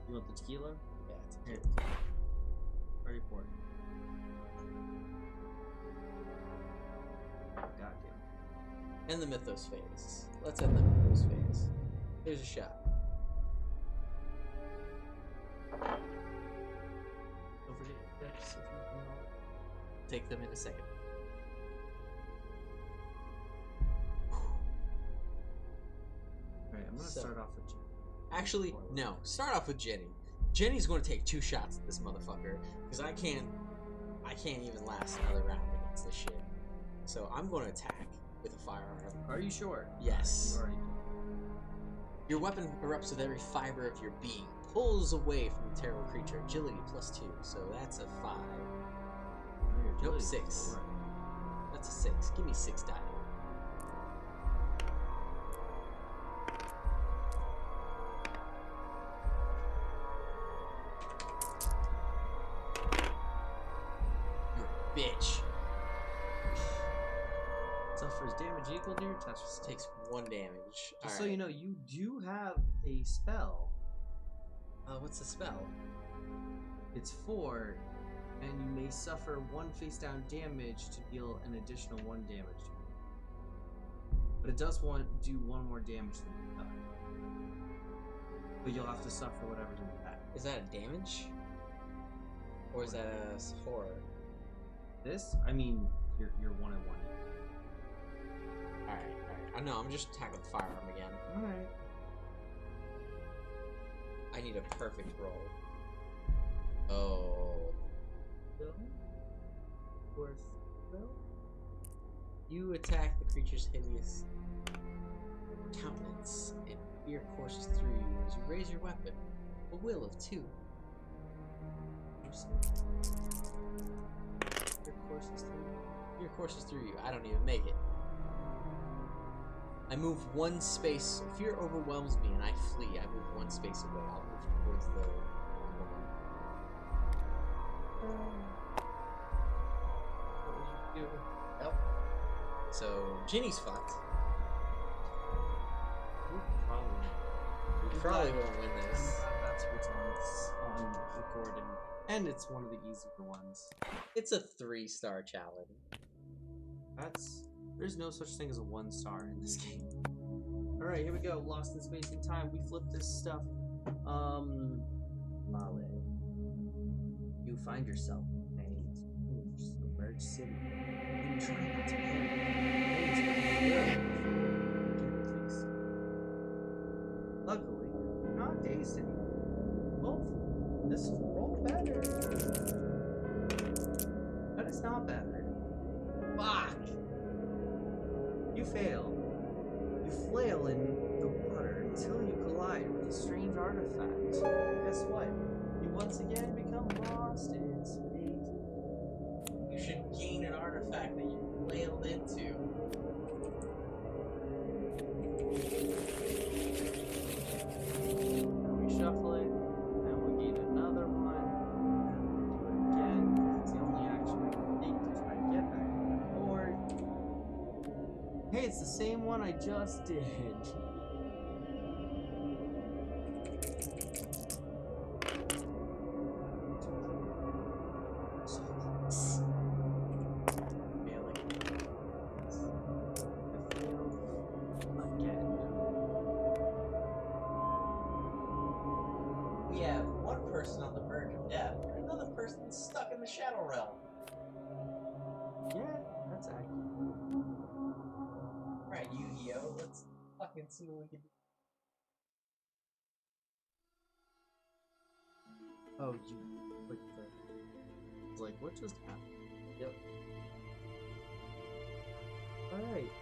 You want the tequila? yeah, Here. Ready for it. Goddamn. End the Mythos phase. Let's end the Mythos phase. Here's a shot. Don't forget your steps if you can. Take them in a second. Alright, I'm gonna start off with Jenny. Actually, no. Start off with Jenny. Jenny's going to take 2 shots at this motherfucker because I can't even last another round against this shit. So I'm going to attack with a firearm. Are you sure? Yes. You already Your weapon erupts with every fiber of your being, pulls away from the terrible creature. Agility +2, so that's a 5. Nope, 6. That's a 6. Give me 6 die. Bitch. Suffers damage equal to your touch. Takes 1 damage. Just so you know, you do have a spell. What's the spell? It's 4, and you may suffer 1 face down damage to deal an additional 1 damage. But it does do 1 more damage than you done. But you'll have to suffer whatever's in the back. Is that a damage? Or is that a horror? This? I mean, you're 1 and 1. Alright. I know, I'm just attacking with firearm again. Alright. I need a perfect roll. Oh. Worth will? You attack the creature's hideous countenance, and fear courses through you as you raise your weapon. A will of 2. Fear courses through you. I don't even make it. I move 1 space. Fear overwhelms me and I flee. I move 1 space away. I'll move towards the woman. What would you do? Yep. So, Ginny's fucked. We probably won't win this. That's what's on recording. And it's one of the easier ones. It's a 3-star challenge. There's no such thing as a 1-star in this game. Alright, here we go. Lost in space and time. We flip this stuff. Vale. You find yourself in a submerged city. You try not to panic. Luckily, you're not dazed anymore. Well, this roll better. That is not better. Fuck! You fail. You flail in the water until you collide with a strange artifact. Guess what? You once again become lost in space. You should gain an artifact that you flailed into. And we shuffle it, and we gain another one, and we do it again, because it's the only action we can take to try to get back on the board. Hey, it's the same one I just did. We have 1 person on the verge of death, and another person stuck in the Shadow Realm. Yeah, that's accurate. Right, Yu-Gi-Oh! Let's fucking see what we can do. Oh, you clicked the... It's like, what just happened? Yep. Alright,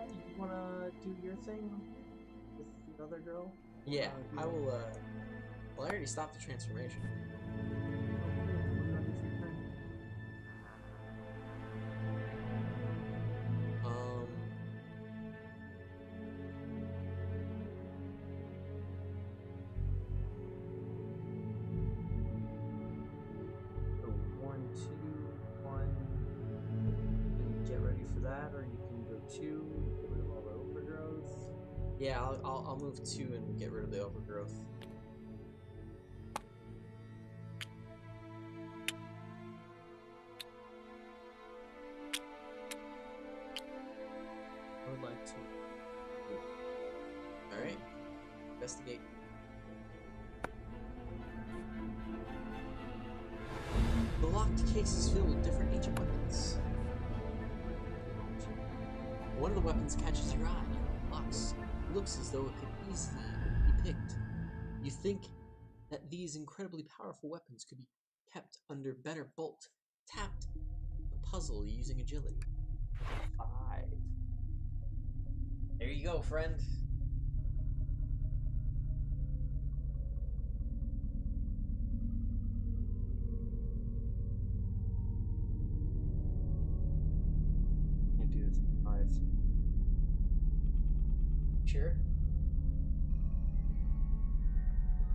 you wanna do your thing with the other girl? Yeah, I will, well, I already stopped the transformation. So 1, 2, 1. And get ready for that, or you can go 2, get rid of all the overgrowth. Yeah, I'll move 2 and get rid of the overgrowth. I would like to. Alright. Investigate. The locked case is filled with different ancient weapons. One of the weapons catches your eye. Looks as though it could easily be picked. You think that these incredibly powerful weapons could be kept under better bolt, tapped the puzzle using agility. 5. There you go, friend. Can't do this. 5. Sure.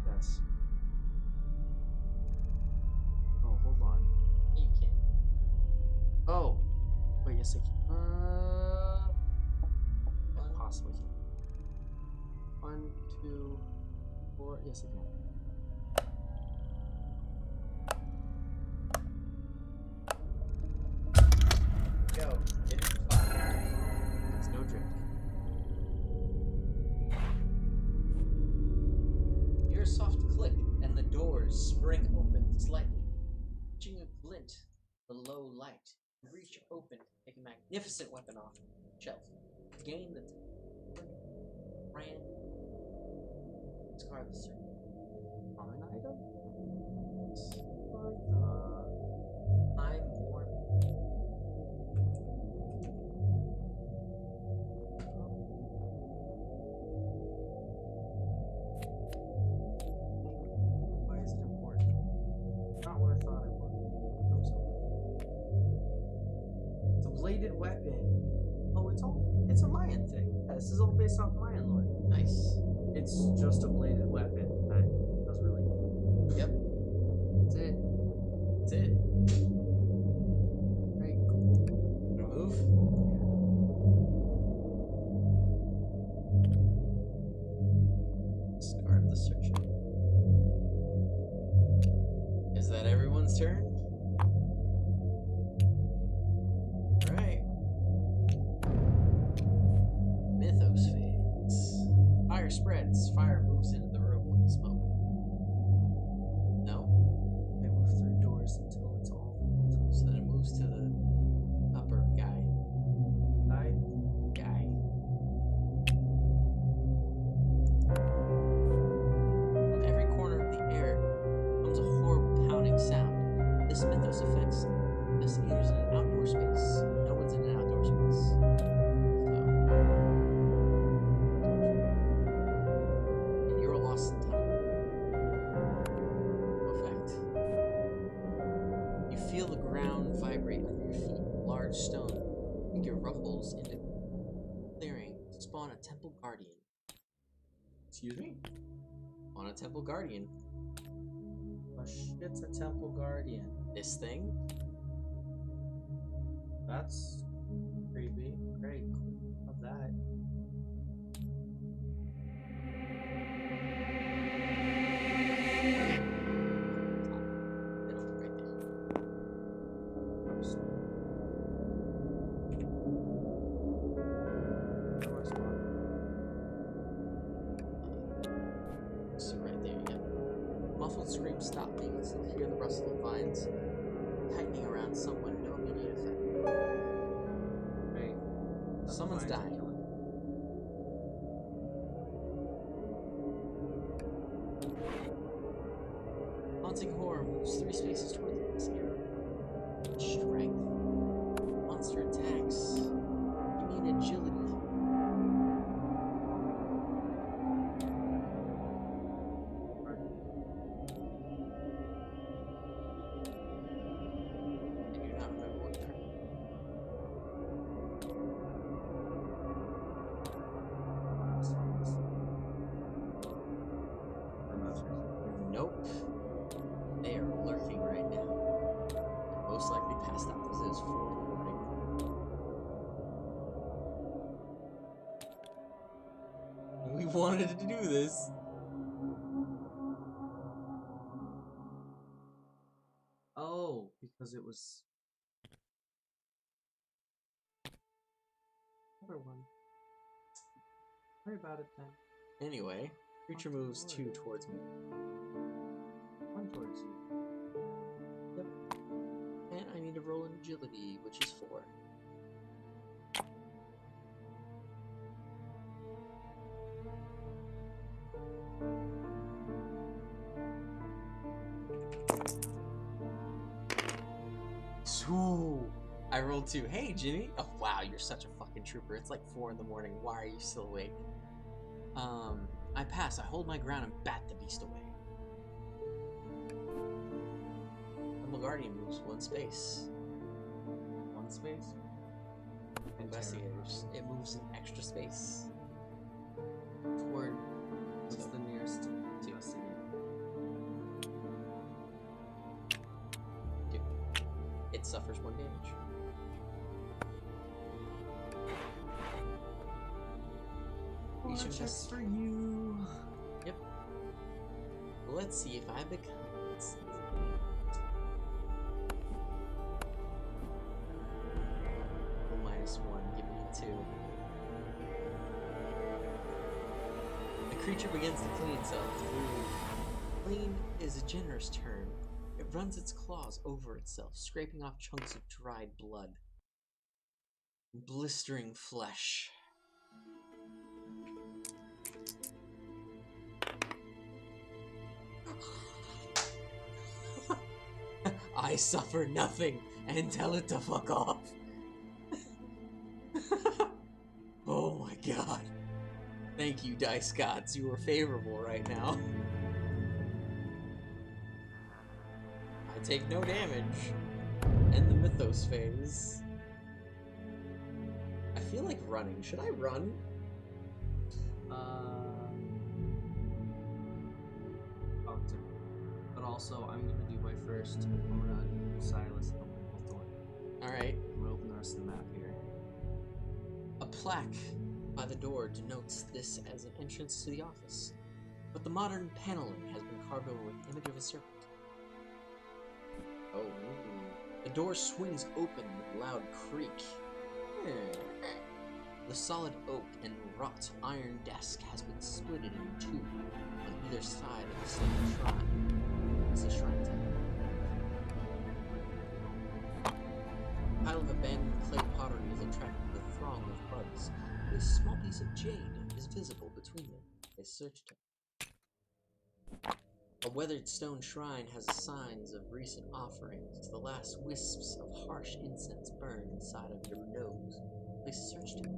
Yes. Oh, hold on. Yeah, you can. Oh! Wait, yes, I can. I possibly can. 1, 2, 4. Yes, I can. Go. Get it for 5. It's no drink. You hear a soft click, and the doors spring open slightly, catching a glint, the low light. You reach open, take a magnificent weapon off the shelf. Gain the brand scar the circle. Common item? I'm more. Why is it important? Not what I thought it was. I'm so. It's a bladed weapon. Oh, it's a Mayan thing. Yeah, this is all based off Mayan lore. Nice. It's just a bladed weapon that doesn't really. Yep. That's it. That's it. Very cool. Gonna move? Scar of the searcher. Is that everyone's turn? Alright. Mythos fades. Fire spreads. Fire moves into the room with the smoke. No? They move through doors until it's all filled. So then it moves to the upper guy. Guy. From every corner of the air comes a horrible pounding sound. This mythos affects investigators in an outdoor space. No one's in an outdoor space. So. And you're lost in time. Effect. You feel the ground vibrate under your feet. Large stone figure rumbles into clearing. Spawn a temple guardian. Excuse me? On a temple guardian. Oh shit's a temple guardian. This thing. That's creepy. Very cool. Love that. Middle, right there. So right there, yeah. Muffled screams stop being as you hear the rustle of vines tightening around someone. No immediate effect. Right. Someone's Vines are died. killing. Haunting horror moves 3 spaces towards the scare. Strength. Monster attacks. You need agility. I do not remember what turn. Nope. They are lurking right now. They're most likely passed out because it was 4 in the morning. wanted to do this. Oh, because it was... Another one. Sorry about it then. Anyway, creature moves 2 towards me. 1 towards you. Yep. And I need to roll an agility, which is 4. Ooh, I rolled 2. Hey, Jimmy. Oh, wow, you're such a fucking trooper. It's like 4 in the morning. Why are you still awake? I pass. I hold my ground and bat the beast away. The Guardian moves 1 space. 1 space? Investigators. It moves an extra space. Toward... What's the nearest investigator? 2. It suffers 1 damage. Each of Checks us. for you. Yep. Let's see if I become. -1, give me a 2. The creature begins to clean itself. Clean is a generous term. It runs its claws over itself, scraping off chunks of dried blood. Blistering flesh. I suffer nothing and tell it to fuck off. Oh my god. Thank you, dice gods. You are favorable right now. I take no damage. End the mythos phase. I feel like running. Should I run? Talk to me. But also, I'm gonna do my first home run. Silas and open both doors. Alright. I'm gonna open the rest of the map here. A plaque by the door denotes this as an entrance to the office, but the modern paneling has been carved over with the image of a serpent. Oh. The door swings open with a loud creak. The solid oak and wrought iron desk has been split in 2 on either side of the stone shrine. It's a shrine temple. A pile of abandoned clay pottery is attracting the throng of bugs. A small piece of jade is visible between them. They searched it. A weathered stone shrine has signs of recent offerings. The last wisps of harsh incense burn inside of your nose. Place a search tab.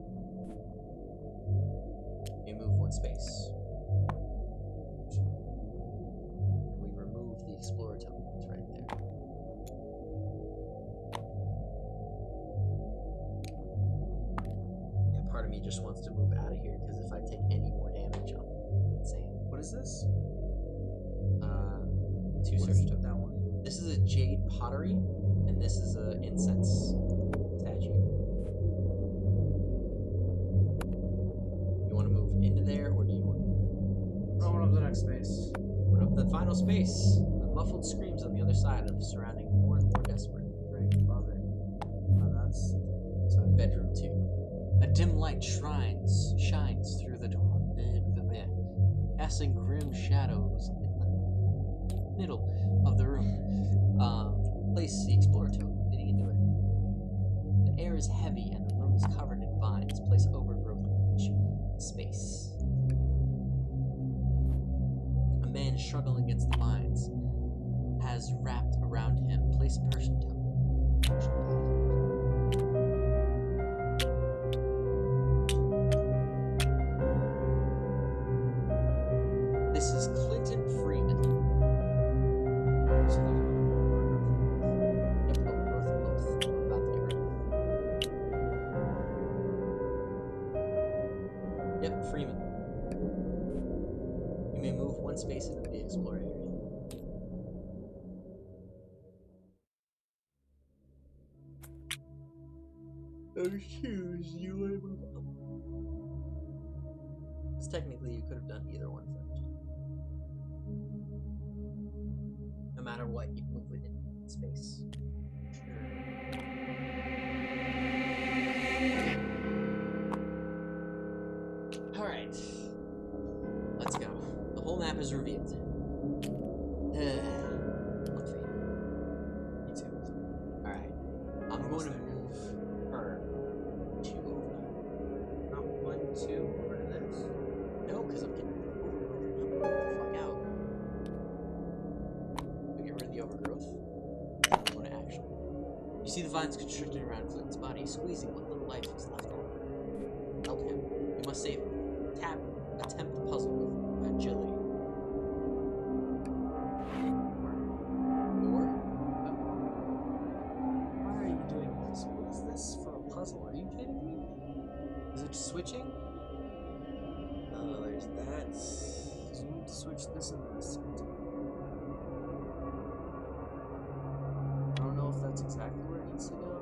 You move 1 space. We remove the explorer token. It's right there. Yeah, part of me just wants to move out of here because if I take any more damage, I'm insane. What is this? 2 What search is tokens. that one? This is a jade pottery, and this is a incense statue. You want to move into there, or do you want to Open up the next space. open up the final space? The muffled screams on the other side of surrounding more and more desperate. Great, love it. That's Bedroom 2. A dim light shines through the door, casting grim shadows in the middle of the room. Place the explorer token fitting into it. The air is heavy and the room is covered in vines. Place overgrowth in each space. A man struggling against the vines has wrapped around him. Place person token. This is Clinton Freeman. Yep, overgrowth both about the earth. Yep, Freeman. You may move 1 space into the explorer area. Those shoes, you want to move up. Because technically you could have done either one first. No matter what, you move within space. Alright. Let's go. The whole map is revealed. Look for you. Me too. Alright. I'm going to move her 2 over. Not 1, 2 over to this. No, because I'm getting the fuck out. We get rid of the overgrowth. I'm going to action. You see the vines constricted around Clinton's body, squeezing what little life is left over. Help him. You must save him. Attempt the puzzle with agility. Or? Why are you doing this? What is this for a puzzle? Are you kidding me? Is it switching? Oh, there's that. So you need to switch this and this. I don't know if that's exactly where it needs to go.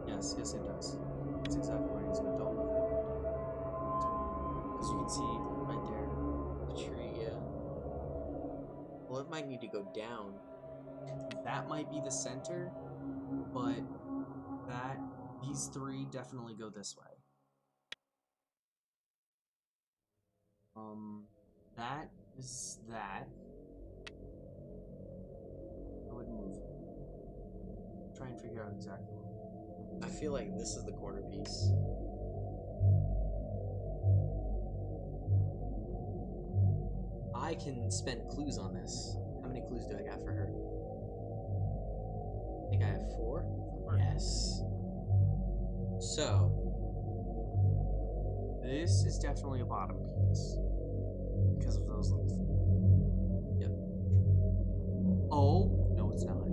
Yes, it does. That's exactly where it needs to go. Don't move. Because you can see right there. The tree, yeah. Well, it might need to go down. That might be the center, but these 3 definitely go this way. That is that. I would move. Try and figure out exactly what. I feel like this is the corner piece. I can spend clues on this. How many clues do I got for her? I think I have 4. Yes. So, this is definitely a bottom piece because of those little. Yep. Oh no, it's not.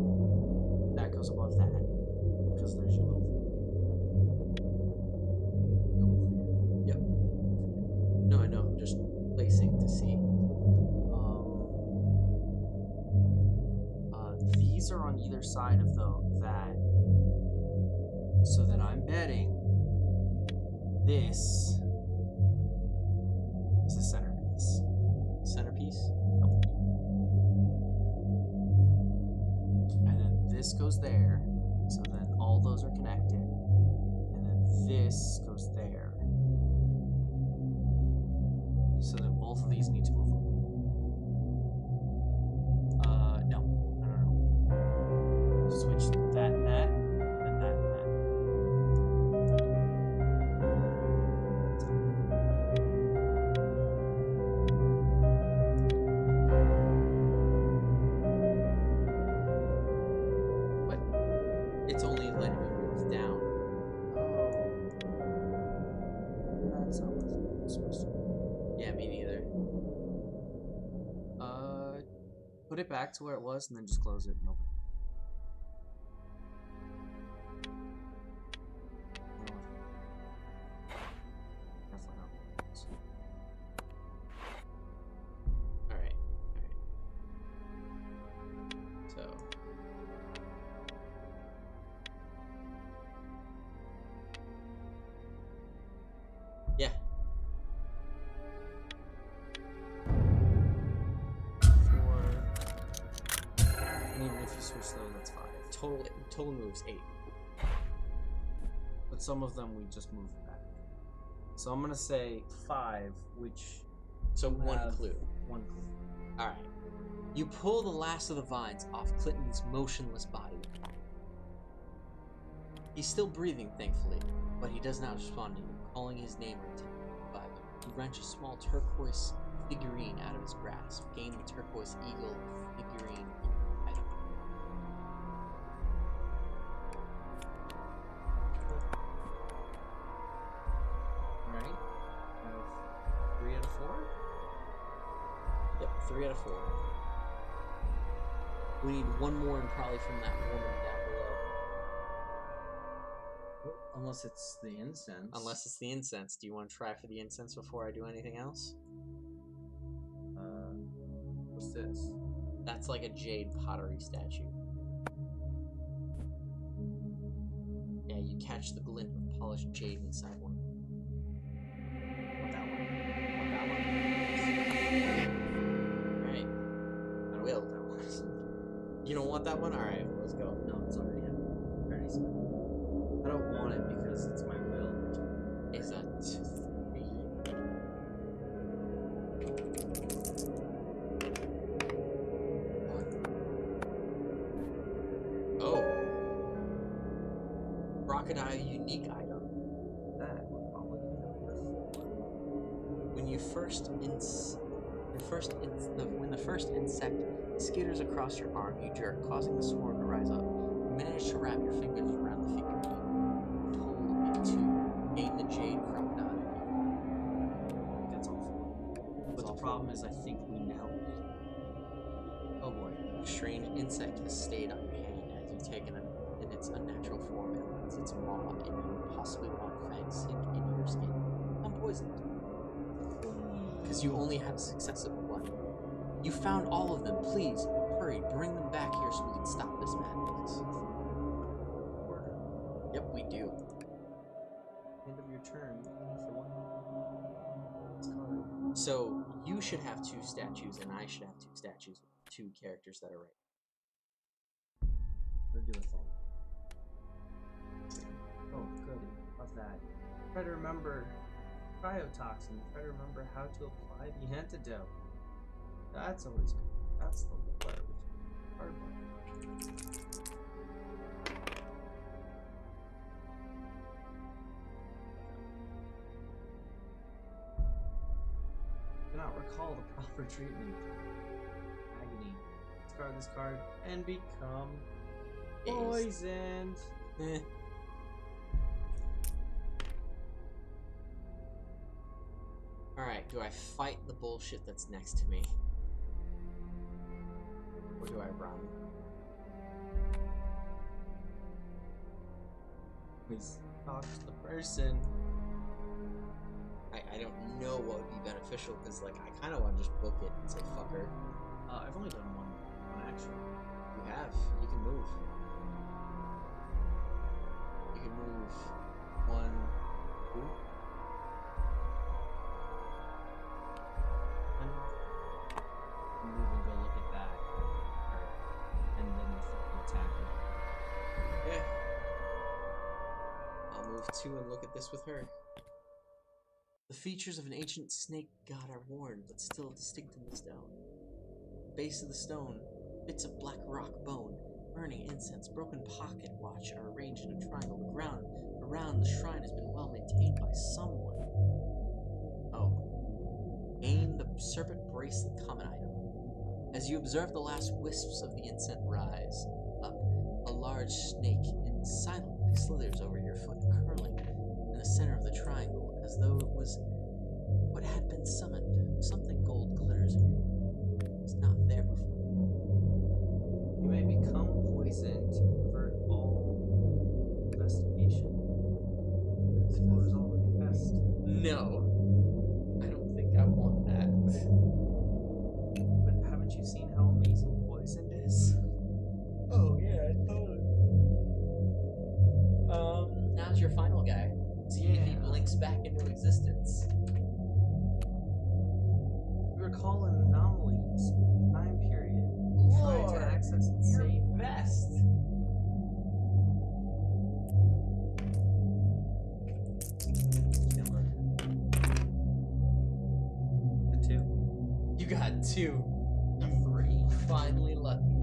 That goes above that because there's your little. Yep. No, I know. I'm just placing to see. These are on either side of that. So then I'm betting this is the centerpiece. Centerpiece? And then this goes there. So then all those are connected. And then this goes there. So then both of these need to move. No. Switch that and that, and that and that. But it's only letting me move down. That's not what it's supposed to be. Yeah, me neither. Put it back to where it was and then just close it and open it. Alright. So. Yeah. And even if you switch those, that's 5. Total moves 8. But some of them we just move back. So I'm gonna say 5, which So you one have clue. 1 clue. Alright. You pull the last of the vines off Clinton's motionless body. He's still breathing, thankfully, but he does not respond to you, calling his name or attempting to revive him. You wrench a small turquoise figurine out of his grasp, gain the turquoise eagle figurine item. Right? 3 out of 4? Yep, 3 out of 4. We need one more, and probably from that woman down below. Unless it's the incense. Unless it's the incense. Do you want to try for the incense before I do anything else? What's this? That's like a jade pottery statue. Yeah, you catch the glint of polished jade inside one. want that one? Alright, let's go. No, it's already spent. I don't want it because it's my will. Is that 3? Oh. Crocodile unique item. That would probably be number 4. When the first insect skitters across your arm, you jerk, causing the swarm to rise up. You manage to wrap your fingers around the finger and pull it to gain the jade crocodile. That's all 4. But the problem is, I think we now. Oh boy. A strange insect has stayed on your hand as you've taken it in its unnatural form and lets its maw and your possibly long fangs sink into your skin. I'm poisoned. Because you only have a successive one. You found all of them. Please, hurry, bring them back here so we can stop this madness. Yep, we do. End of your turn. So, you should have 2 statues, and I should have 2 statues with 2 characters that are right. We'll do a thing. Oh, goody. Love that. Try to remember cryotoxin. Try to remember how to apply the antidote. That's always good. That's the whole part of it. Hard one. Cannot recall the proper treatment. Agony. Discard this card and become poisoned. Alright, do I fight the bullshit that's next to me? Or do I run? Please talk to the person. I don't know what would be beneficial, because, like, I kind of want to just book it and say, fuck her. I've only done one action. You have. You can move. You can move 1, 2. Move and go look at that. And then attack her. Yeah. I'll move 2 and look at this with her. The features of an ancient snake god are worn, but still distinct in the stone. The base of the stone, bits of black rock bone, burning incense, broken pocket watch are arranged in a triangle. The ground around the shrine has been well maintained by someone. Oh. Aim the serpent bracelet common item. As you observe the last wisps of the incense rise up, a large snake silently slithers over your foot, curling in the center of the triangle, as though it was what had been summoned. Something gold glitters in your room. It's not there before. You may become poisoned to convert all investigation. This floor is already best. No. I don't think I want that. But haven't you seen how amazing poisoned is? Oh, yeah, totally. Now's your final guy. See if he blinks back into existence. You recall an anomaly in this time period. Try to access it. You're Save best. the 2. You got 2. The 3. Finally lucky.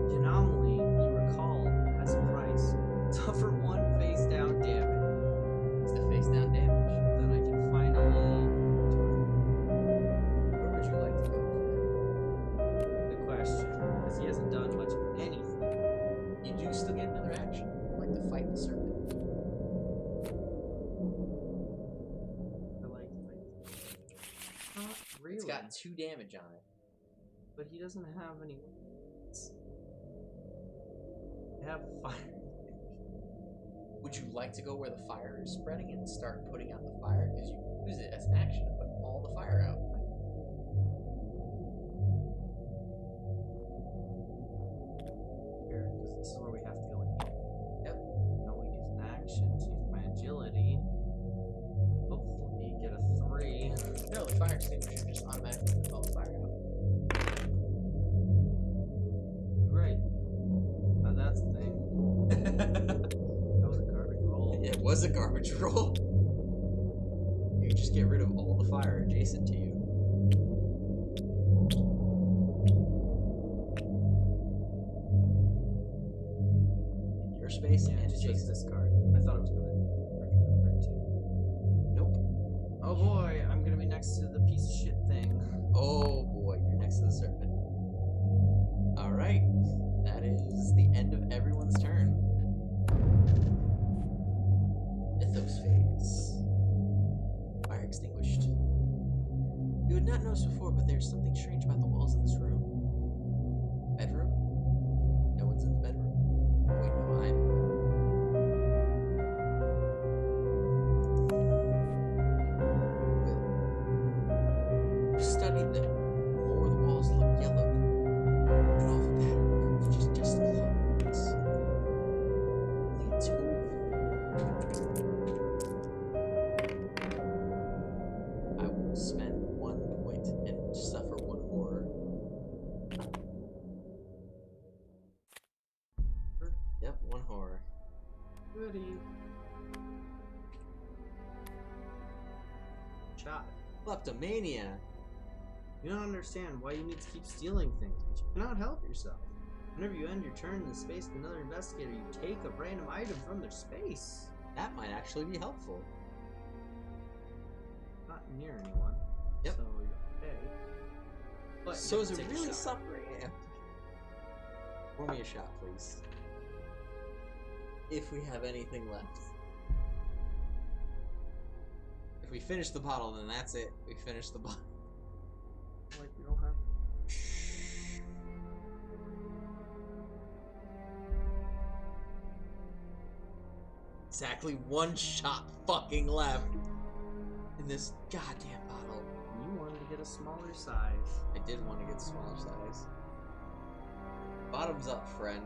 The anomaly you recall has a price. Suffer 1 face down damage. It's the face down damage. Then I can finally. Where would you like to go? Good question. Because he hasn't done much of anything. You do still get another action, like to fight the serpent. Or like not really. It's got 2 damage on it. But he doesn't have any weapons. I have fire. Would you like to go where the fire is spreading and start putting out the fire? Because you use it as an action to put all the fire out. Here, because this is where we have to go in. Yep. Now we use an action to use my agility. Hopefully get a 3. No, the fire extinguisher just automatically puts all the fire out. was a garbage roll. You just get rid of all the fire adjacent to you. In your space and Just adjacent. this card. I thought it was gonna recommend too. Nope. Oh boy, I'm gonna be next to the piece of shit thing. Oh boy, you're next to the serpent. Alright. That is the end of everyone's turn. Mythos phase. Fire extinguished. You had not noticed before, but there's something strange about the walls in this room. Bedroom? No one's in the bedroom. Wait, no, I'm in the bedroom. Well, you studied that more the walls look yellowed. An awful pattern of just clouds. Only a tomb. I will spend 1 point and suffer 1 horror. Yep, 1 horror. Goody. Shot. Kleptomania. You don't understand why you need to keep stealing things, but you cannot help yourself. Whenever you end your turn in the space of another investigator, you take a random item from their space. That might actually be helpful. Not near anyone. Yep. So you're okay. But So you is have it to take a really shot. suffering? Yeah. Pour me a shot, please. If we have anything left. If we finish the bottle, then that's it. We finish the bottle. Like we don't have. Exactly 1 shot fucking left in this goddamn bottle. You wanted to get a smaller size. I did want to get smaller size. Bottoms up, friend.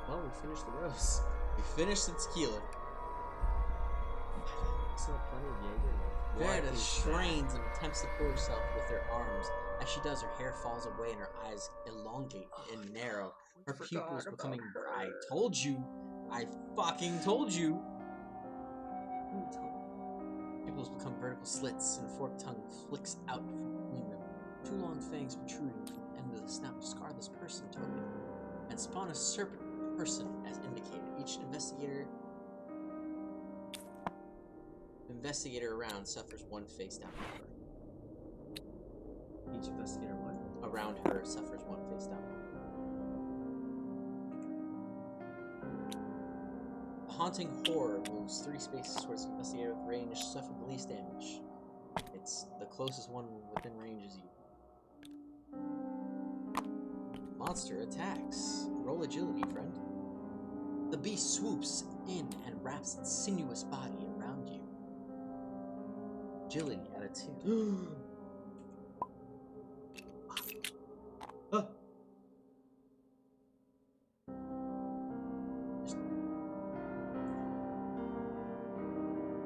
Well, we finished the rose. We finished the tequila. Still have plenty of Jaeger. Verda What is strains and attempts to pull herself with her arms. As she does, her hair falls away and her eyes elongate and narrow. Her pupils becoming. I told you. I fucking told you. Pupils become vertical slits and a forked tongue flicks out from between them. 2 long fangs protruding from the end of the snout scar this person token and spawn a serpent person as indicated. Each investigator around suffers 1 face down horror. Each investigator what? Around her suffers 1 face down horror. A haunting horror moves 3 spaces towards the investigator with range, suffer the least damage. It's the closest one within range is you. Monster attacks. Roll agility, friend. The beast swoops in and wraps its sinuous body around you. Agility at a 2.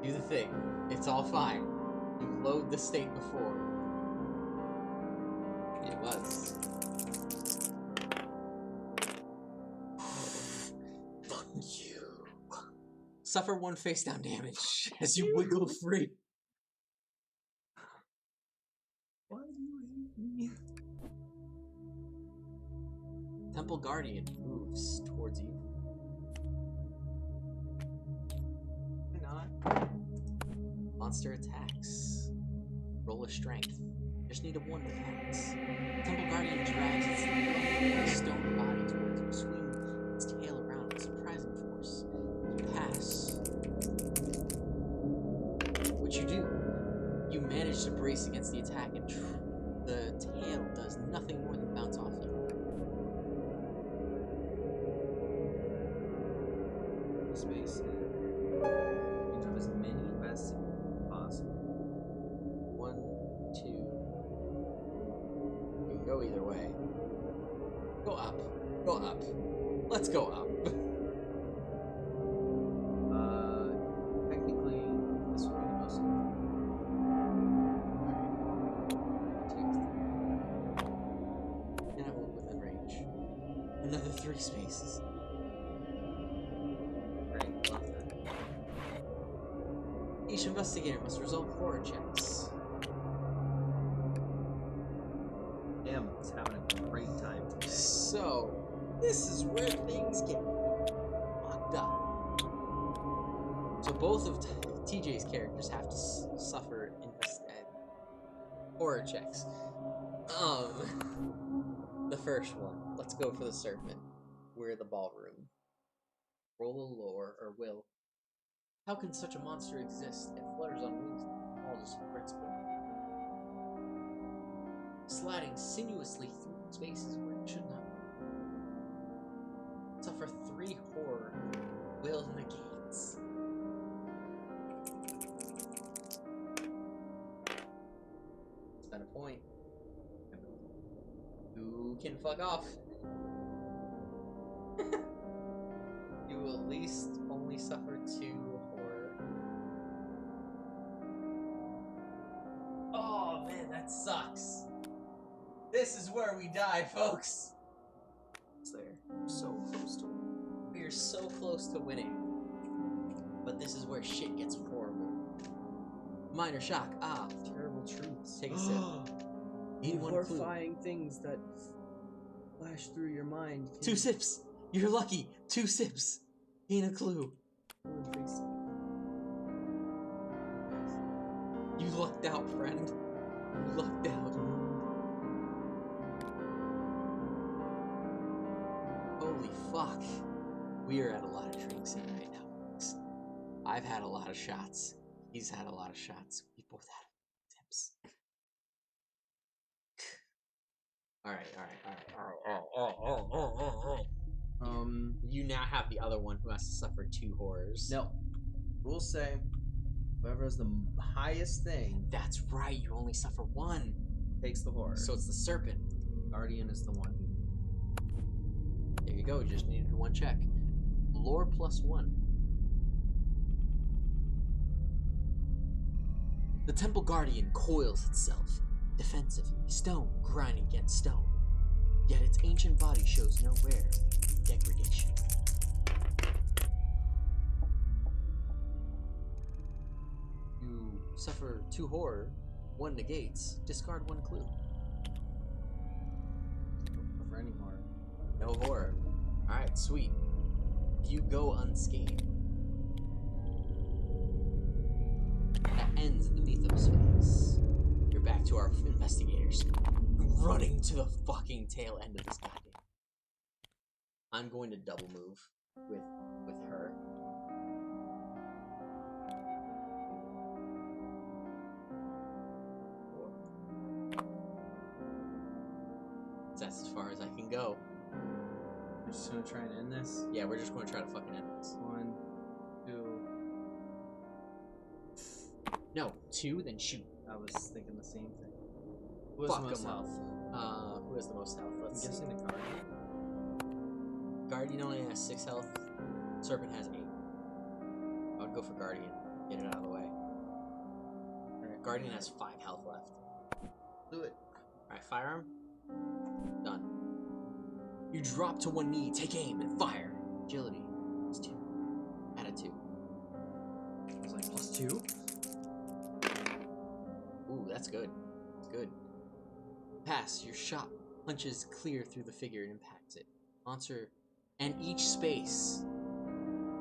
Do the thing. It's all fine. You load the state before. It was. Fuck you. Suffer 1 face down damage as you wiggle free. Why do you hate me? Temple Guardian moves towards you. Why not? Monster attacks. Roll a strength. Just need a 1 to pass. Temple Guardian drags its lovely stone body towards you, swinging its tail around with surprising force. You pass. What you do? You manage to brace against the attack, and the tail does nothing more than bounce off you. Space. You can have as many investigators as possible. 1, 2. You can go either way. Go up. Go up. Let's go up. Technically, this would be the most. 3 spaces. Great, love that. Each investigator must resolve horror checks. Damn, it's having a great time today. So, this is where things get fucked up. So both of TJ's characters have to suffer horror checks. The first one. Let's go for the serpent. We're the ballroom. Roll a lore or will. How can such a monster exist? It flutters on wings and falls from principle. Sliding sinuously through spaces where it should not be. Suffer 3 horror. Will negates. Spend a point. You can fuck off. You will at least only suffer 2 horror. Oh man, that sucks. This is where we die, folks. It's there. So close to winning. We are so close to winning. But this is where shit gets horrible. Minor shock. Ah, terrible truths. Take a sip. Need one clue. Horrifying things that flash through your mind. 2 sips. You're lucky. 2 sips. Gain a clue. You lucked out, friend. You lucked out. Holy fuck. We are at a lot of drinks in right now, folks. I've had a lot of shots. He's had a lot of shots. We both had tips. Alright. You now have the other one who has to suffer 2 horrors. No. Rules say whoever has the highest thing That's right, you only suffer 1. takes the horror. So it's the serpent. Guardian is the one who. There you go, you just needed 1 check. Lore +1. The Temple Guardian coils itself, defensively, stone grinding against stone. Yet its ancient body shows no wear, degradation. You suffer 2 horror, 1 negates, discard 1 clue. For any horror. No horror. Alright, sweet. You go unscathed. That ends the Mythos phase. You're back to our investigators. Running to the fucking tail end of this goddamn. I'm going to double move with her. That's as far as I can go. We're just gonna try and end this. Yeah, we're just going to try to fucking end this. 1, 2. No, 2, then shoot. I was thinking the same thing. Who has Fuck the most 'em up. health? Who has the most health? I'm Let's see. guessing the Guardian. Guardian only has 6 health. Serpent has 8. I'd go for Guardian. Get it out of the way. Alright, Guardian has 5 health left. Do it. Alright, firearm. Done. You drop to 1 knee, take aim, and fire. Agility. +2. Add a 2. I was like, +2? Ooh, that's good. That's good. Pass. Your shot punches clear through the figure and impacts it. Monster and each space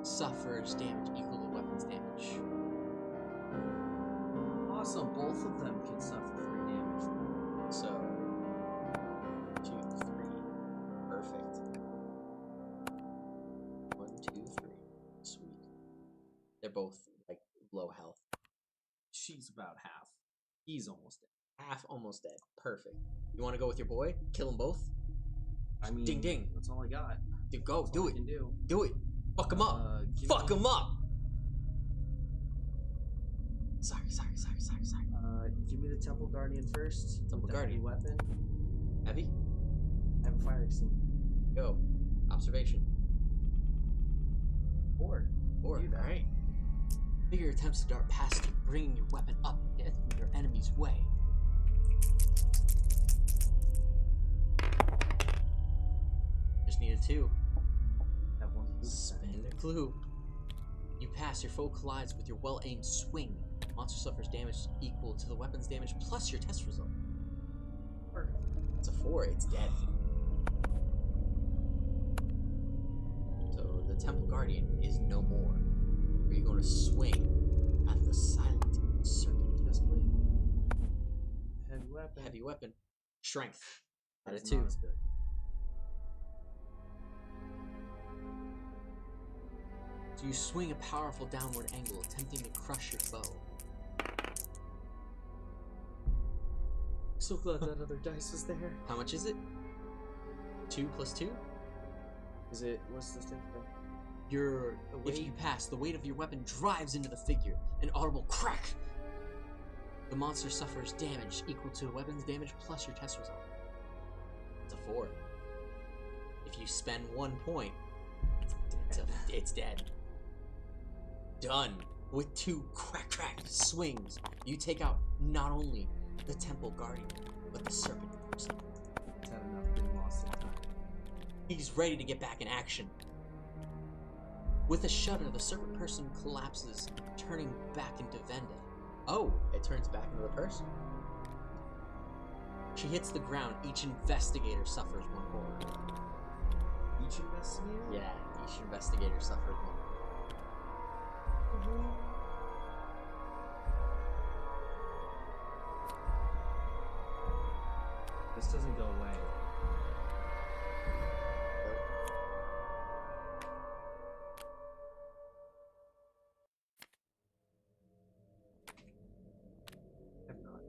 suffers damage equal to weapon's damage. Awesome, both of them can suffer 3 damage. So 2, 3. Perfect. 1, 2, 3. Sweet. They're both like low health. She's about half. He's almost dead. Half almost dead. Perfect. You want to go with your boy? Kill them both? I mean, Ding ding. That's all I got. Dude, go. That's Do all I it. can do. Do it. Fuck him up. Fuck him up. Sorry. Give me the Temple Guardian first. Temple with the Guardian. heavy weapon. Heavy? I have a fire extinguisher. Go. Observation. 4. Alright. Figure attempts to dart past you, bringing your weapon up in your enemy's way. Just needed 2. Have one clue. Spend a clue. You pass, your foe collides with your well-aimed swing. Monster suffers damage equal to the weapon's damage plus your test result. It's a 4, it's dead. So the Temple Guardian is no more. Are you going to swing at the silent serpent? Yes, please. Heavy weapon. Heavy weapon. Strength. At a That's 2. not as good. So you swing a powerful downward angle, attempting to crush your foe. So glad that other dice was there. How much is it? 2 plus 2? Is it? What's this thing? If you pass, the weight of your weapon drives into the figure. An audible crack. The monster suffers damage equal to the weapon's damage plus your test result. It's a 4. If you spend 1 point, it's dead. Done. With 2 crack swings, you take out not only the Temple Guardian, but the Serpent person. Is that enough getting lost in time? He's ready to get back in action. With a shudder, the Serpent person collapses, turning back into Venda. Oh, it turns back into the person. She hits the ground. Each investigator suffers 1 horror. Each investigator? Yeah, each investigator suffers 1. This doesn't go away. Have not.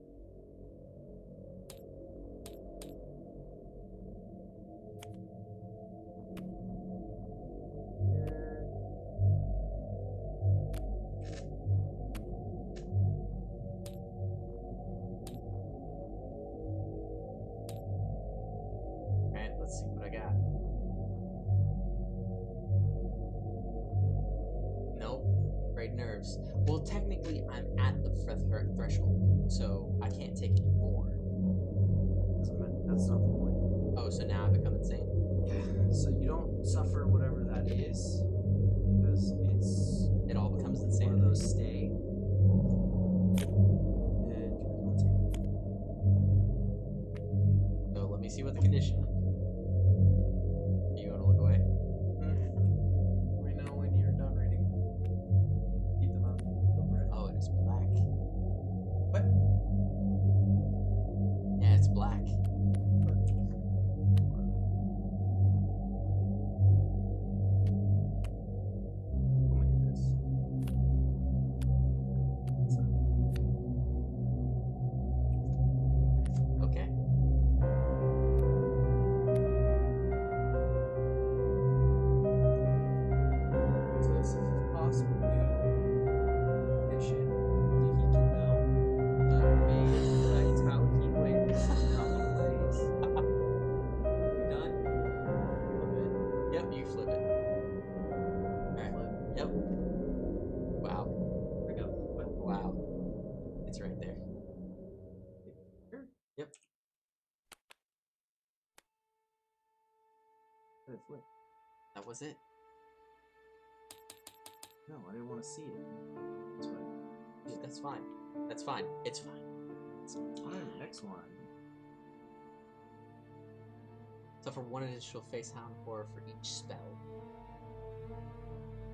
Alright, let's see what I got. Nope. Great nerves. Well, technically, I'm at the threshold, so I can't take any more. That's not the point. Oh, so now I become insane? Yeah. So you don't suffer whatever that is, because it's It all becomes one insane. of those stay. And So let me see what the condition is. You want to look away? we know when you're done reading. Keep them up. Over it. Oh, it is black. What? Yeah, it's black. How many of this? Okay. So this is a possible new mission. Do you think he can now affect how he wins? How he plays? You done? A little bit. Yep, you flip it. Alright. Yep. Wow. I got what? Wow. It's right there. Here? Yep. Let it flip. That was it. No, I didn't want to see it. That's why. Yeah, that's fine. That's fine. It's fine. Alright, next one. So for 1 additional facehound horror for each spell.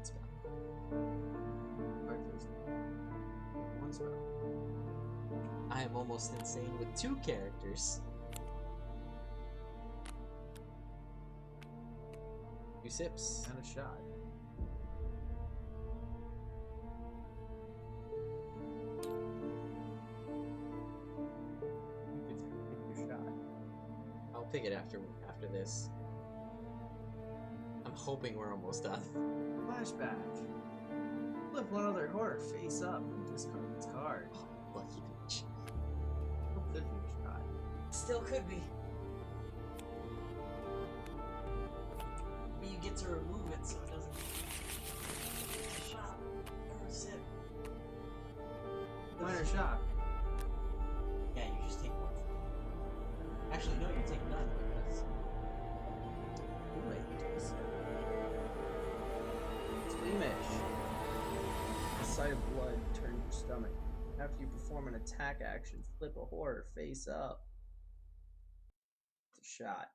Spell. Arthur's one spell. I am almost insane with 2 characters. 2 sips. And a shot. You could pick your shot. I'll pick it after this. I'm hoping we're almost done. Flashback. Flip one other horror face up and discard its card. Oh, lucky bitch. Don't flip your shot. Still could be. But you get to remove it so it doesn't shot or sip. Minor shock. Yeah, you just take 1. Actually, no, you take none because Too late. sight of blood turns your stomach. After you perform an attack action, flip a horror face up. It's a shot.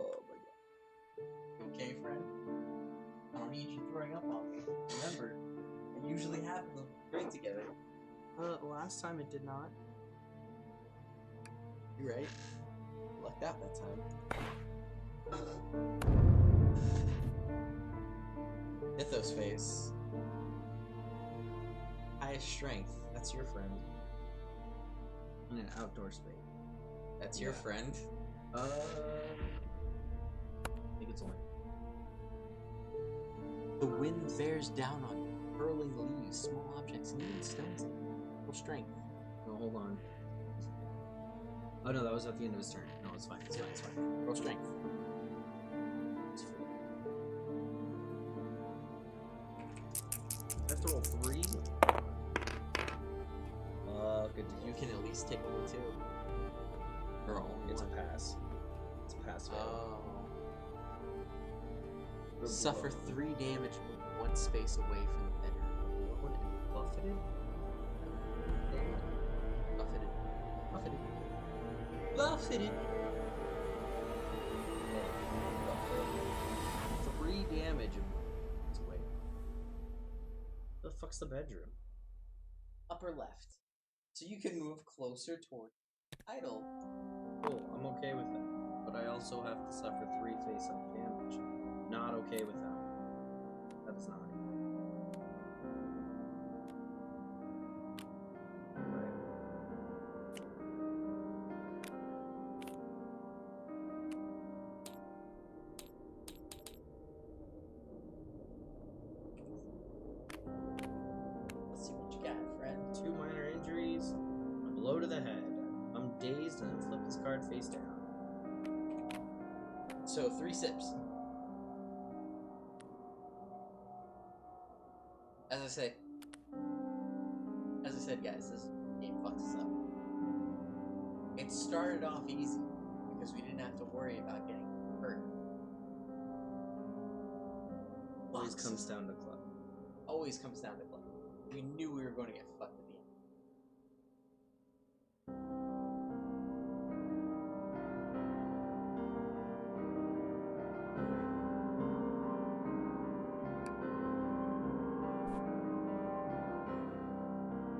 Oh my god. Okay, friend? I don't need you throwing up on me. Remember, it usually happens when we drink together. Last time it did not. You're right. Lucked out that time. Mythos phase. Highest strength. That's your friend. In an outdoor space. That's your friend. I think it's only. The wind bears down on you, hurling leaves, small objects, and even stones. Full strength. No, hold on. Oh no, that was at the end of his turn. No, it's fine. It's fine. It's fine. Roll strength. It's 4. I have to roll 3. Good. You can at least take one too. Or only It's a one. pass. It's a pass. Oh. Good Suffer blow. 3 damage from 1 space away from the bedroom. What? Buffeted? Buffeted. Buffeted. Buffeted. 3 damage. It's away. The fuck's the bedroom? Upper left. So you can move closer toward idol. Cool, I'm okay with that. But I also have to suffer 3 face-up damage. Not okay with that. That is not. Right. Let's see what you got, friend. 2 minor injuries, a blow to the head. I'm dazed and then flip this card face down. So 3 sips. As I said, guys, this game fucks us up. It started off easy because we didn't have to worry about getting hurt. Always Fucks comes us down to club. Always comes down to club. We knew we were going to get fucked at the end.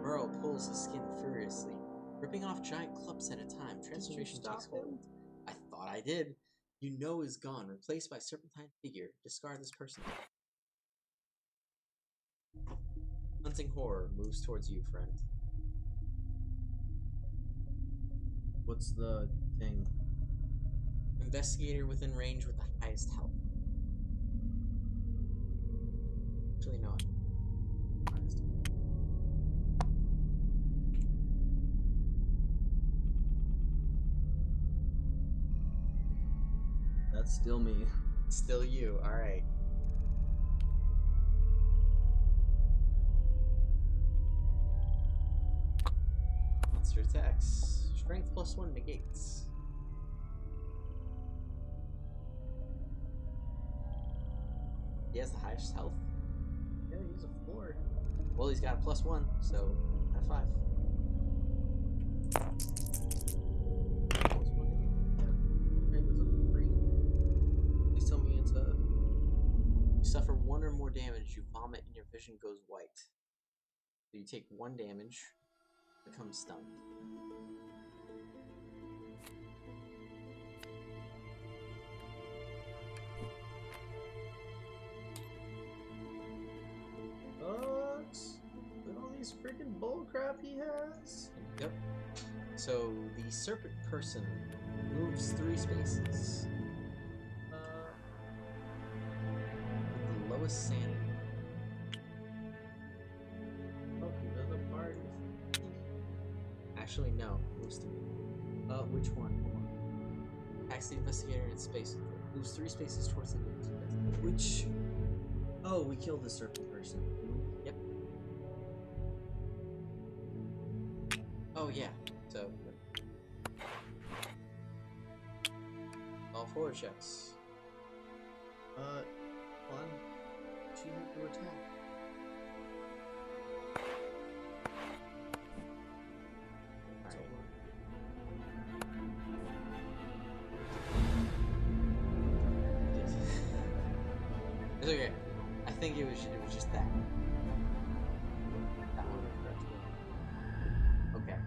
Merle pulls his skin furiously, ripping off giant clumps at a time. Transformation stop takes hold. I thought I did. You know is gone, replaced by serpentine figure. Discard this person. Hunting horror moves towards you, friend. What's the thing? Investigator within range with the highest health. Actually, no. Highest. That's still me. Still you. All right. Monster attacks. Strength +1 negates. He has the highest health. Yeah, he's a 4. Well, he's got a +1, so at 5. Right, there's a 3. Please tell me it's a. You suffer 1 or more damage. You vomit, and your vision goes white. So you take 1 damage. Become stunned. Bucks. Look at all these freaking bullcrap he has. Yep. So the serpent person moves 3 spaces. With the lowest sanity. Oh, he does a party. Actually, no. Moves 3. Which one? Hold on. Attacks the investigator in space. Moves 3 spaces towards the investigator. Which? Oh, we killed the serpent person. Yep. Oh yeah. So all horror checks. 1, 2 to attack. It's okay. I think it was just that. That one. Okay.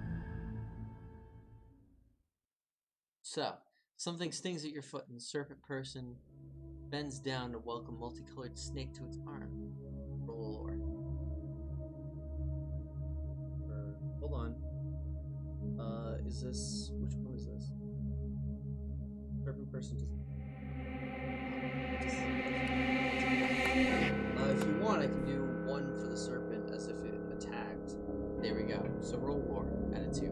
So, something stings at your foot, and the serpent person bends down to welcome multicolored snake to its arm. Roll lore. Hold on. Is this... which one is this? Serpent person doesn't... if you want, I can do 1 for the serpent as if it attacked. There we go. So roll lore at a 2.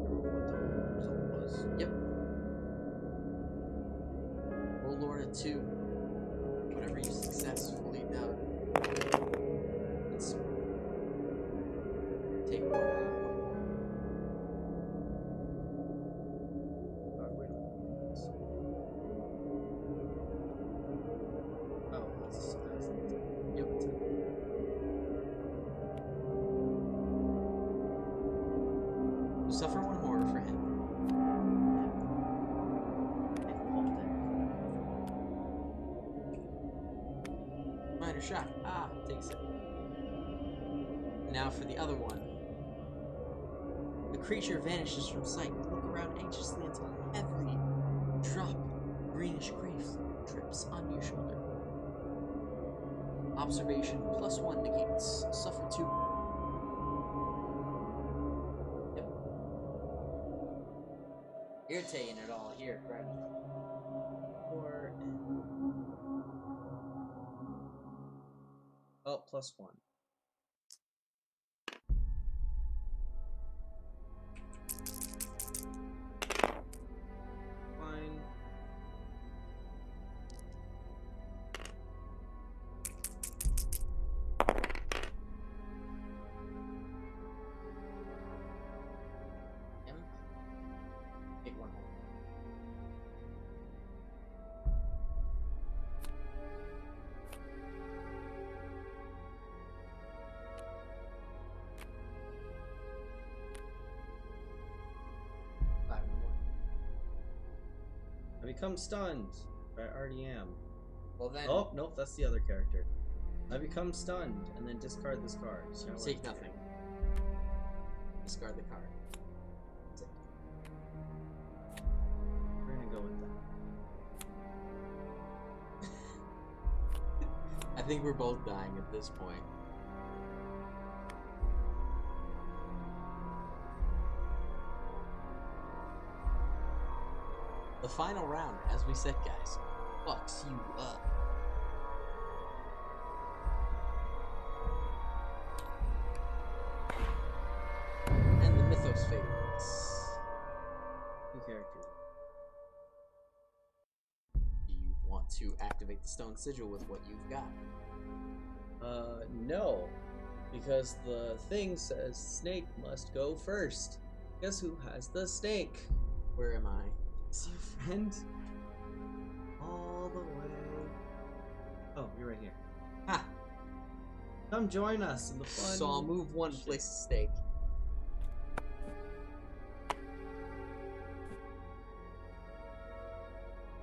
Remember what the result was? Yep. Roll lore at a 2. Whatever you successfully done. Let's take 1 out. Wait a minute. Oh, that's Yep. You suffer 1 horror for him. Minor shock. Ah, takes it. Now for the other one. The creature vanishes from sight. You look around anxiously until a heavy drop greenish grace drips onto your shoulder. Observation +1 negates. Suffer 2. Yep. Irritating it all here, correct? 4 and... Oh, +1. Fine. Him. Take 1 home. I become stunned. I already am. Well then, Oh, nope, that's the other character. I become stunned, and then discard this card. So now take we're- nothing. Discard the card. That's it. We're gonna go with that. I think we're both dying at this point. The final round, as we said, guys, fucks you up. And the mythos fades. 2 characters. Do you want to activate the stone sigil with what you've got? No. Because the thing says snake must go first. Guess who has the snake? Where am I? It's your friend. All the way. Oh, you're right here. Ha! Come join us in the fun. So I'll move 1, place a stake. I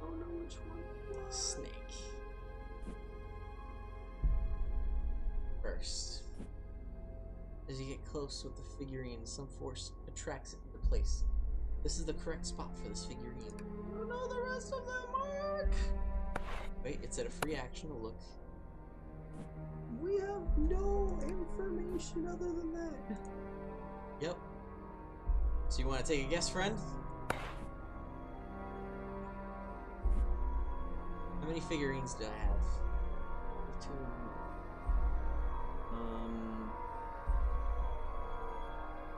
don't know which one. Snake. First. As you get close with the figurine, some force attracts it into place. This is the correct spot for this figurine. I don't know the rest of them, Mark. Wait, it's at a free action to look. We have no information other than that. Yep. So you want to take a guess, friend? How many figurines do I have? 2.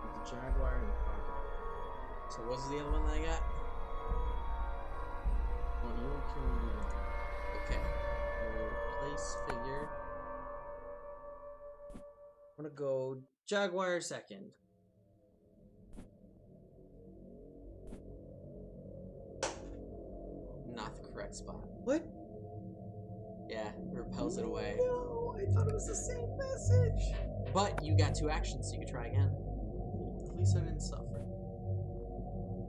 The jaguar and the crocodile. So what's the other one that I got? Well, you don't kill me either. Okay. Place figure. I'm gonna go jaguar second. incorrect spot. What? Yeah, it repels it away. No, I thought it was the same message. But you got 2 actions, so you can try again. At least I didn't suffer.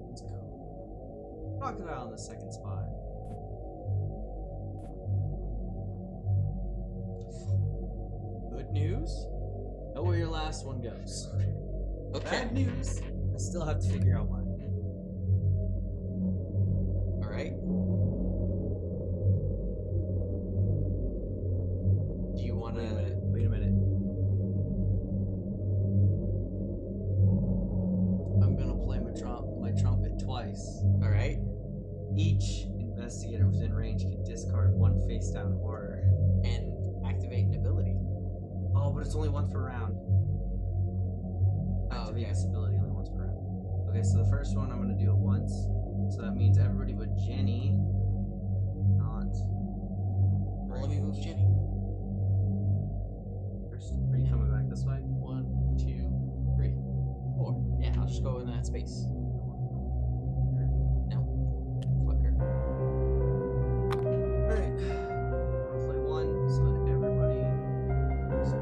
Let's go. Crocodile in the second spot. Good news. Know where your last one goes. Okay. Bad news. I still have to figure out mine. All right. Do you want to? Wait a minute. I'm gonna play my trumpet twice. All right. Each investigator within range can discard 1 face down horror. And activate an ability. Oh, but it's only once per round. Activate okay. this ability only once per round. Okay, so the first one I'm gonna do it once. So that means everybody but Jenny. Not. Well, let me move Jenny. First, are you coming back this way? 1, 2, 3, 4. Yeah, I'll just go in that space. No. Fuck her. Alright. I'm gonna play 1 so that everybody gets 1.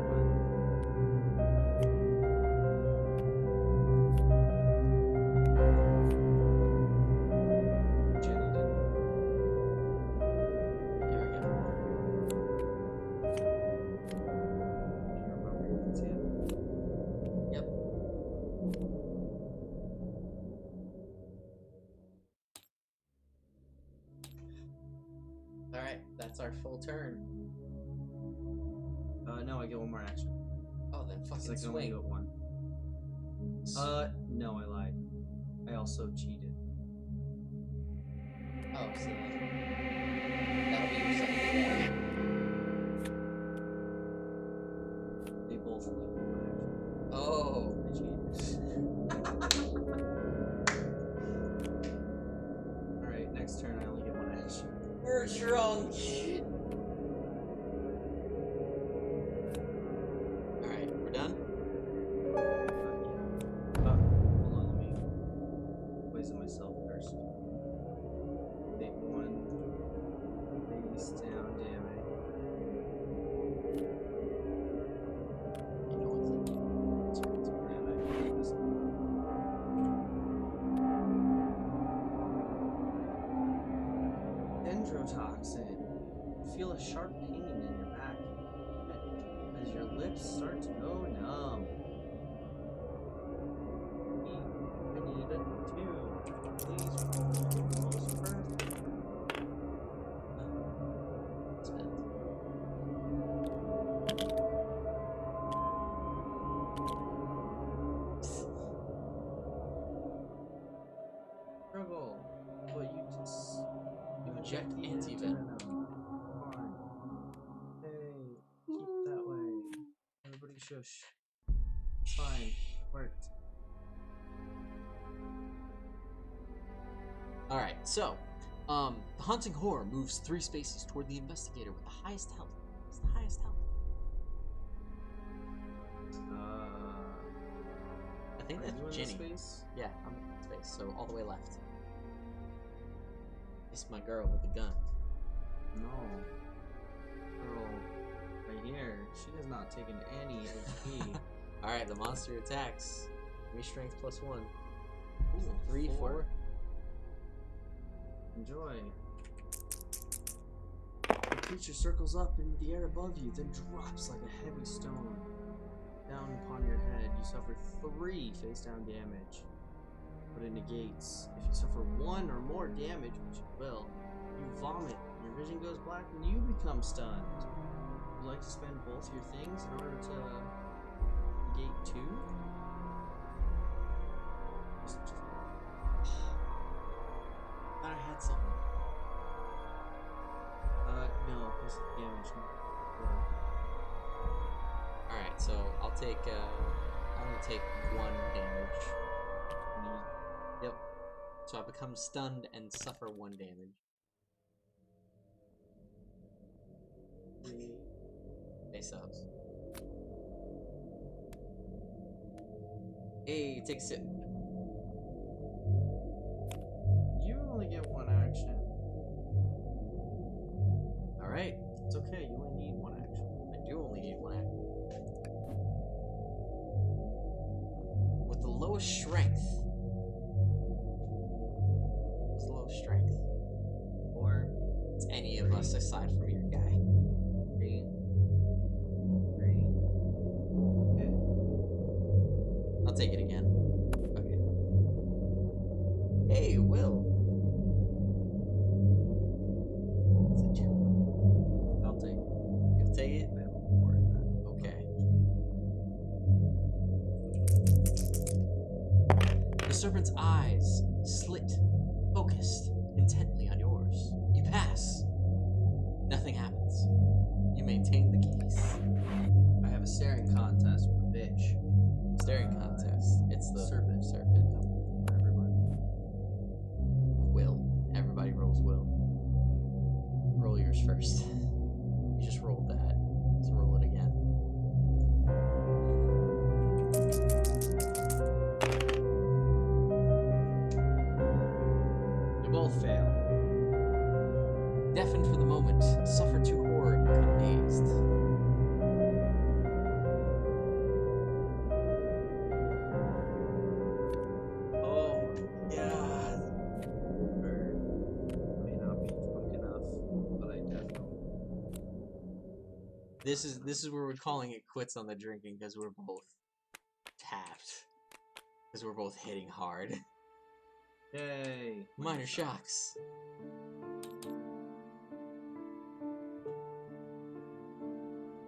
Jenny did. There we go. You're above me, you can see it. Yep. All right, that's our full turn. No, I get 1 more action. Oh, then Because fucking I can only do swing. it 1. No, I lied. I also cheated. Oh, so that'll be your second attack. They both only get 1 action. Oh. I cheated. Alright, next turn I only get 1 action. We're drunk. Alright, we're done? Hold on, let me poison myself first. Take 1 face down damage. You know what's in And I put this Dendrotoxin. You feel a sharp pain in your back as your lips start to go numb. I need a 2. Please roll almost perfect. spent? Struggle. But you just You inject the anti-venom. Fine. Hey, keep that way. Everybody shush. It's fine. Worked. Alright, so, the hunting horror moves 3 spaces toward the investigator with the highest health. What's the highest health? I think Are that's you in Jenny. the space? Yeah, I'm in space, so all the way left. It's my girl with the gun. No. Girl, right here. She has not taken any HP. Alright, the monster attacks. Give me strength +1. Ooh, 3, 4. Enjoy. The creature circles up into the air above you, then drops like a heavy stone. Down upon your head, you suffer 3 face down damage. But it negates. If you suffer 1 or more damage, which you will, you vomit, your vision goes black, and you become stunned. Would you like to spend both your things in order to negate 2? Just Thought I had something. no, because damage. Alright, so I'll take, I'm gonna take 1 damage. Yep. So I become stunned and suffer 1 damage. Face ups. Hey, take a sip. You only get 1 action. It's any of us aside from your guy. 3. Okay. I'll take it again. Okay. Hey, Will. It's a joke. I'll take it. You'll take it? I won't worry about it. Okay. The serpent's eyes slit, focused intently on yours. You pass. Nothing happens. You maintain the gaze. I have a staring contest with a bitch. Staring contest. It's the serpent. Serpent. For everyone. Will. Everybody rolls will. Roll yours first. You just rolled that. Let's roll it again. You both fail. Deafened for the moment, suffer to horror and become dazed. Oh my god. May not be drunk enough, but I definitely. This is where we're calling it quits on the drinking because we're both tapped. Because we're both hitting hard. Yay. Minor shocks.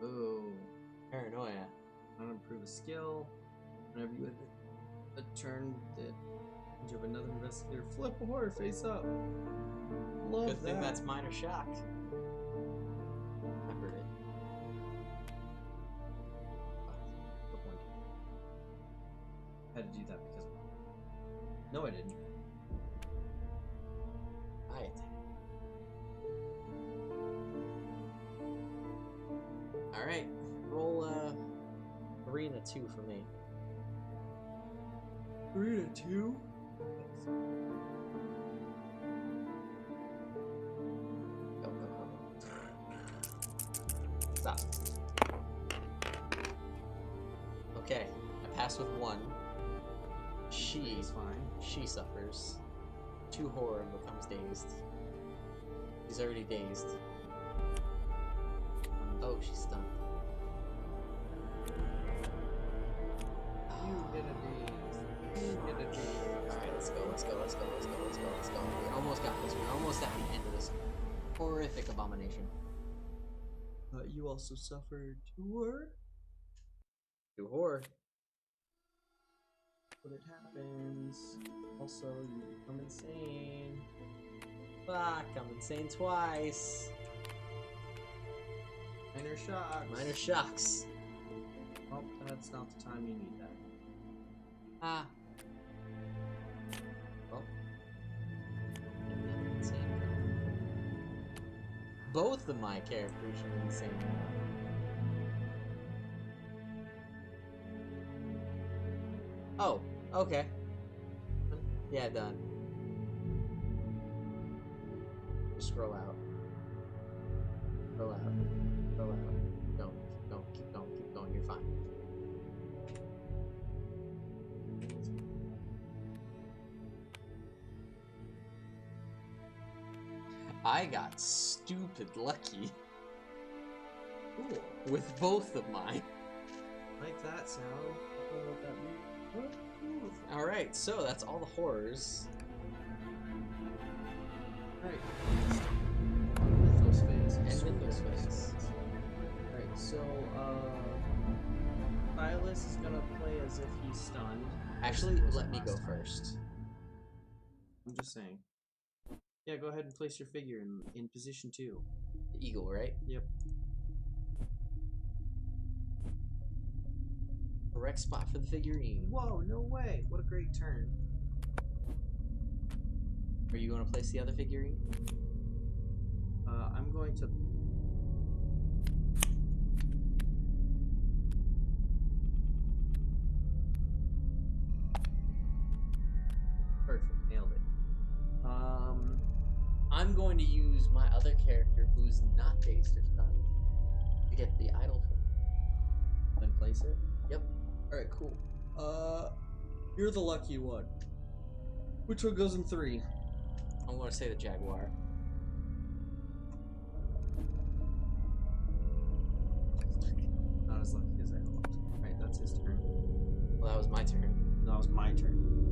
Ooh. Paranoia. Unimprove a skill. Whenever you hit a turn that you have another investigator flip a horror face up. Love Good that. thing that's minor shock. Remembered it. Good point. I had to do that because. No, I didn't. I attack. Alright. Roll Arena 2 for me. Arena 2? Go. Stop. Okay. I pass with 1. She's fine. She suffers 2 horror and becomes dazed. She's already dazed. Oh, she's stunned. You get a D. You get a D. Alright, let's go. We almost got this. We're almost at the end of this horrific abomination. You also suffered 2 horror? 2 horror. But it happens. Also, you become insane. Fuck, I'm insane twice. Minor shocks. Minor shocks. Oh, that's not the time you need that. Ah. Well. Another insane. Both of my characters are insane now. Oh, okay. Yeah, done. Just scroll out. Scroll out. Scroll out. Keep going, you're fine. I got stupid lucky Cool. with both of mine. Like that sound. I don't know what that means. What? Alright, so that's all the horrors. Alright. Mythos phase. And Mythos phase. Alright, so, Silas is gonna play as if he's stunned. Actually, let me go first. I'm just saying. Yeah, go ahead and place your figure in position 2. The eagle, right? Yep. Correct spot for the figurine. Whoa, no way. What a great turn. Are you going to place the other figurine? I'm going to... Perfect, nailed it. I'm going to use my other character who's not dazed or stunned to get the idol from. Then place it? Yep. Alright, cool. You're the lucky one. Which one goes in 3? I'm going to say the jaguar.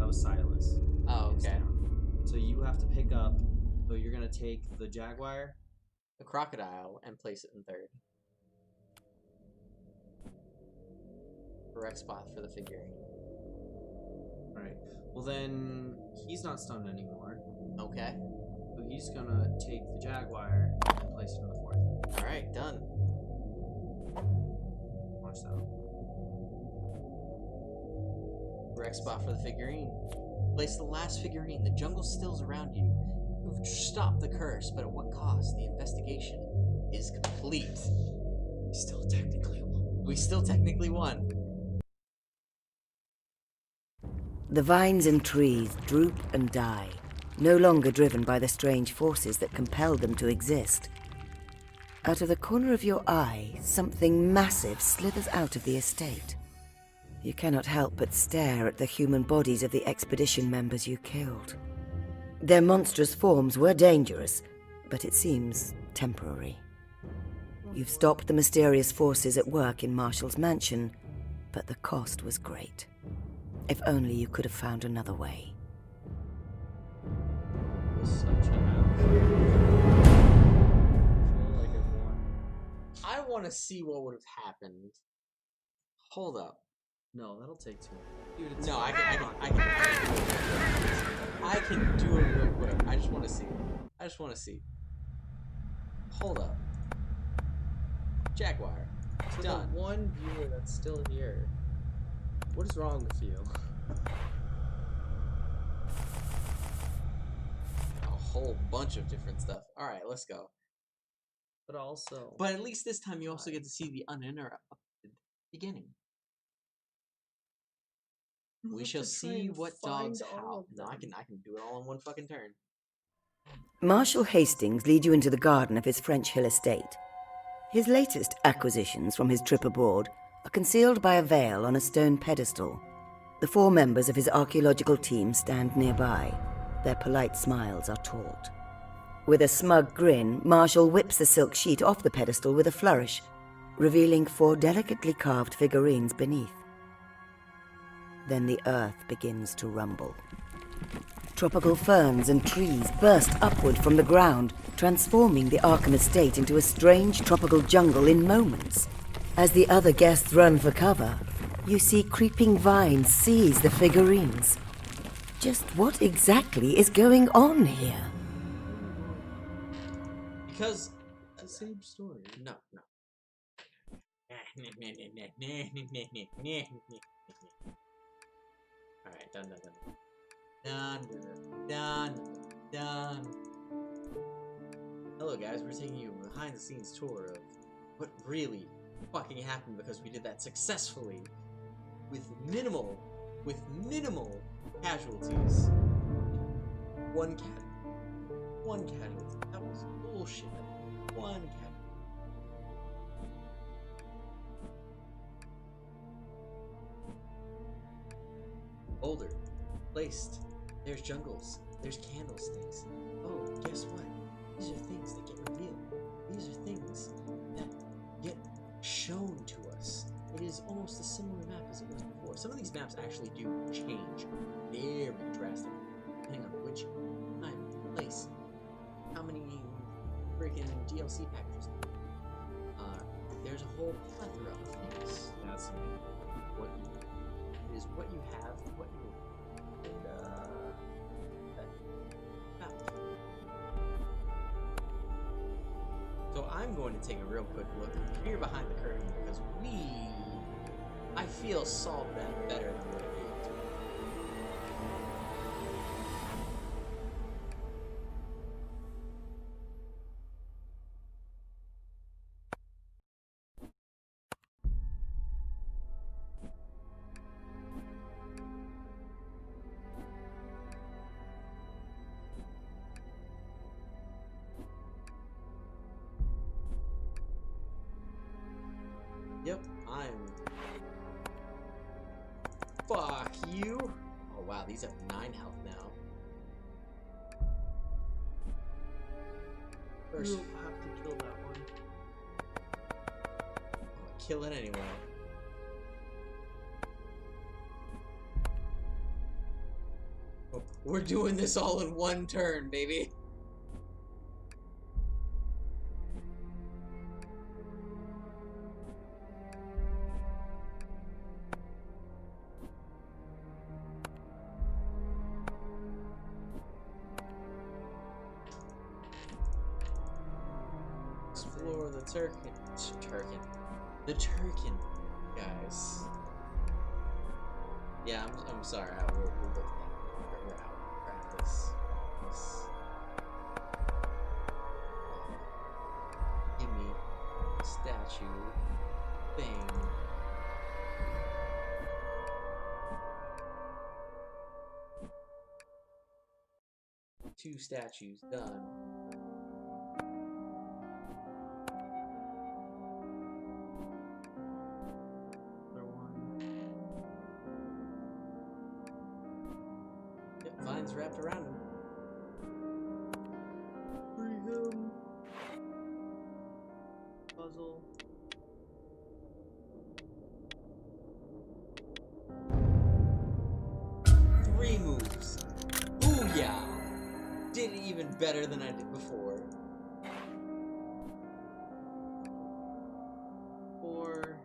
That was Silas. Oh, It's okay. down. So you have to pick up. So you're gonna take the jaguar. The crocodile and place it in third. Correct spot for the figurine. Alright. Well then, he's not stunned anymore. Okay. So he's gonna take the jaguar and place it in the fourth. Alright, done. Watch that. Correct spot for the figurine. Place the last figurine. The jungle stills around you. You've stopped the curse, but at what cost? The investigation is complete. We still technically won. We still technically won. The vines and trees droop and die, no longer driven by the strange forces that compelled them to exist. Out of the corner of your eye, something massive slithers out of the estate. You cannot help but stare at the human bodies of the expedition members you killed. Their monstrous forms were dangerous, but it seems temporary. You've stopped the mysterious forces at work in Marshall's mansion, but the cost was great. If only you could have found another way. It was such a happy. I feel like I won. I want to see what would have happened. Hold up. No, that'll take too long. Dude, it's No, I fine. can do it real quick. I just want to see. I just want to see. Hold up. Jaguar. To Done. the one viewer that's still here. What is wrong with you? A whole bunch of different stuff. Alright, let's go. But also, But at least this time you also get to see the uninterrupted beginning. you We have shall to try see and what find dogs all howl. of No, I them. can do it all in one fucking turn. Marshal Hastings leads you into the garden of his French Hill estate. His latest acquisitions from his trip abroad are concealed by a veil on a stone pedestal. The 4 members of his archaeological team stand nearby. Their polite smiles are taut. With a smug grin, Marshall whips the silk sheet off the pedestal with a flourish, revealing 4 delicately carved figurines beneath. Then the earth begins to rumble. Tropical ferns and trees burst upward from the ground, transforming the Arkham estate into a strange tropical jungle in moments. As the other guests run for cover, you see creeping vines seize the figurines. Just what exactly is going on here? Because it's the same story. no. Alright, done. Hello guys, we're taking you a behind the scenes tour of what really fucking happened because we did that successfully with minimal casualties. One casualty. That was bullshit. One casualty. Boulder. Placed. There's jungles. There's candlesticks. Oh, guess what? These are things that get revealed. These are things that get shown to us. It is almost a similar map as it was before. Some of these maps actually do change very drastically, depending on which time, place, how many freaking DLC packages. There's a whole plethora of things. That's what you. It is what you have, what you So I'm going to take a real quick look here behind the curtain because I feel, solved that better than what it did. Yep, fuck you! Oh wow, these have 9 health now. First, You'll have to kill that one. kill it anyway. We're doing this all in one turn, baby. Explore the the Turkin, guys. Yeah, I'm sorry. We're both done. We're out. We're at this. Give me a statue thing. Two statues done. Vines wrapped around him. Freedom. Puzzle. Three moves. Booyah! Did it even better than I did before. 4.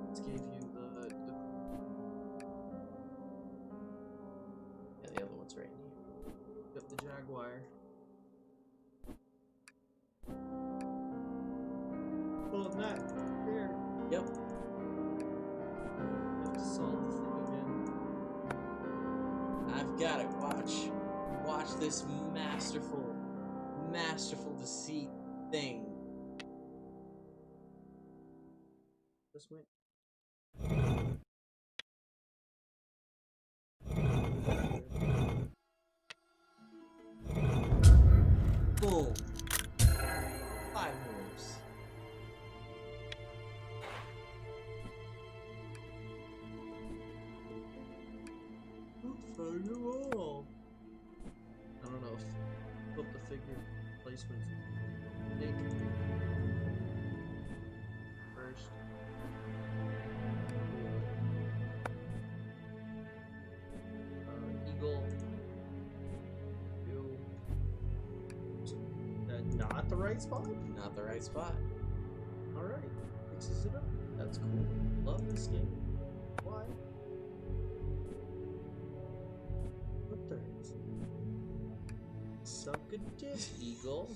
Let's give you the Yeah, the other one's right in here. Got the Jaguar. Pull up that. Here. Yep. Have to solve the thing again. I've got it. Watch this masterful deceit thing. This way. Boom. 5 moves. Found you all. I don't know if flip the figure placements. Nick. First. Eagle. You. Not the right spot? Not the right spot. Alright. Fixes it up. That's cool. Love this game. Why? What turns? Suck a dick, Eagle.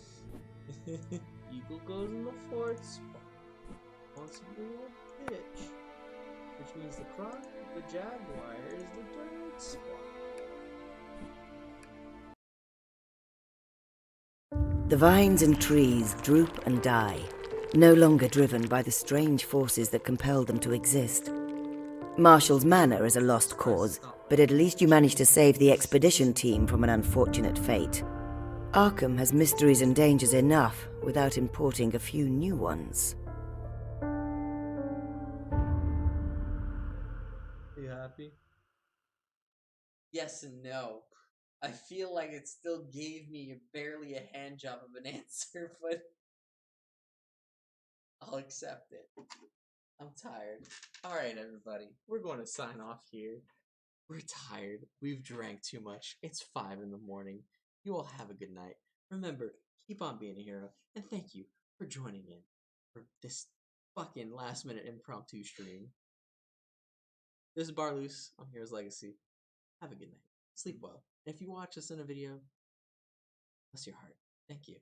Eagle goes in the 4th spot. Wants to be a little bitch. Which means the Croc, the Jaguar, is the 3rd spot. The vines and trees droop and die, no longer driven by the strange forces that compelled them to exist. Marshall's Manor is a lost cause, but at least you managed to save the expedition team from an unfortunate fate. Arkham has mysteries and dangers enough without importing a few new ones. Are you happy? Yes and no. I feel like it still gave me barely a hand job of an answer, but I'll accept it. I'm tired. Alright, everybody. We're going to sign off here. We're tired. We've drank too much. It's 5 in the morning. You all have a good night. Remember, keep on being a hero. And thank you for joining in for this fucking last-minute impromptu stream. This is Barloose on Hero's Legacy. Have a good night. Sleep well. And if you watch this in a video, bless your heart. Thank you.